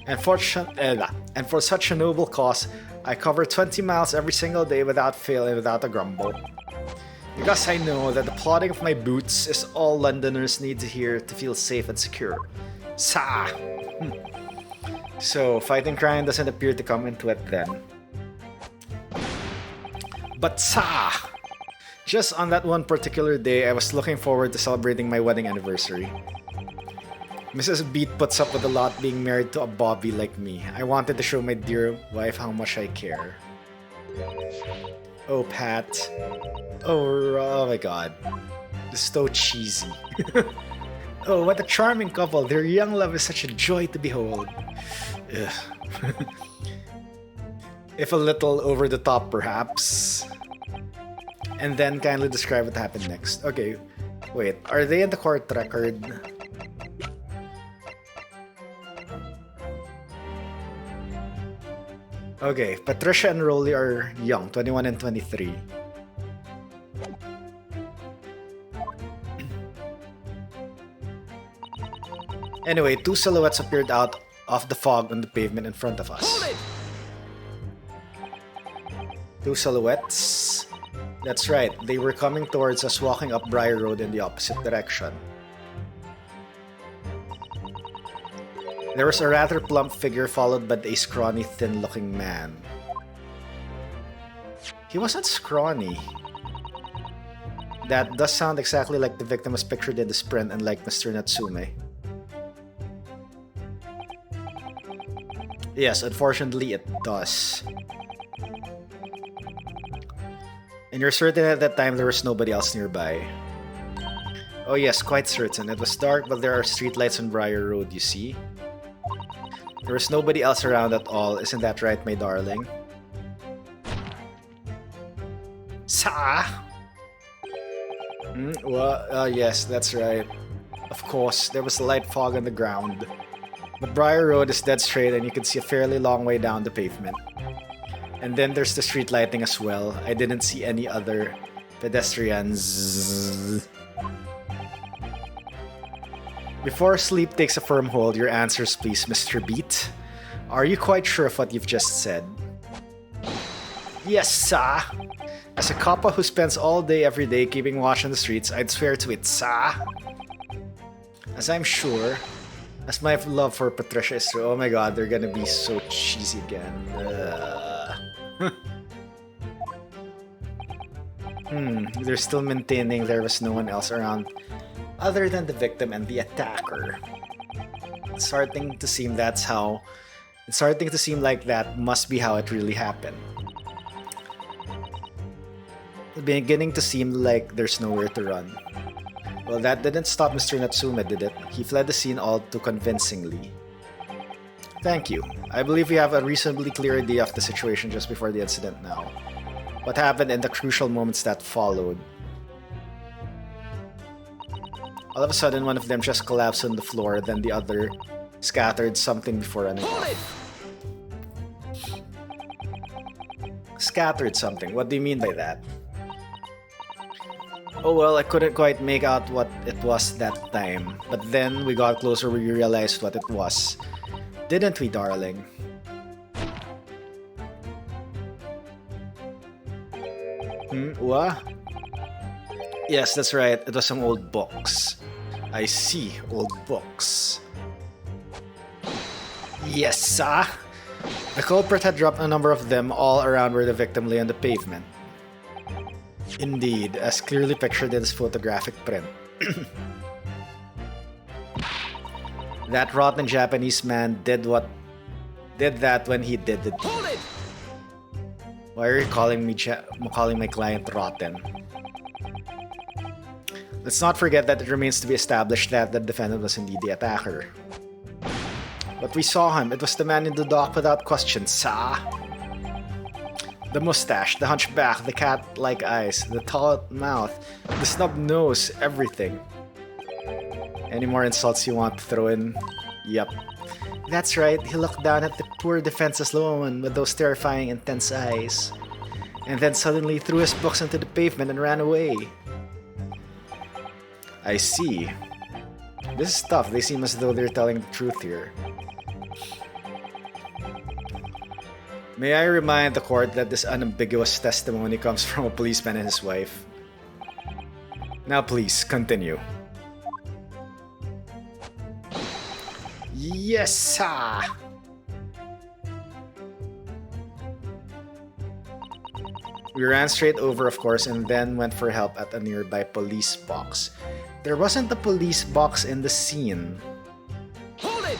And for such a noble cause, I cover 20 miles every single day without fail and without a grumble. Because I know that the plodding of my boots is all Londoners need to hear to feel safe and secure. Sir! So, fighting crime doesn't appear to come into it then. But sir! Just on that one particular day, I was looking forward to celebrating my wedding anniversary. Mrs. Beat puts up with a lot being married to a bobby like me. I wanted to show my dear wife how much I care. Oh, Pat. Oh my god. This is so cheesy. Oh, what a charming couple. Their young love is such a joy to behold. Ugh. If a little over the top, perhaps. And then kindly describe what happened next. Okay, wait. Are they in the court record? Okay, Patricia and Rolly are young, 21 and 23. Anyway, two silhouettes appeared out of the fog on the pavement in front of us. Hold it! Two silhouettes? That's right, they were coming towards us walking up Briar Road in the opposite direction. There was a rather plump figure followed by a scrawny, thin-looking man. He wasn't scrawny. That does sound exactly like the victim was pictured in the sprint and like Mr. Natsume. Yes, unfortunately it does. And you're certain at that time there was nobody else nearby? Oh yes, quite certain. It was dark, but there are streetlights on Briar Road, you see? There was nobody else around at all, isn't that right, my darling? Sa! Well, yes, that's right. Of course, there was a light fog on the ground. But Briar Road is dead straight and you can see a fairly long way down the pavement. And then there's the street lighting as well. I didn't see any other pedestrians. Before sleep takes a firm hold, your answers please, Mr. Beat. Are you quite sure of what you've just said? Yes, sir. As a coppa who spends all day every day keeping watch on the streets, I'd swear to it, sir. As I'm sure, as my love for Patricia is true. Oh my god, they're gonna be so cheesy again. They're still maintaining there was no one else around other than the victim and the attacker. It's starting to seem like that must be how it really happened. It's beginning to seem like there's nowhere to run. Well, that didn't stop Mr. Natsume, did it? He fled the scene all too convincingly. Thank you. I believe we have a reasonably clear idea of the situation just before the incident now. What happened in the crucial moments that followed? All of a sudden, one of them just collapsed on the floor, then the other scattered something before running off. Scattered something? What do you mean by that? Oh well, I couldn't quite make out what it was that time. But then we got closer, we realized what it was. Didn't we, darling? What? Yes, that's right. It was some old books. I see, old books. Yes, sir. The culprit had dropped a number of them all around where the victim lay on the pavement. Indeed, as clearly pictured in this photographic print. That rotten Japanese man did that when he did the deed. Hold it! Why are you calling my client rotten? Let's not forget that it remains to be established that the defendant was indeed the attacker. But we saw him. It was the man in the dock without question, sir. The mustache, the hunchback, the cat-like eyes, the tall mouth, the snub nose, everything. Any more insults you want to throw in? Yep. That's right, he looked down at the poor defenseless woman with those terrifying, intense eyes. And then suddenly threw his books onto the pavement and ran away. I see. This is tough. They seem as though they're telling the truth here. May I remind the court that this unambiguous testimony comes from a policeman and his wife. Now please, continue. Yes, sir! We ran straight over, of course, and then went for help at a nearby police box. There wasn't a police box in the scene. Hold it!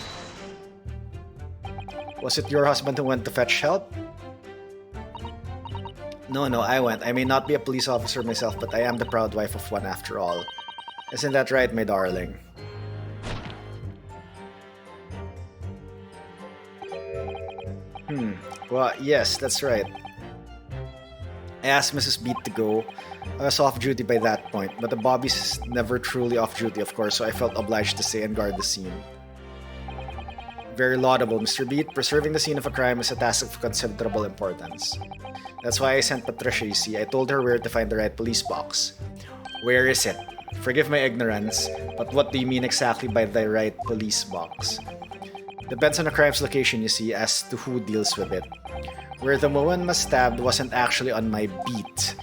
Was it your husband who went to fetch help? No, I went. I may not be a police officer myself, but I am the proud wife of one after all. Isn't that right, my darling? Well, yes, that's right. I asked Mrs. Beat to go. I was off duty by that point, but the Bobby's never truly off duty, of course, so I felt obliged to stay and guard the scene. Very laudable, Mr. Beat. Preserving the scene of a crime is a task of considerable importance. That's why I sent Patricia, you see. I told her where to find the right police box. Where is it? Forgive my ignorance, but what do you mean exactly by the right police box? Depends on the crime's location, you see, as to who deals with it. Where the woman was stabbed wasn't actually on my beat.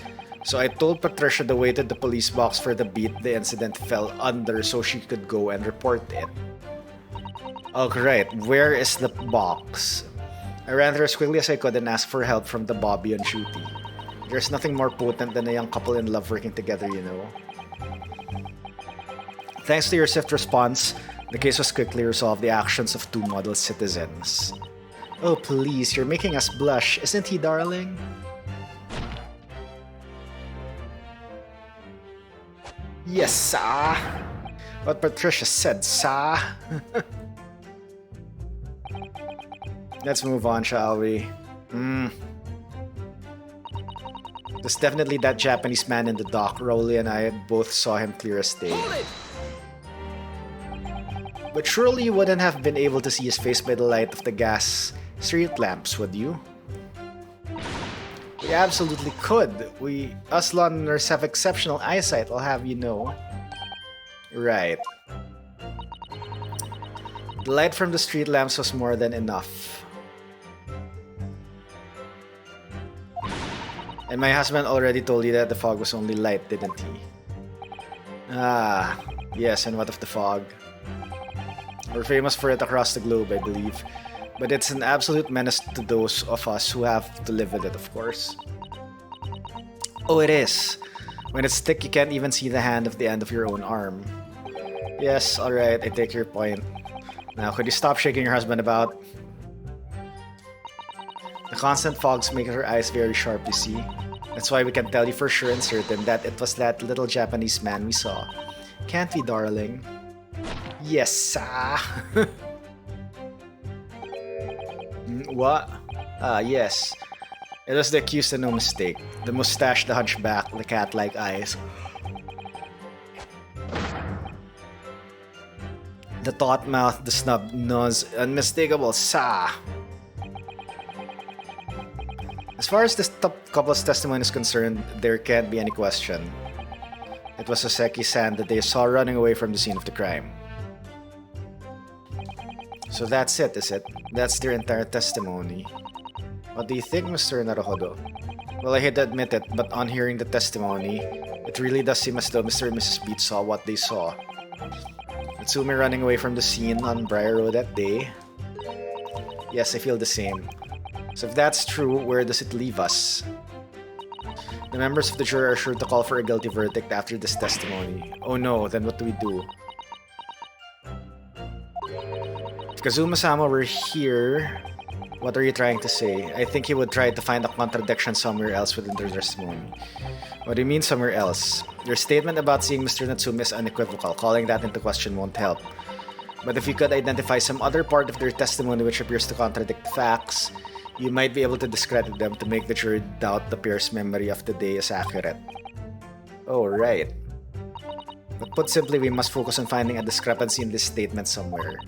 So I told Patricia the way to the police box for the beat the incident fell under so she could go and report it. Oh, great. Where is the box? I ran through as quickly as I could and asked for help from the Bobby and Shooty. There's nothing more potent than a young couple in love working together, you know. Thanks to your swift response, the case was quickly resolved, the actions of two model citizens. Oh, please, you're making us blush. Isn't he, darling? Yes, sir. What Patricia said, sir. Let's move on, shall we? There's definitely that Japanese man in the dock. Rowley and I both saw him clear as day. Hold it! But surely you wouldn't have been able to see his face by the light of the gas street lamps, would you? We absolutely could. Us Londoners have exceptional eyesight, I'll have you know. Right. The light from the street lamps was more than enough. And my husband already told you that the fog was only light, didn't he? Ah, yes, and what of the fog? We're famous for it across the globe, I believe. But it's an absolute menace to those of us who have to live with it, of course. Oh, it is. When it's thick, you can't even see the hand of the end of your own arm. Yes, alright, I take your point. Now, could you stop shaking your husband about? The constant fogs make her eyes very sharp, you see. That's why we can tell you for sure and certain that it was that little Japanese man we saw. Can't we, darling? Yes, sir. What? Ah, yes. It was the accused and no mistake. The mustache, the hunchback, the cat-like eyes. The taut mouth, the snub nose, unmistakable, sir. As far as this couple's testimony is concerned, there can't be any question. It was Soseki-san that they saw running away from the scene of the crime. So that's it, is it? That's their entire testimony. What do you think, Mr. Naruhodo? Well, I hate to admit it, but on hearing the testimony, it really does seem as though Mr. and Mrs. Beat saw what they saw. Natsumi running away from the scene on Briar Road that day. Yes, I feel the same. So if that's true, where does it leave us? The members of the jury are sure to call for a guilty verdict after this testimony. Oh no, then what do we do? If Kazuma-sama were here, what are you trying to say? I think he would try to find a contradiction somewhere else within their testimony. What do you mean somewhere else? Your statement about seeing Mr. Natsumi is unequivocal. Calling that into question won't help. But if you could identify some other part of their testimony which appears to contradict the facts, you might be able to discredit them to make the jury doubt the pair's memory of the day is accurate. Oh, right. But put simply, we must focus on finding a discrepancy in this statement somewhere.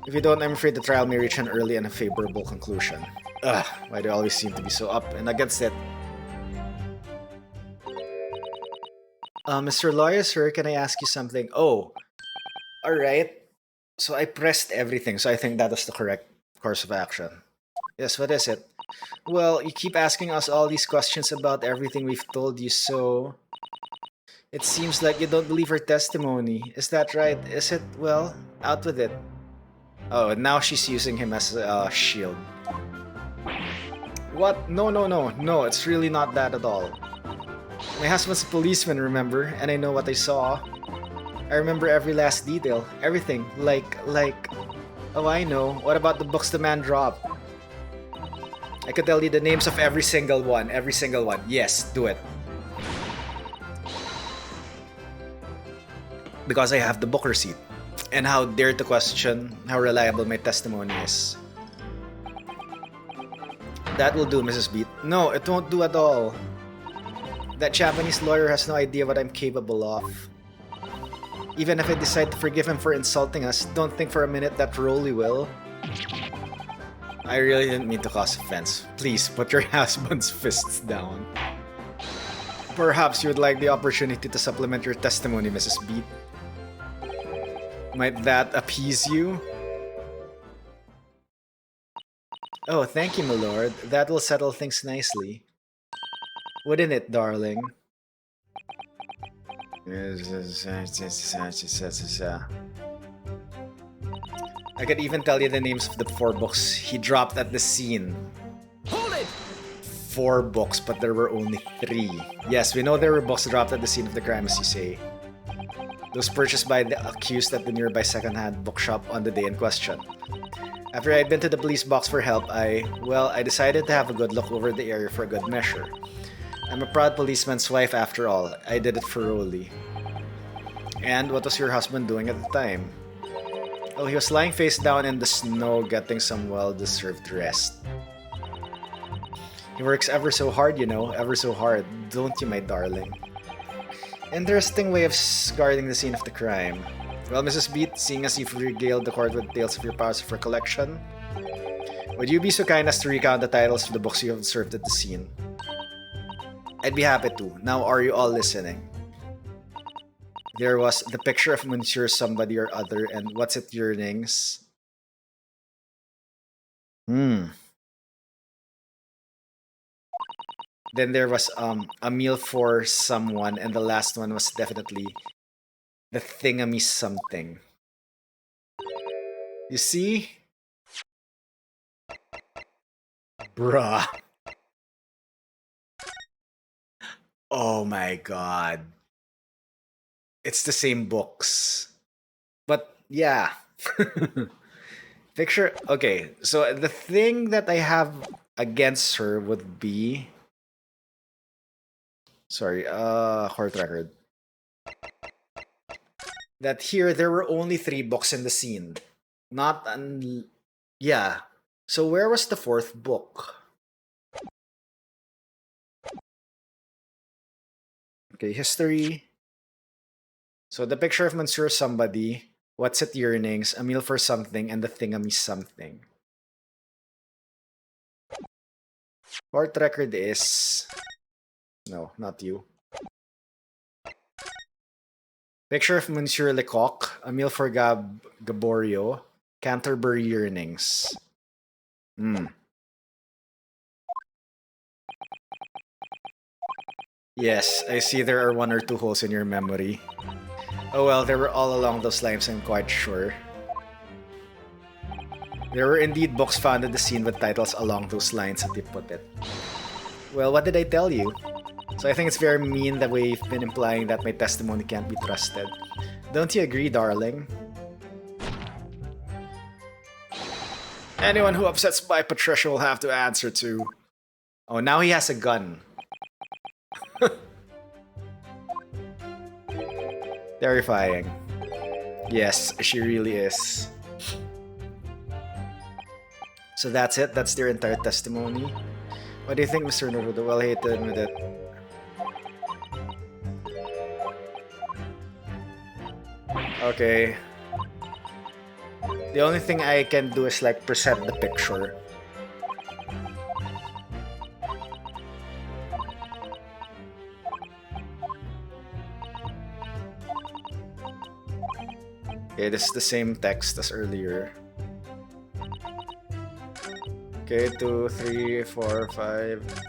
If you don't, I'm afraid the trial may reach an early and a favorable conclusion. Ugh, why do I always seem to be so up and against it? Mr. Lawyer, sir, can I ask you something? Oh, alright. So I pressed everything, so I think that is the correct course of action. Yes, what is it? Well, you keep asking us all these questions about everything we've told you, so... It seems like you don't believe her testimony. Is that right? Is it? Well, out with it. Oh, and now she's using him as a shield. What? No, it's really not that at all. My husband's a policeman, remember? And I know what I saw. I remember every last detail. Everything. Like... Oh, I know. What about the books the man dropped? I could tell you the names of every single one. Every single one. Yes, do it. Because I have the book receipt. And how dare to question how reliable my testimony is. That will do, Mrs. Beat. No, it won't do at all. That Japanese lawyer has no idea what I'm capable of. Even if I decide to forgive him for insulting us, don't think for a minute that Rolly will. I really didn't mean to cause offense. Please, put your husband's fists down. Perhaps you would like the opportunity to supplement your testimony, Mrs. Beat. Might that appease you? Oh, thank you, my lord. That will settle things nicely. Wouldn't it, darling? I could even tell you the names of the 4 books he dropped at the scene. Hold it! 4 books, but there were only 3. Yes, we know there were books dropped at the scene of the crime, as you say. Those purchased by the accused at the nearby second-hand bookshop on the day in question. After I'd been to the police box for help, I decided to have a good look over the area for a good measure. I'm a proud policeman's wife after all. I did it for Rolly. And what was your husband doing at the time? Oh, he was lying face down in the snow getting some well-deserved rest. He works ever so hard, you know, ever so hard, don't you, my darling? Interesting way of guarding the scene of the crime. Well, Mrs. Beat, seeing as you've regaled the court with tales of your powers of recollection, would you be so kind as to recount the titles of the books you have observed at the scene? I'd be happy to. Now, are you all listening? There was The Picture of Monsieur Somebody or Other and What's It Yearnings? Then there was A Meal for Someone, and the last one was definitely The Thingamy Something. You see? Bruh. Oh my god. It's the same books. But yeah. Picture. Okay, so the thing that I have against her would be. Sorry, court record. That here there were only 3 books in the scene. Yeah. So where was the 4th book? Okay, history. So The Picture of Monsieur Somebody, What's It Yearnings, A Meal for Something, and The Thingamy Something. Court record is... No, not you. Picture of Monsieur Lecoq, A Meal for Gaborio, Canterbury Yearnings. Yes, I see there are 1 or 2 holes in your memory. Oh well, they were all along those lines, I'm quite sure. There were indeed books found at the scene with titles along those lines, as you put it. Well, what did I tell you? So I think it's very mean the way you've been implying that my testimony can't be trusted. Don't you agree, darling? Anyone who upsets by Patricia will have to answer to... Oh, now he has a gun. Terrifying. Yes, she really is. So that's it. That's their entire testimony. What do you think, Mr. Naruto? Well, I hate to admit it. Okay. The only thing I can do is like present the picture. Okay, this is the same text as earlier. Okay, 2, 3, 4, 5.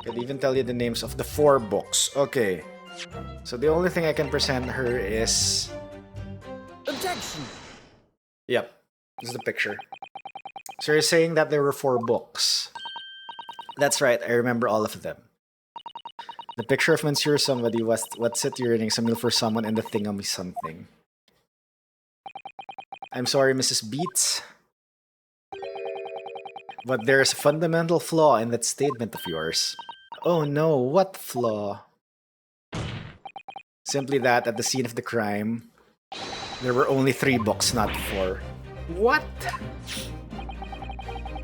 Could even tell you the names of the 4 books. Okay. So the only thing I can present her is... Objection! Yep. This is the picture. So you're saying that there were 4 books. That's right, I remember all of them. The Picture of Monsieur Somebody, What's It Yearnings, A Meal for Someone, and The Thingamy Something. I'm sorry, Mrs. Beats. But there's a fundamental flaw in that statement of yours. Oh no, what flaw? Simply that at the scene of the crime, there were only 3 books, not 4. What?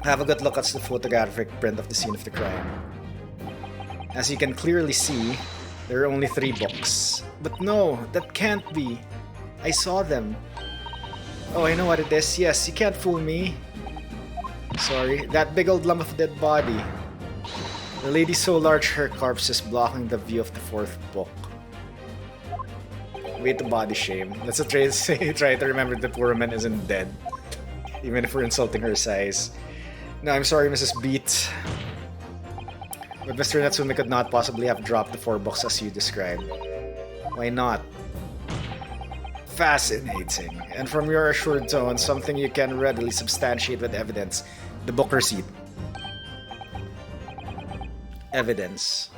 Have a good look at the photographic print of the scene of the crime. As you can clearly see, there are only 3 books. But no, that can't be. I saw them. Oh, I know what it is. Yes, you can't fool me. Sorry, that big old lump of dead body. The lady so large her corpse is blocking the view of the 4th book. Way to body shame. Let's try to remember the poor woman isn't dead. Even if we're insulting her size. No, I'm sorry, Mrs. Beat. But Mr. Natsume could not possibly have dropped the 4 books as you described. Why not? Fascinating. And from your assured tone, something you can readily substantiate with evidence. The book receipt. Evidence.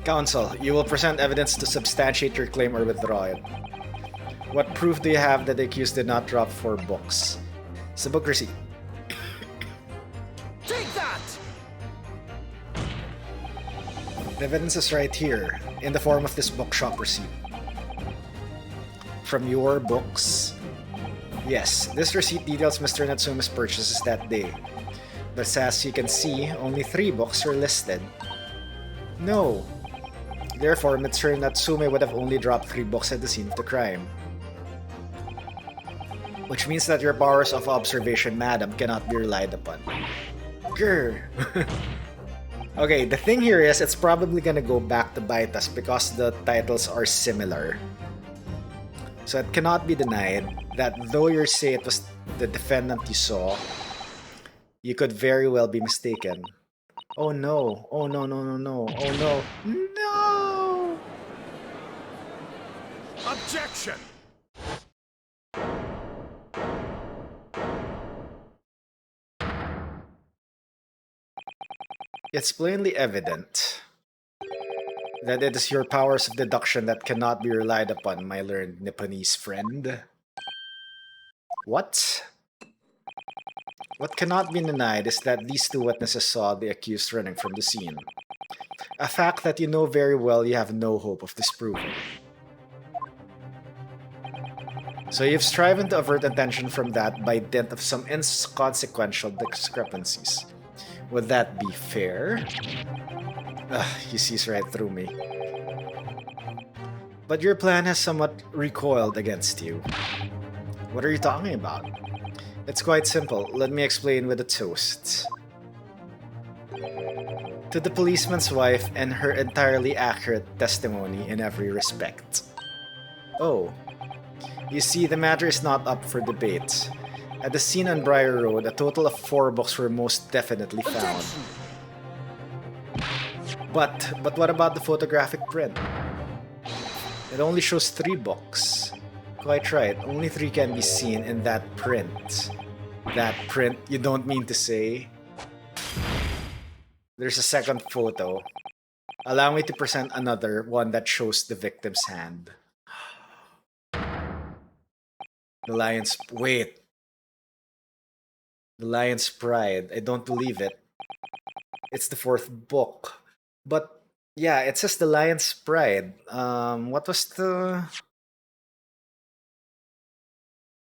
Counsel, you will present evidence to substantiate your claim or withdraw it. What proof do you have that the accused did not drop 4 books? It's the book receipt. Take that! The evidence is right here, in the form of this bookshop receipt. From your books. Yes, this receipt details Mr. Natsume's purchases that day. But as you can see, only 3 books are listed. No. Therefore, Mr. Natsume would have only dropped 3 books at the scene of the crime. Which means that your powers of observation, madam, cannot be relied upon. Grr. Okay, the thing here is, it's probably gonna go back to bite us because the titles are similar. So it cannot be denied that though you say it was the defendant you saw, you could very well be mistaken. Oh no, oh no, no, no, no, oh no, no! Objection! It's plainly evident that it is your powers of deduction that cannot be relied upon, my learned Nipponese friend. What? What cannot be denied is that these 2 witnesses saw the accused running from the scene. A fact that you know very well you have no hope of disproving. So you've striven to avert attention from that by dint of some inconsequential discrepancies. Would that be fair? Ugh, he sees right through me. But your plan has somewhat recoiled against you. What are you talking about? It's quite simple. Let me explain with a toast. To the policeman's wife and her entirely accurate testimony in every respect. Oh. You see, the matter is not up for debate. At the scene on Briar Road, a total of 4 books were most definitely found. Objection! But what about the photographic print? It only shows 3 books. Quite right, only 3 can be seen in that print. That print, you don't mean to say? There's a second photo. Allow me to present another one that shows the victim's hand. The lion's... Wait. The Lion's Pride. I don't believe it. It's the 4th book. But, yeah, it says The Lion's Pride. What was the...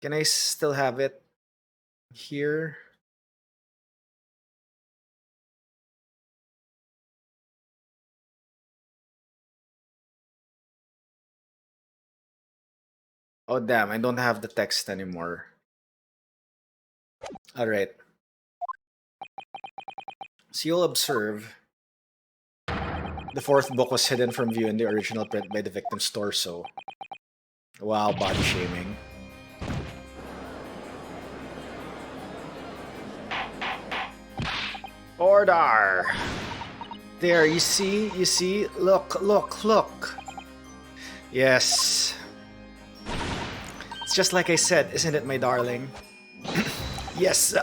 Can I still have it here? Oh, damn, I don't have the text anymore. Alright. So you'll observe the 4th book was hidden from view in the original print by the victim's torso. Wow, body shaming. Order! There, you see? Look. Yes. It's just like I said, isn't it, my darling? Yes.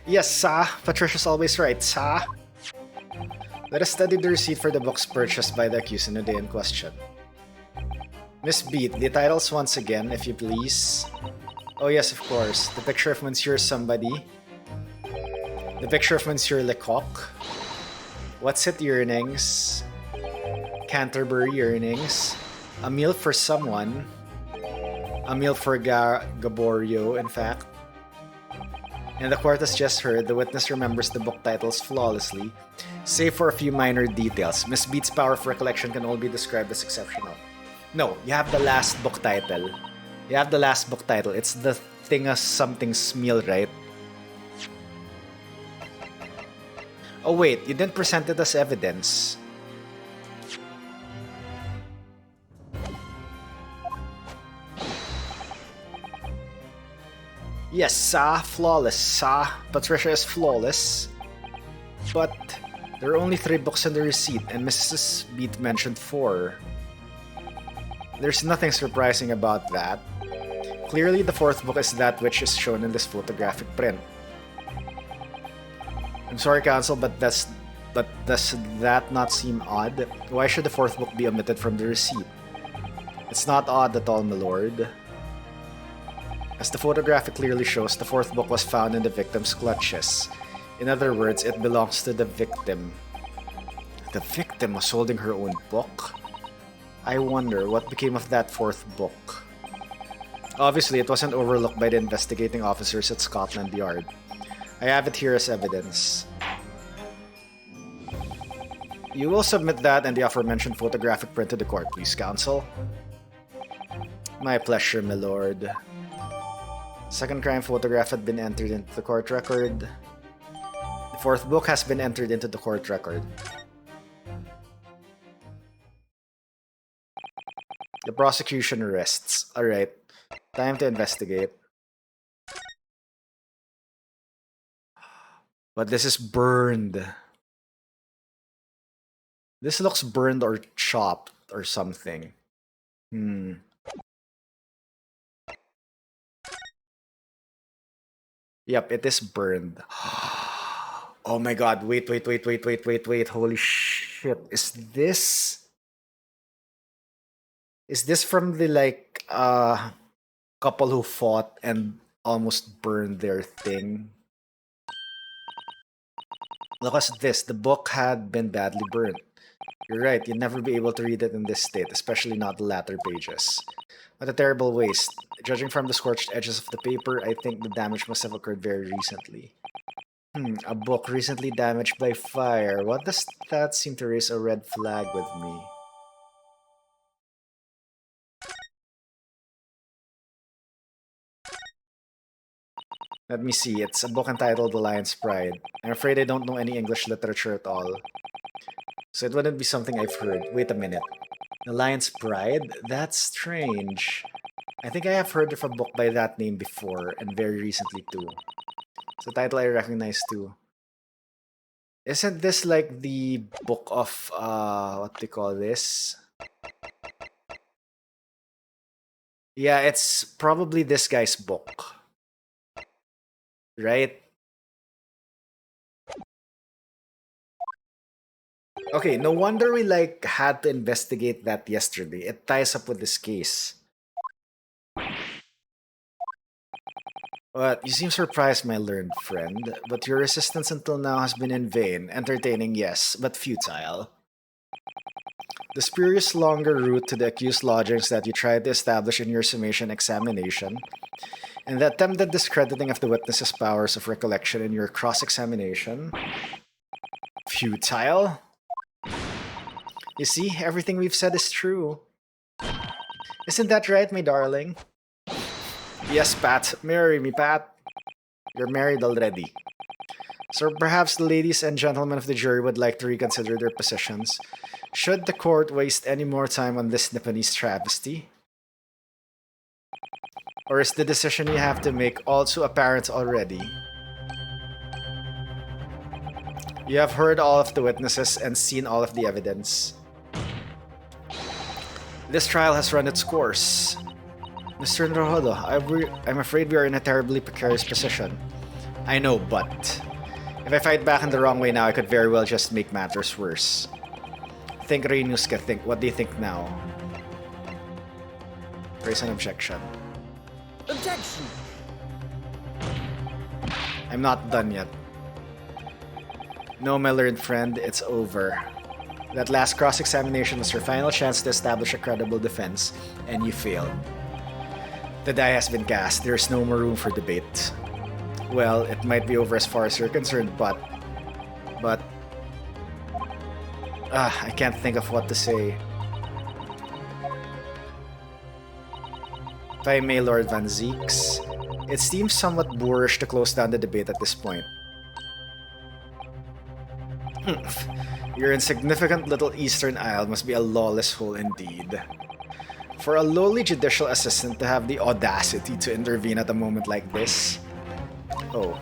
Yes, sir. Patricia's always right, sir. Let us study the receipt for the books purchased by the accused in the day in question. Miss Beat, the titles once again, if you please. Oh yes, of course. The picture of Monsieur Somebody. The picture of Monsieur Lecoq. What's it, Yearnings? Canterbury Yearnings. A meal for someone. A meal for Gaborio, in fact. And the court has just heard, the witness remembers the book titles flawlessly, save for a few minor details. Miss Beat's power of recollection can only be described as exceptional. No, you have the last book title. You have the last book title. It's the Thinga Something's Meal, right? Oh wait, you didn't present it as evidence. Yes, sir, flawless, sir. Patricia is flawless. But there are only 3 books in the receipt, and Mrs. Beat mentioned 4. There's nothing surprising about that. Clearly, the fourth book is that which is shown in this photographic print. I'm sorry, Council, but does that not seem odd? Why should the fourth book be omitted from the receipt? It's not odd at all, my lord. As the photographic clearly shows, the fourth book was found in the victim's clutches. In other words, it belongs to the victim. The victim was holding her own book? I wonder what became of that fourth book. Obviously, it wasn't overlooked by the investigating officers at Scotland Yard. I have it here as evidence. You will submit that and the aforementioned photographic print to the court, please, Counsel. My pleasure, my lord. Second crime photograph had been entered into the court record. The fourth book has been entered into the court record. The prosecution rests. Alright. Time to investigate. But this is burned. This looks burned or chopped or something. Yep, it is burned. Oh my god, wait. Holy shit. Is this from the like couple who fought and almost burned their thing? Look at this. The book had been badly burnt. You're right, you'd never be able to read it in this state, especially not the latter pages. What a terrible waste. Judging from the scorched edges of the paper, I think the damage must have occurred very recently. A book recently damaged by fire. What does that seem to raise a red flag with me? Let me see. It's a book entitled The Lion's Pride. I'm afraid I don't know any English literature at all. So it wouldn't be something I've heard. Wait a minute. The Lion's Pride? That's strange. I think I have heard of a book by that name before, and very recently too. It's a title I recognize too. Isn't this like the book of, what do you call this? Yeah, it's probably this guy's book. Right? Okay, no wonder we like had to investigate that yesterday. It ties up with this case. But you seem surprised, my learned friend. But your resistance until now has been in vain. Entertaining, yes, but futile. The spurious longer route to the accused lodgings that you tried to establish in your summation examination, and the attempted discrediting of the witness's powers of recollection in your cross-examination. Futile? You see, everything we've said is true. Isn't that right, my darling? Yes, Pat. Marry me, Pat. You're married already. So perhaps the ladies and gentlemen of the jury would like to reconsider their positions. Should the court waste any more time on this Nipponese travesty? Or is the decision you have to make also apparent already? You have heard all of the witnesses and seen all of the evidence. This trial has run its course. Mr. Nrohodo, I'm afraid we are in a terribly precarious position. I know, but if I fight back in the wrong way now, I could very well just make matters worse. Think, Reinuska, what do you think now? Raise an objection. Objection! I'm not done yet. No, my learned friend, it's over. That last cross-examination was your final chance to establish a credible defense, and you failed. The die has been cast. There's no more room for debate. Well, it might be over as far as you're concerned, but... I can't think of what to say. If I may, Lord Van Zeeks, it seems somewhat boorish to close down the debate at this point. Your insignificant little Eastern Isle must be a lawless hole indeed. For a lowly judicial assistant to have the audacity to intervene at a moment like this. Oh.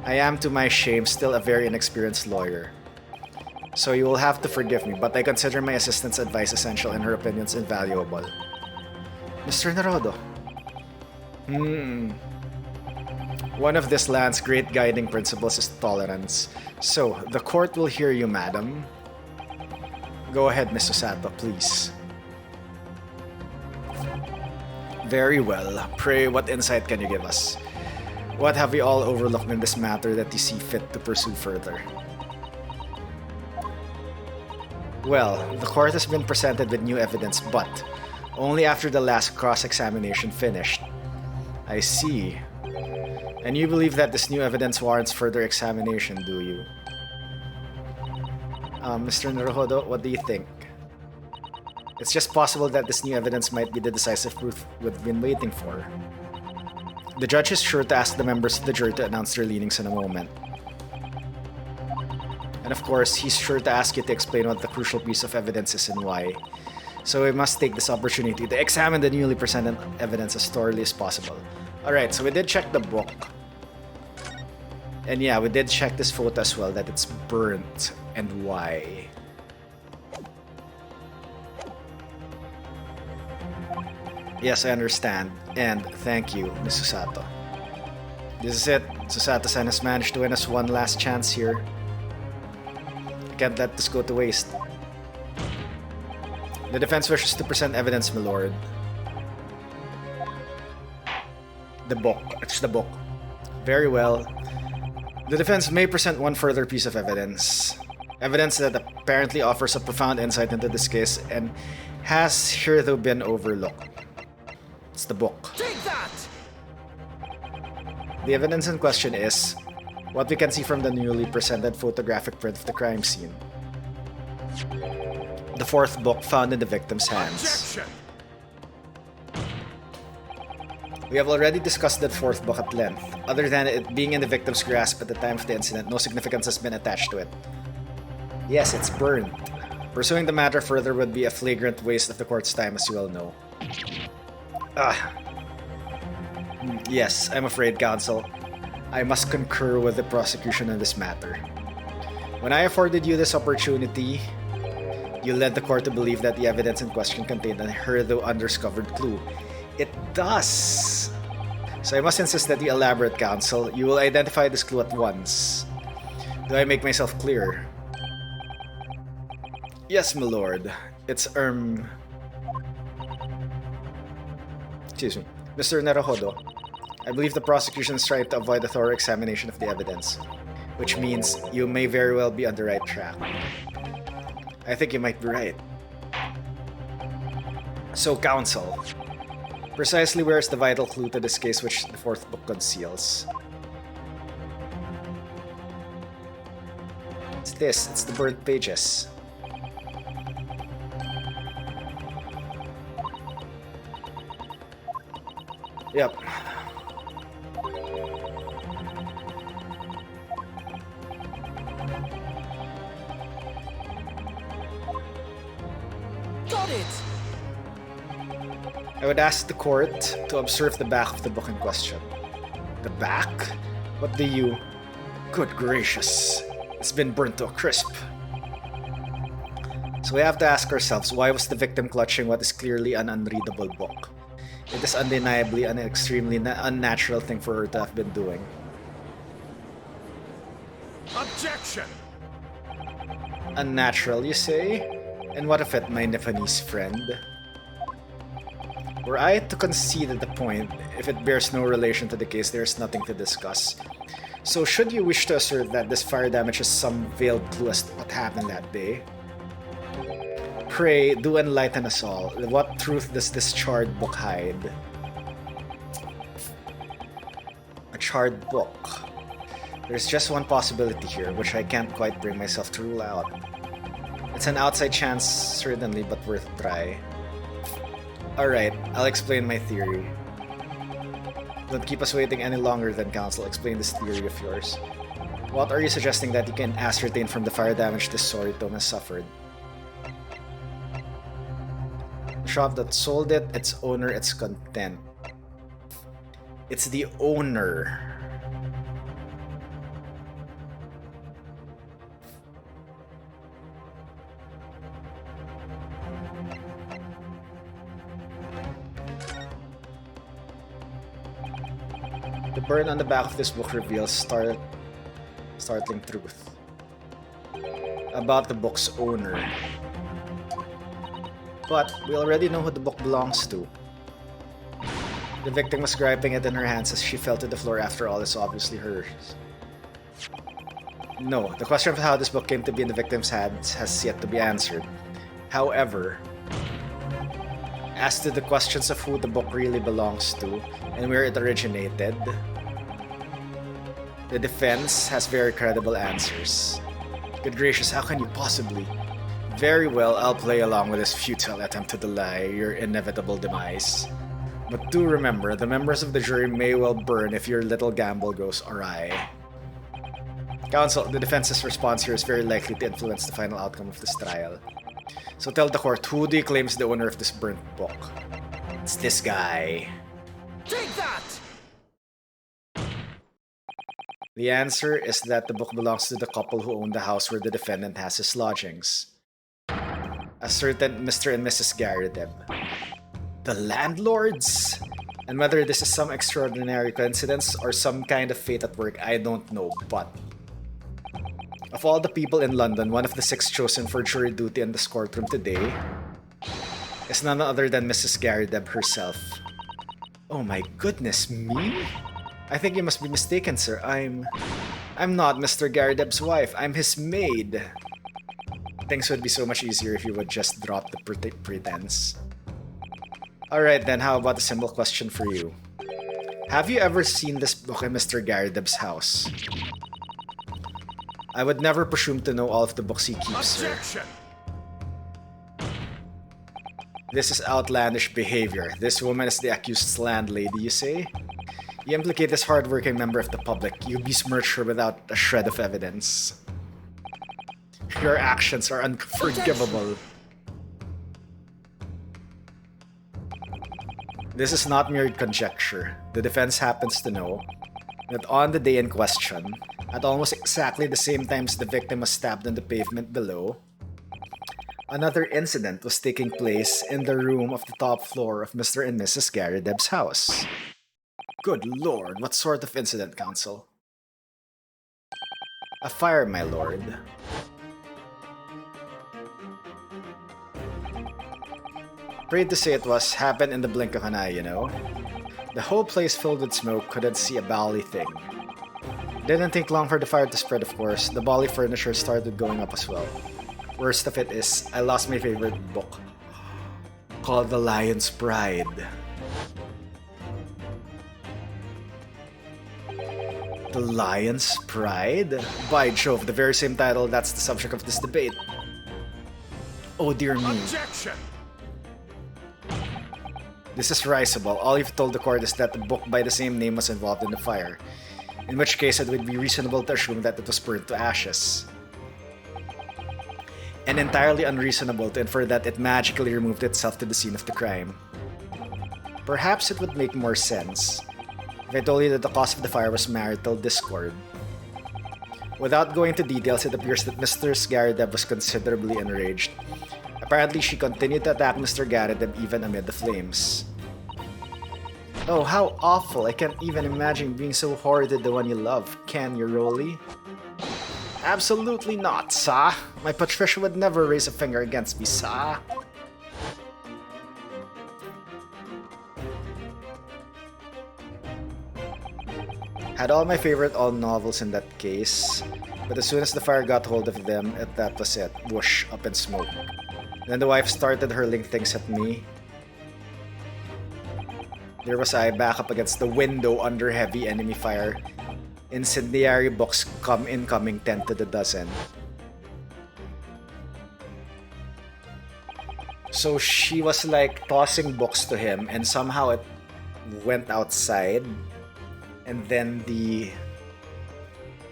I am, to my shame, still a very inexperienced lawyer. So you will have to forgive me, but I consider my assistant's advice essential and her opinions invaluable. Mr. Narodo. One of this land's great guiding principles is tolerance. So, the court will hear you, madam. Go ahead, Miss Susato, please. Very well. Pray, what insight can you give us? What have we all overlooked in this matter that you see fit to pursue further? Well, the court has been presented with new evidence, but only after the last cross-examination finished. I see. And you believe that this new evidence warrants further examination, do you? Mr. Naruhodo, what do you think? It's just possible that this new evidence might be the decisive proof we've been waiting for. The judge is sure to ask the members of the jury to announce their leanings in a moment. And of course, he's sure to ask you to explain what the crucial piece of evidence is and why. So we must take this opportunity to examine the newly presented evidence as thoroughly as possible. Alright, so we did check the book. And yeah, we did check this photo as well, that it's burnt. And why. Yes, I understand. And thank you, Ms. Susato. This is it. Susato-san has managed to win us one last chance here. I can't let this go to waste. The defense wishes to present evidence, my lord. The book. It's the book. Very well. The defense may present one further piece of evidence. Evidence that apparently offers a profound insight into this case and has hitherto been overlooked. It's the book. Take that! The evidence in question is what we can see from the newly presented photographic print of the crime scene. The fourth book found in the victim's hands. Objection! We have already discussed that fourth book at length. Other than it being in the victim's grasp at the time of the incident, no significance has been attached to it. Yes, it's burned. Pursuing the matter further would be a flagrant waste of the court's time, as you all know. Yes, I'm afraid, counsel. I must concur with the prosecution in this matter. When I afforded you this opportunity, you led the court to believe that the evidence in question contained a hitherto undiscovered clue. It does! So I must insist that you elaborate, counsel. You will identify this clue at once. Do I make myself clear? Yes, my lord. It's, Excuse me. Mr. Naruhodo, I believe the prosecution is trying to avoid a thorough examination of the evidence, which means you may very well be on the right track. I think you might be right. So, counsel, precisely where is the vital clue to this case which the fourth book conceals? It's this, it's the burnt pages. Yep. Got it! I would ask the court to observe the back of the book in question. The back? What do you... Good gracious. It's been burnt to a crisp. So we have to ask ourselves, why was the victim clutching what is clearly an unreadable book? It is undeniably an extremely unnatural thing for her to have been doing. Objection! Unnatural, you say? And what of it, my Nephanese friend? Were I to concede at the point, if it bears no relation to the case, there is nothing to discuss. So should you wish to assert that this fire damage is some veiled clue as to what happened that day? Pray, do enlighten us all. What truth does this charred book hide? A charred book. There's just one possibility here, which I can't quite bring myself to rule out. It's an outside chance, certainly, but worth a try. Alright, I'll explain my theory. Don't keep us waiting any longer then, counsel. Explain this theory of yours. What are you suggesting that you can ascertain from the fire damage this sorry tome has suffered? The shop that sold it, its owner, its content. It's the owner. The burn on the back of this book reveals startling truth about the book's owner. But we already know who the book belongs to. The victim was gripping it in her hands as she fell to the floor. After all, it's obviously hers. No, the question of how this book came to be in the victim's hands has yet to be answered. However, as to the questions of who the book really belongs to and where it originated, the defense has very credible answers. Good gracious, how can you possibly? Very well, I'll play along with this futile attempt to delay your inevitable demise. But do remember, the members of the jury may well burn if your little gamble goes awry. Counsel, the defense's response here is very likely to influence the final outcome of this trial. So tell the court, who do you claim is the owner of this burnt book? It's this guy. Take that! The answer is that the book belongs to the couple who own the house where the defendant has his lodgings. A certain Mr. and Mrs. Garadeb. The landlords? And whether this is some extraordinary coincidence or some kind of fate at work, I don't know, but of all the people in London, one of the 6 chosen for jury duty in this courtroom today is none other than Mrs. Garadeb herself. Oh my goodness, me? I think you must be mistaken, sir. I'm not Mr. Garadeb's wife. I'm his maid. Things would be so much easier if you would just drop the pretense. Alright then, how about a simple question for you? Have you ever seen this book in Mr. Garadeb's house? I would never presume to know all of the books he keeps, sir. Objection! This is outlandish behavior. This woman is the accused's landlady, you say? You implicate this hard-working member of the public. You besmirch her without a shred of evidence. Your actions are unforgivable. This is not mere conjecture. The defense happens to know that on the day in question, at almost exactly the same time as the victim was stabbed on the pavement below, another incident was taking place in the room of the top floor of Mr. and Mrs. Garadeb's house. Good lord, what sort of incident, counsel? A fire, my lord. Afraid to say it happened in the blink of an eye, you know? The whole place filled with smoke, couldn't see a bally thing. Didn't take long for the fire to spread, of course. The bally furniture started going up as well. Worst of it is, I lost my favorite book, called The Lion's Pride. The Lion's Pride? By Jove, the very same title that's the subject of this debate. Oh dear me. Objection! This is risible. All you've told the court is that the book by the same name was involved in the fire. In which case, it would be reasonable to assume that it was burned to ashes. And entirely unreasonable to infer that it magically removed itself to the scene of the crime. Perhaps it would make more sense if I told you that the cause of the fire was marital discord. Without going into details, it appears that Mr. Garadeb was considerably enraged. Apparently, she continued to attack Mr. Garadeb even amid the flames. Oh, how awful! I can't even imagine being so horrid to the one you love, can you, Rolly? Absolutely not, sah! My Patricia would never raise a finger against me, sah! Had all my favorite all novels in that case, but as soon as the fire got hold of them, that was it. Whoosh, up in smoke. Then the wife started hurling things at me. There was I back up against the window under heavy enemy fire. Incendiary books incoming 10 to the dozen. So she was like tossing books to him and somehow it went outside. And then the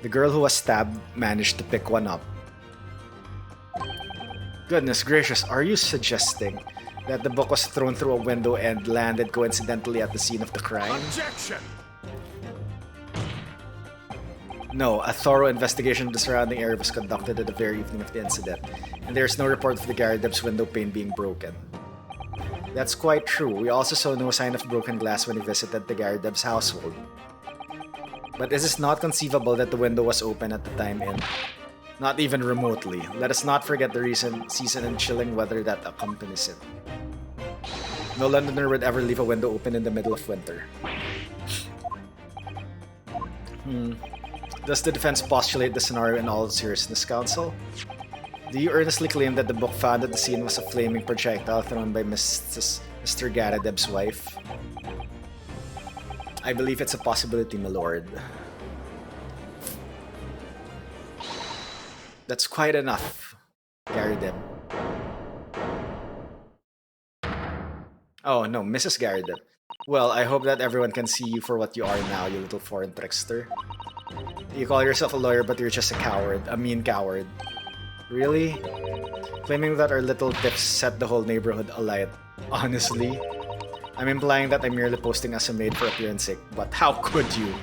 girl who was stabbed managed to pick one up. Goodness gracious, are you suggesting that the book was thrown through a window and landed coincidentally at the scene of the crime? Objection! No, a thorough investigation of the surrounding area was conducted at the very evening of the incident, and there is no report of the Garadeb's window pane being broken. That's quite true. We also saw no sign of broken glass when we visited the Garadeb's household. But is it not conceivable that the window was open at the time in? Not even remotely. Let us not forget the recent season and chilling weather that accompanies it. No Londoner would ever leave a window open in the middle of winter. Does the defense postulate the scenario in all seriousness, counsel? Do you earnestly claim that the book found at the scene was a flaming projectile thrown by Mr. Garadeb's wife? I believe it's a possibility, my lord. That's quite enough, Garadeb. Oh no, Mrs. Garadeb. Well, I hope that everyone can see you for what you are now, you little foreign trickster. You call yourself a lawyer, but you're just a coward, a mean coward. Really? Claiming that our little tips set the whole neighborhood alight. Honestly? I'm implying that I'm merely posting as a maid for appearance sake, but how could you?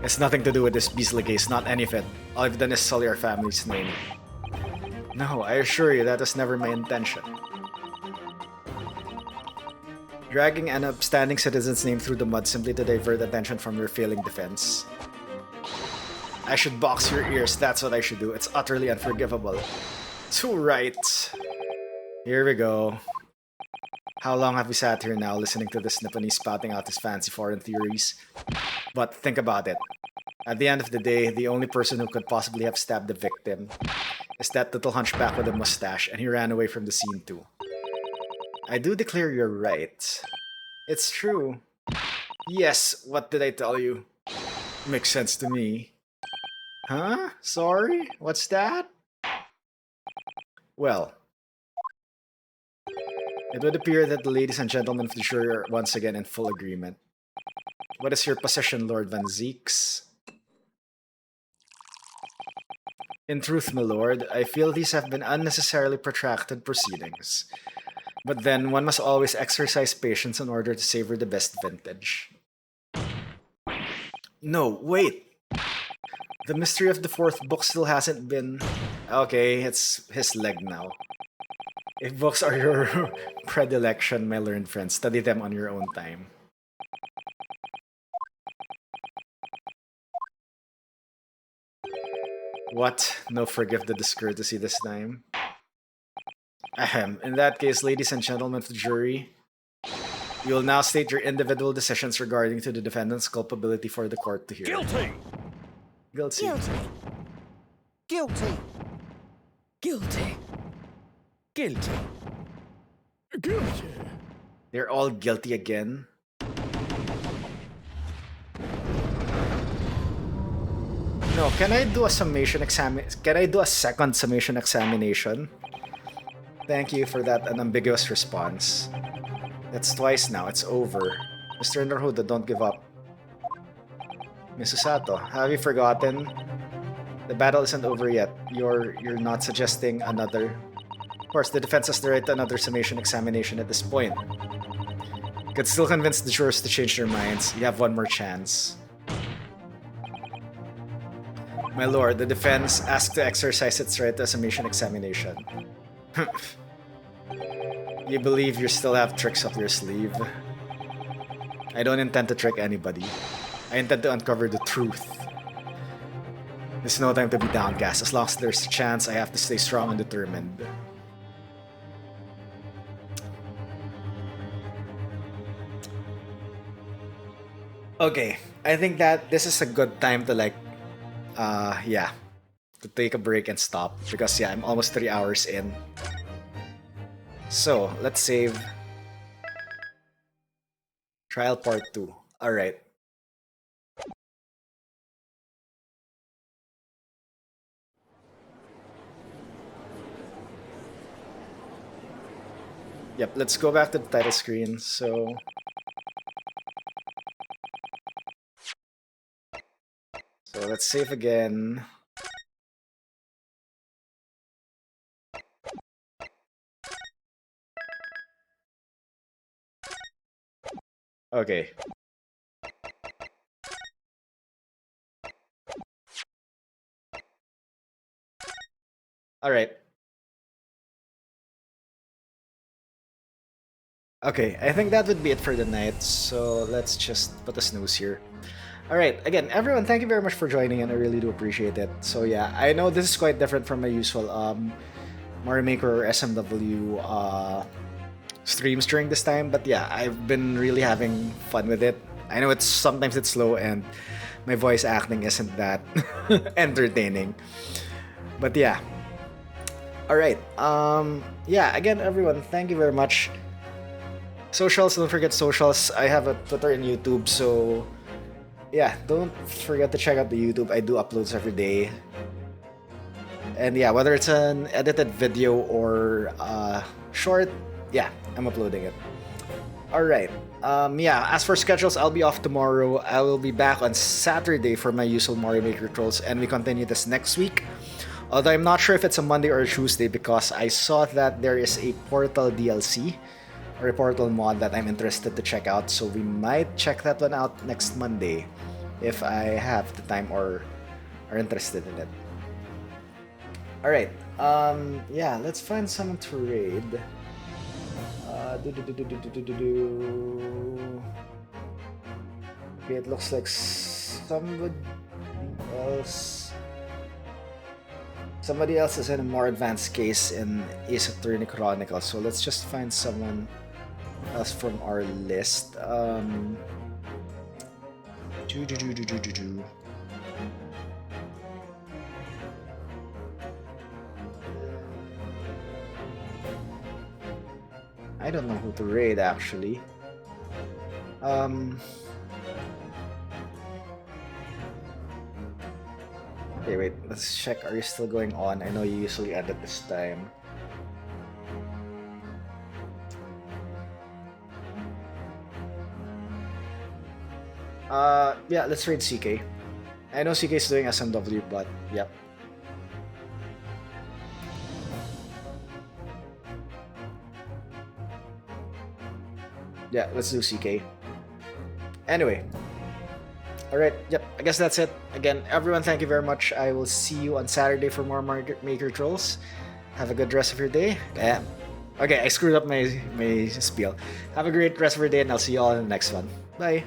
It's nothing to do with this beastly case, not any of it. All I've done is sully our family's name. No, I assure you that was never my intention. Dragging an upstanding citizen's name through the mud simply to divert attention from your failing defense. I should box your ears, that's what I should do. It's utterly unforgivable. Too right. Here we go. How long have we sat here now listening to this Nipponese spouting out his fancy foreign theories? But think about it. At the end of the day, the only person who could possibly have stabbed the victim is that little hunchback with a mustache, and he ran away from the scene too. I do declare you're right. It's true. Yes, what did I tell you? Makes sense to me. Huh? Sorry? What's that? Well, it would appear that the ladies and gentlemen of the jury are once again in full agreement. What is your position, Lord Van Zeeks? In truth, my lord, I feel these have been unnecessarily protracted proceedings. But then, one must always exercise patience in order to savor the best vintage. No, wait! The mystery of the fourth book still hasn't been... Okay, it's his leg now. If books are your predilection, my learned friend, study them on your own time. What? No forgive the discourtesy this time? Ahem. In that case, ladies and gentlemen of the jury, you will now state your individual decisions regarding to the defendant's culpability for the court to hear. Guilty! Guilty. Guilty. Guilty. Guilty. Guilty. They're all guilty again. No, can I do a summation Can I do a second summation examination? Thank you for that unambiguous response. That's twice now, it's over. Mr. Naruto, don't give up. Miss Usato, have you forgotten? The battle isn't over yet. You're not suggesting another. Of course, the defense has the right to another summation examination at this point. Could still convince the jurors to change their minds. You have one more chance. My lord, the defense asks to exercise its right to a summation examination. You believe you still have tricks up your sleeve? I don't intend to trick anybody. I intend to uncover the truth. There's no time to be downcast. As long as there's a chance, I have to stay strong and determined. Okay, I think that this is a good time to yeah, to take a break and stop because yeah, I'm almost 3 hours in. So, let's save trial part 2. Alright. Yep, let's go back to the title screen. So let's save again. Okay. Alright. Okay, I think that would be it for the night, so let's just put a snooze here. All right, again, everyone, thank you very much for joining in. I really do appreciate it. So yeah, I know this is quite different from my usual Mario Maker or SMW streams during this time, but yeah, I've been really having fun with it. I know sometimes it's slow and my voice acting isn't that entertaining, but yeah. All right. Yeah. Again, everyone, thank you very much. Socials, don't forget socials. I have a Twitter and YouTube, so yeah, don't forget to check out the YouTube. I do uploads every day. And yeah, whether it's an edited video or short, yeah, I'm uploading it. All right. Yeah, as for schedules, I'll be off tomorrow. I will be back on Saturday for my usual Mario Maker trolls, and we continue this next week. Although I'm not sure if it's a Monday or a Tuesday because I saw that there is a Portal DLC or a Portal mod that I'm interested to check out, so we might check that one out next Monday if I have the time or are interested in it. All right. Yeah, let's find someone to raid. Okay, it looks like somebody else. Somebody else is in a more advanced case in Ace Attorney Chronicles, so let's just find someone else from our list. I don't know who to raid actually. Okay, wait, let's check. Are you still going on? I know you usually end at this time. Yeah, let's raid CK. I know CK is doing SMW, but yep. Yeah, let's do CK. Anyway. Alright, yep, I guess that's it. Again, everyone, thank you very much. I will see you on Saturday for more Maker Trolls. Have a good rest of your day. Okay, I screwed up my spiel. Have a great rest of your day, and I'll see you all in the next one. Bye!